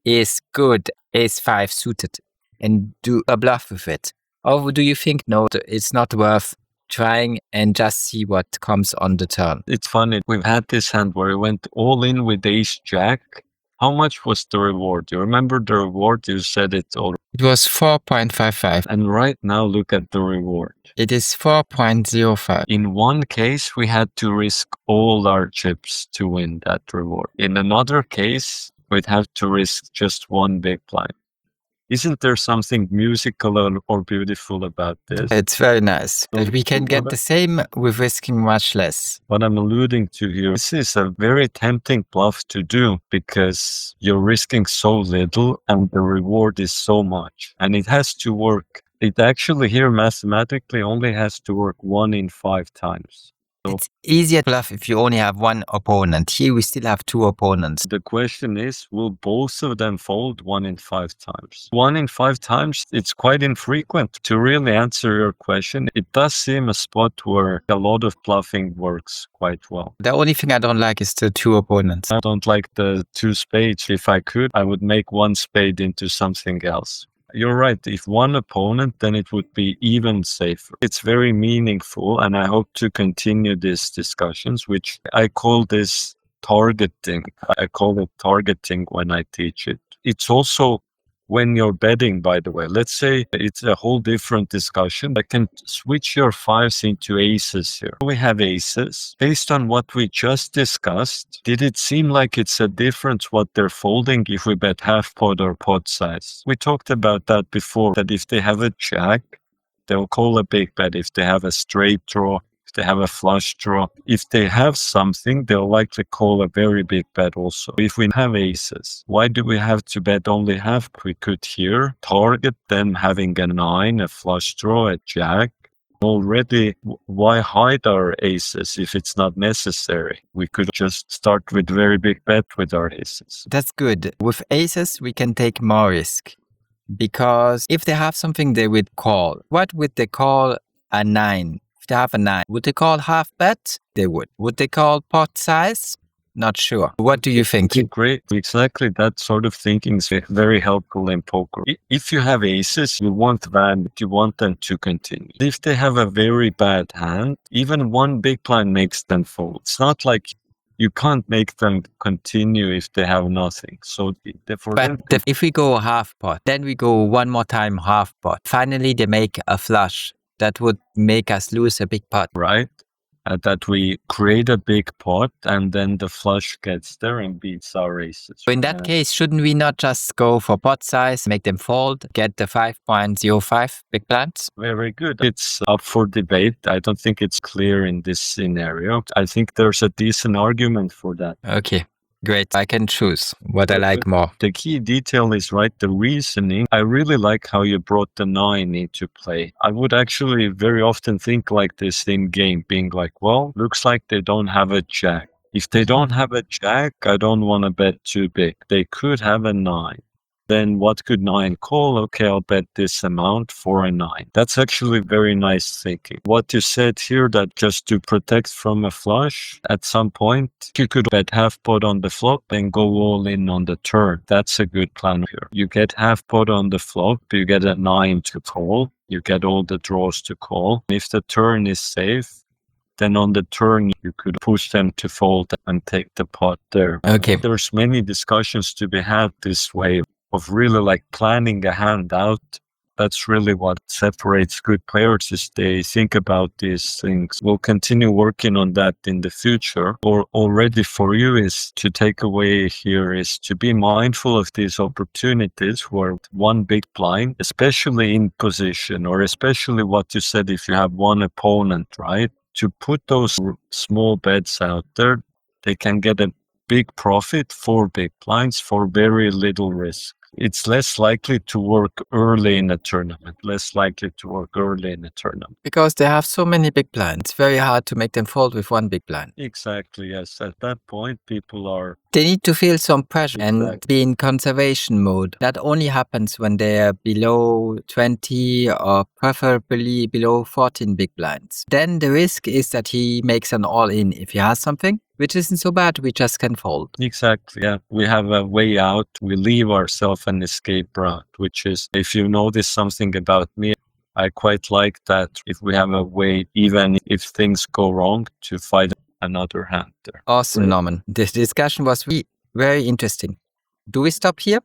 is good, ace 5 suited, and do a bluff with it? Or do you think, no, it's not worth trying and just see what comes on the turn? It's funny. We've had this hand where we went all in with ace jack. How much was the reward? You remember the reward? You said it already. It was 4.55. And right now, look at the reward. It is 4.05. In one case, we had to risk all our chips to win that reward. In another case, we'd have to risk just one big blind. Isn't there something musical or beautiful about this? It's very nice that we can get the same with risking much less. What I'm alluding to here, this is a very tempting bluff to do because you're risking so little and the reward is so much. And it has to work. It actually here mathematically only has to work 1 in 5 times. It's easier to bluff if you only have one opponent. Here we still have two opponents. The question is, will both of them fold 1 in 5 times? 1 in 5 times, it's quite infrequent. To really answer your question, it does seem a spot where a lot of bluffing works quite well. The only thing I don't like is the two opponents. I don't like the 2 spades. If I could, I would make 1 spade into something else. You're right. If one opponent, then it would be even safer. It's very meaningful, and I hope to continue these discussions, which I call this targeting. I call it targeting when I teach it. It's also when you're betting, by the way. Let's say it's a whole different discussion. I can switch your 5s into aces here. We have aces. Based on what we just discussed, did it seem like it's a difference what they're folding if we bet half pot or pot size? We talked about that before, that if they have a jack, they'll call a big bet. If they have a straight draw, if they have a flush draw, if they have something, they'll likely call a very big bet also. If we have aces, why do we have to bet only half? We could here target them having a 9, a flush draw, a jack. Already, why hide our aces if it's not necessary? We could just start with very big bet with our aces. That's good. With aces, we can take more risk. Because if they have something they would call, what would they call a 9? If they have a 9, would they call half bet? They would. Would they call pot size? Not sure. What do you think? Great. Exactly. That sort of thinking is very helpful in poker. If you have aces, you want value, you want them to continue. If they have a very bad hand, even one big blind makes them fold. It's not like you can't make them continue if they have nothing. So if we go half pot, then we go one more time half pot. Finally, they make a flush. That would make us lose a big pot. Right. That we create a big pot and then the flush gets there and beats our aces. So in that case, shouldn't we not just go for pot size, make them fold, get the 5.05 big blinds? Very good. It's up for debate. I don't think it's clear in this scenario. I think there's a decent argument for that. Okay. Great. I can choose what I like more. The key detail is, right, the reasoning. I really like how you brought the 9 into play. I would actually very often think like this in game, being like, well, looks like they don't have a jack. If they don't have a jack, I don't want to bet too big. They could have a 9. Then what could 9 call? Okay, I'll bet this amount for a 9. That's actually very nice thinking. What you said here, that just to protect from a flush, at some point, you could bet half pot on the flop and go all in on the turn. That's a good plan here. You get half pot on the flop, you get a 9 to call, you get all the draws to call. If the turn is safe, then on the turn, you could push them to fold and take the pot there. Okay. There's many discussions to be had this way, of really like planning a hand out. That's really what separates good players, is they think about these things. We'll continue working on that in the future. Or already for you is to take away here is to be mindful of these opportunities where one big blind, especially in position, or especially what you said, if you have one opponent, right? To put those small bets out there, they can get a big profit for big blinds for very little risk. It's less likely to work early in a tournament, Because they have so many big blinds. It's very hard to make them fold with one big blind. Exactly, yes. At that point, people are... They need to feel some pressure and be in conservation mode. That only happens when they are below 20 or preferably below 14 big blinds. Then the risk is that he makes an all-in if he has something, which isn't so bad, we just can fold. Exactly, yeah. We have a way out. We leave ourselves an escape route, which is, if you notice something about me, I quite like that if we have a way, even if things go wrong, to fight another hand there. Awesome, Norman. This discussion was really very interesting. Do we stop here?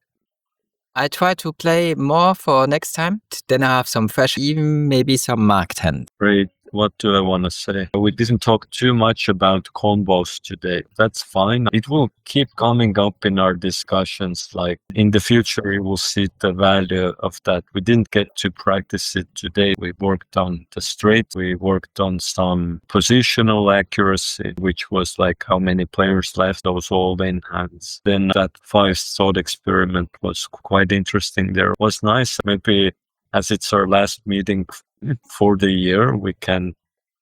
I try to play more for next time. Then I have some fresh, even maybe some marked hand. Great. What do I want to say? We didn't talk too much about combos today. That's fine. It will keep coming up in our discussions. Like in the future, you will see the value of that. We didn't get to practice it today. We worked on the straight. We worked on some positional accuracy, which was like how many players left those all-in hands. Then that 5 thought experiment was quite interesting there. It was nice. Maybe as it's our last meeting for the year, we can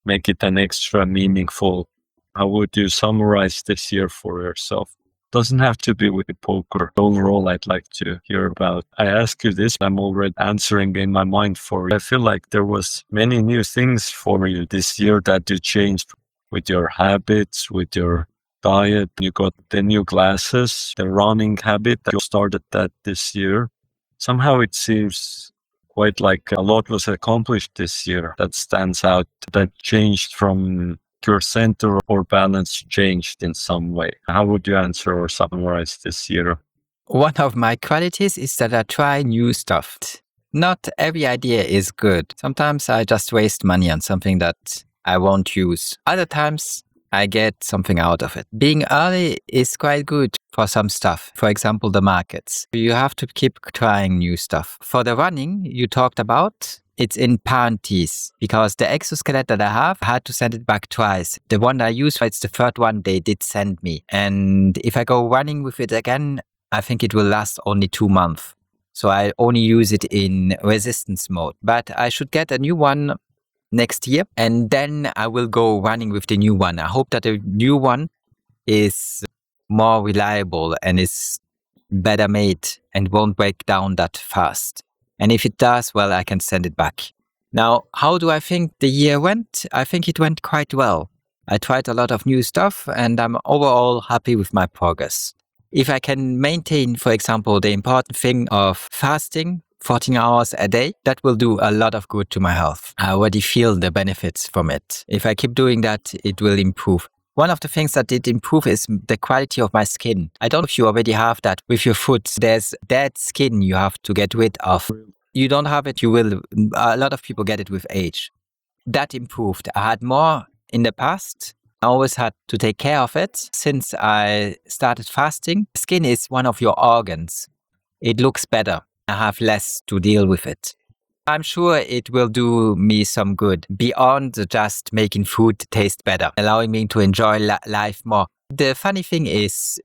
make it an extra meaningful. How would you summarize this year for yourself? Doesn't have to be with poker. Overall, I'd like to hear about. I ask you this, I'm already answering in my mind for you. I feel like there was many new things for you this year that you changed with your habits, with your diet. You got the new glasses, the running habit. You started that this year. Somehow it seems quite like a lot was accomplished this year that stands out, that changed from your center or balance changed in some way. How would you answer or summarize this year? One of my qualities is that I try new stuff. Not every idea is good. Sometimes I just waste money on something that I won't use. Other times I get something out of it. Being early is quite good for some stuff. For example, the markets. You have to keep trying new stuff. For the running you talked about, it's in parentheses because the exoskeleton that I have, I had to send it back twice. The one I used, it's the third one they did send me. And if I go running with it again, I think it will last only 2 months. So I only use it in resistance mode. But I should get a new one next year and then I will go running with the new one. I hope that the new one is more reliable and is better made and won't break down that fast. And if it does, well, I can send it back. Now, how do I think the year went? I think it went quite well. I tried a lot of new stuff and I'm overall happy with my progress. If I can maintain, for example, the important thing of fasting 14 hours a day, that will do a lot of good to my health. I already feel the benefits from it. If I keep doing that, it will improve. One of the things that did improve is the quality of my skin. I don't know if you already have that with your foot. There's dead skin you have to get rid of. You don't have it, you will. A lot of people get it with age. That improved. I had more in the past. I always had to take care of it. Since I started fasting, skin is one of your organs. It looks better. I have less to deal with it. I'm sure it will do me some good beyond just making food taste better, allowing me to enjoy life more. The funny thing is,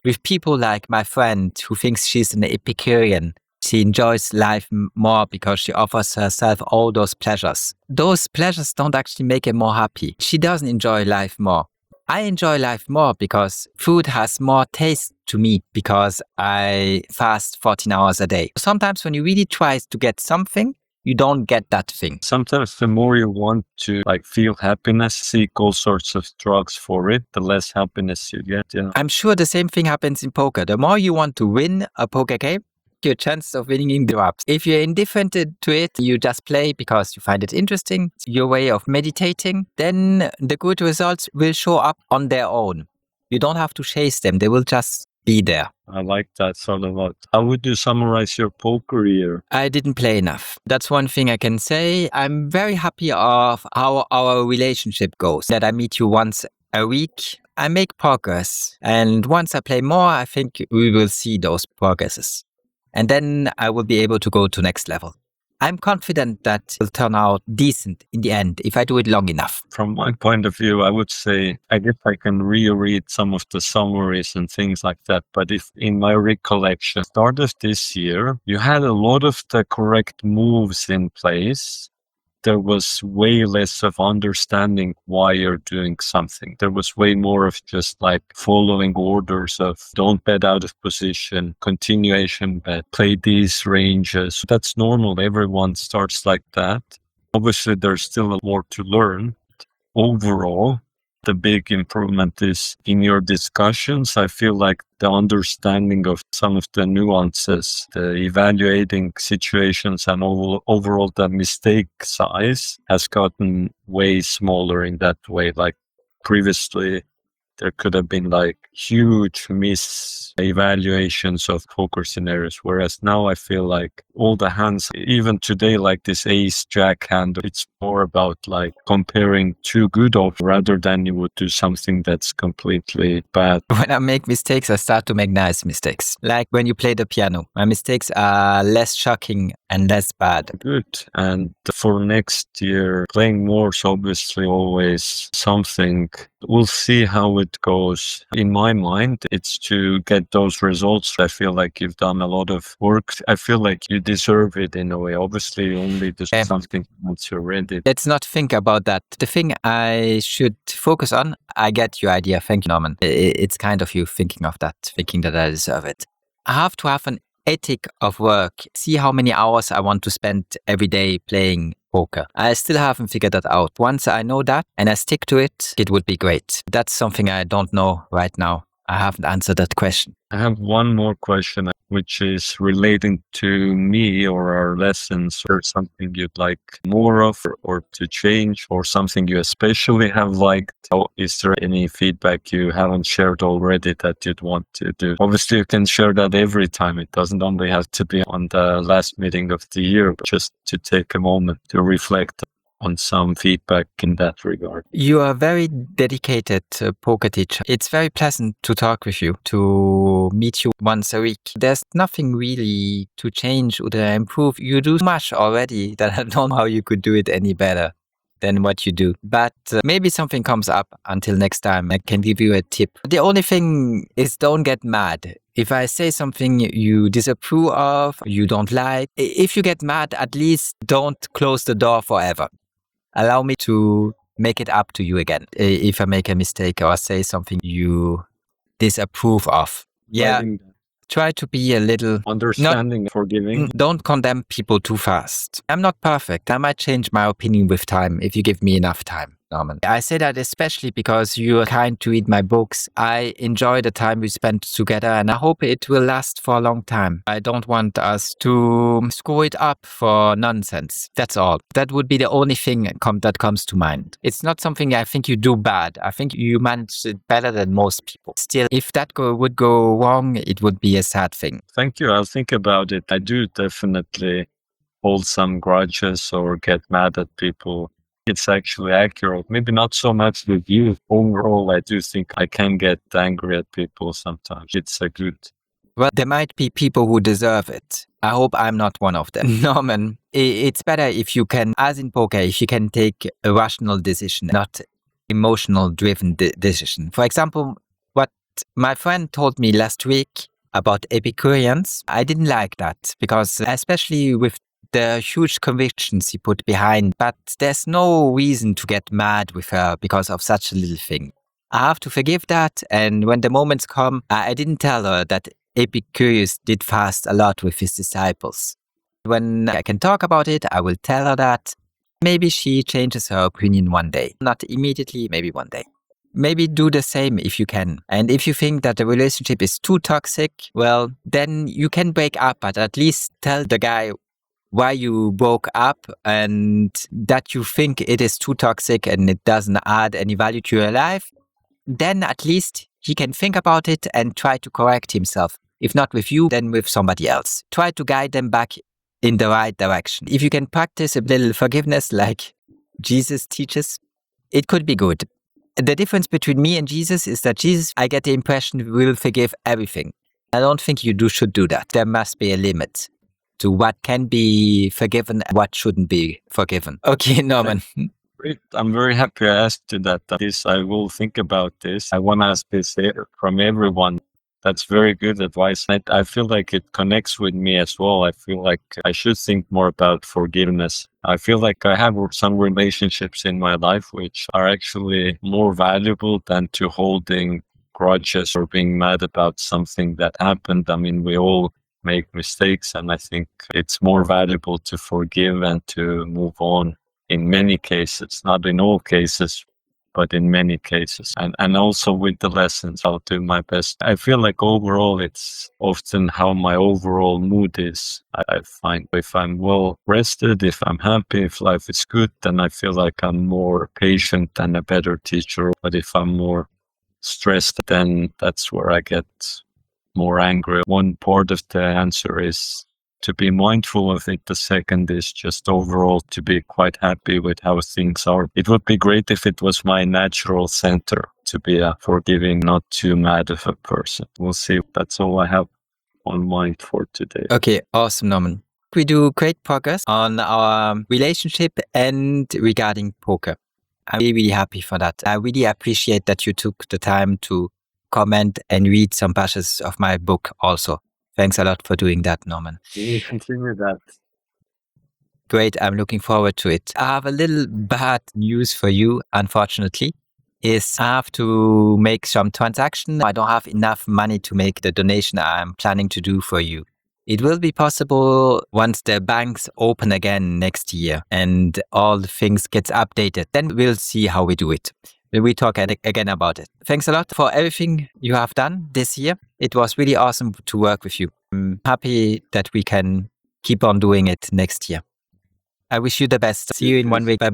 with people like my friend who thinks she's an Epicurean, she enjoys life more because she offers herself all those pleasures. Those pleasures don't actually make her more happy. She doesn't enjoy life more. I enjoy life more because food has more taste to me because I fast 14 hours a day. Sometimes when you really try to get something, you don't get that thing. Sometimes the more you want to feel happiness, seek all sorts of drugs for it, the less happiness you get. Yeah. I'm sure the same thing happens in poker. The more you want to win a poker game, your chances of winning drops. If you're indifferent to it, you just play because you find it interesting, your way of meditating, then the good results will show up on their own. You don't have to chase them. They will just be there. I like that sort of lot. How would you summarize your poker year? I didn't play enough. That's one thing I can say. I'm very happy of how our relationship goes, that I meet you once a week. I make progress. And once I play more, I think we will see those progresses. And then I will be able to go to next level. I'm confident that it will turn out decent in the end if I do it long enough. From my point of view, I would say, I guess I can reread some of the summaries and things like that. But if in my recollection, start of this year, you had a lot of the correct moves in place. There was way less of understanding why you're doing something. There was way more of just following orders of don't bet out of position, continuation bet, play these ranges. That's normal. Everyone starts like that. Obviously, there's still more to learn. Overall, the big improvement is in your discussions. I feel like the understanding of some of the nuances, the evaluating situations and overall the mistake size has gotten way smaller in that way. Previously, there could have been huge mis-evaluations of poker scenarios. Whereas now I feel like all the hands, even today, this ace jack hand, it's more about comparing two good offers rather than you would do something that's completely bad. When I make mistakes, I start to make nice mistakes. Like when you play the piano, my mistakes are less shocking and less bad. Good. And for next year, playing more is obviously always something. We'll see how it goes. In my mind, it's to get those results. I feel like you've done a lot of work. I feel like you deserve it in a way. Obviously, you only deserve something once you're ready. Let's not think about that. The thing I should focus on, I get your idea. Thank you, Norman. It's kind of you thinking of that, thinking that I deserve it. I have to have an ethic of work. See how many hours I want to spend every day playing poker. I still haven't figured that out. Once I know that and I stick to it, it would be great. That's something I don't know right now. I haven't answered that question. I have one more question, which is relating to me or our lessons, or something you'd like more of or to change, or something you especially have liked. Or is there any feedback you haven't shared already that you'd want to do? Obviously, you can share that every time. It doesn't only have to be on the last meeting of the year, but just to take a moment to reflect on some feedback in that regard. You are very dedicated poker teacher. It's very pleasant to talk with you, to meet you once a week. There's nothing really to change or to improve. You do much already that I don't know how you could do it any better than what you do. But maybe something comes up. Until next time, I can give you a tip. The only thing is, don't get mad. If I say something you disapprove of, you don't like, if you get mad, at least don't close the door forever. Allow me to make it up to you again if I make a mistake or say something you disapprove of. Yeah, try to be a little understanding, forgiving. Don't condemn people too fast. I'm not perfect. I might change my opinion with time if you give me enough time, Norman. I say that especially because you are kind to read my books. I enjoy the time we spent together and I hope it will last for a long time. I don't want us to screw it up for nonsense. That's all. That would be the only thing that comes to mind. It's not something I think you do bad. I think you manage it better than most people. Still, if that would go wrong, it would be a sad thing. Thank you. I'll think about it. I do definitely hold some grudges or get mad at people. It's actually accurate. Maybe not so much with you. Overall, I do think I can get angry at people sometimes. It's a good. Well, there might be people who deserve it. I hope I'm not one of them. Norman, it's better if you can, as in poker, if you can take a rational decision, not emotional driven decision. For example, what my friend told me last week about Epicureans, I didn't like that because especially with the huge convictions he put behind, but there's no reason to get mad with her because of such a little thing. I have to forgive that, and when the moments come, I didn't tell her that Epicurus did fast a lot with his disciples. When I can talk about it, I will tell her that. Maybe she changes her opinion one day. Not immediately, maybe one day. Maybe do the same if you can. And if you think that the relationship is too toxic, well, then you can break up, but at least tell the guy why you broke up and that you think it is too toxic and it doesn't add any value to your life. Then at least he can think about it and try to correct himself. If not with you, then with somebody else. Try to guide them back in the right direction. If you can practice a little forgiveness like Jesus teaches, it could be good. The difference between me and Jesus is that Jesus, I get the impression, will forgive everything. I don't think you should do that. There must be a limit to what can be forgiven and what shouldn't be forgiven. Okay, Norman. Great. I'm very happy I asked you that. I will think about this. I want to ask this from everyone. That's very good advice. I feel like it connects with me as well. I feel like I should think more about forgiveness. I feel like I have some relationships in my life which are actually more valuable than to holding grudges or being mad about something that happened. I mean, we all make mistakes, and I think it's more valuable to forgive and to move on in many cases, not in all cases, but in many cases. And also with the lessons, I'll do my best. I feel like overall, it's often how my overall mood is. I find if I'm well rested, if I'm happy, if life is good, then I feel like I'm more patient and a better teacher. But if I'm more stressed, then that's where I get more angry. One part of the answer is to be mindful of it. The second is just overall to be quite happy with how things are. It would be great if it was my natural center to be a forgiving, not too mad of a person. We'll see. That's all I have on mind for today. Okay, awesome, Norman. We do great progress on our relationship and regarding poker. I'm really, really happy for that. I really appreciate that you took the time to comment and read some passages of my book also. Thanks a lot for doing that, Norman. We continue that. Great, I'm looking forward to it. I have a little bad news for you, unfortunately, is I have to make some transaction. I don't have enough money to make the donation I'm planning to do for you. It will be possible once the banks open again next year and all the things gets updated. Then we'll see how we do it. We talk again about it. Thanks a lot for everything you have done this year. It was really awesome to work with you. I'm happy that we can keep on doing it next year. I wish you the best. See you in 1 week. Bye-bye.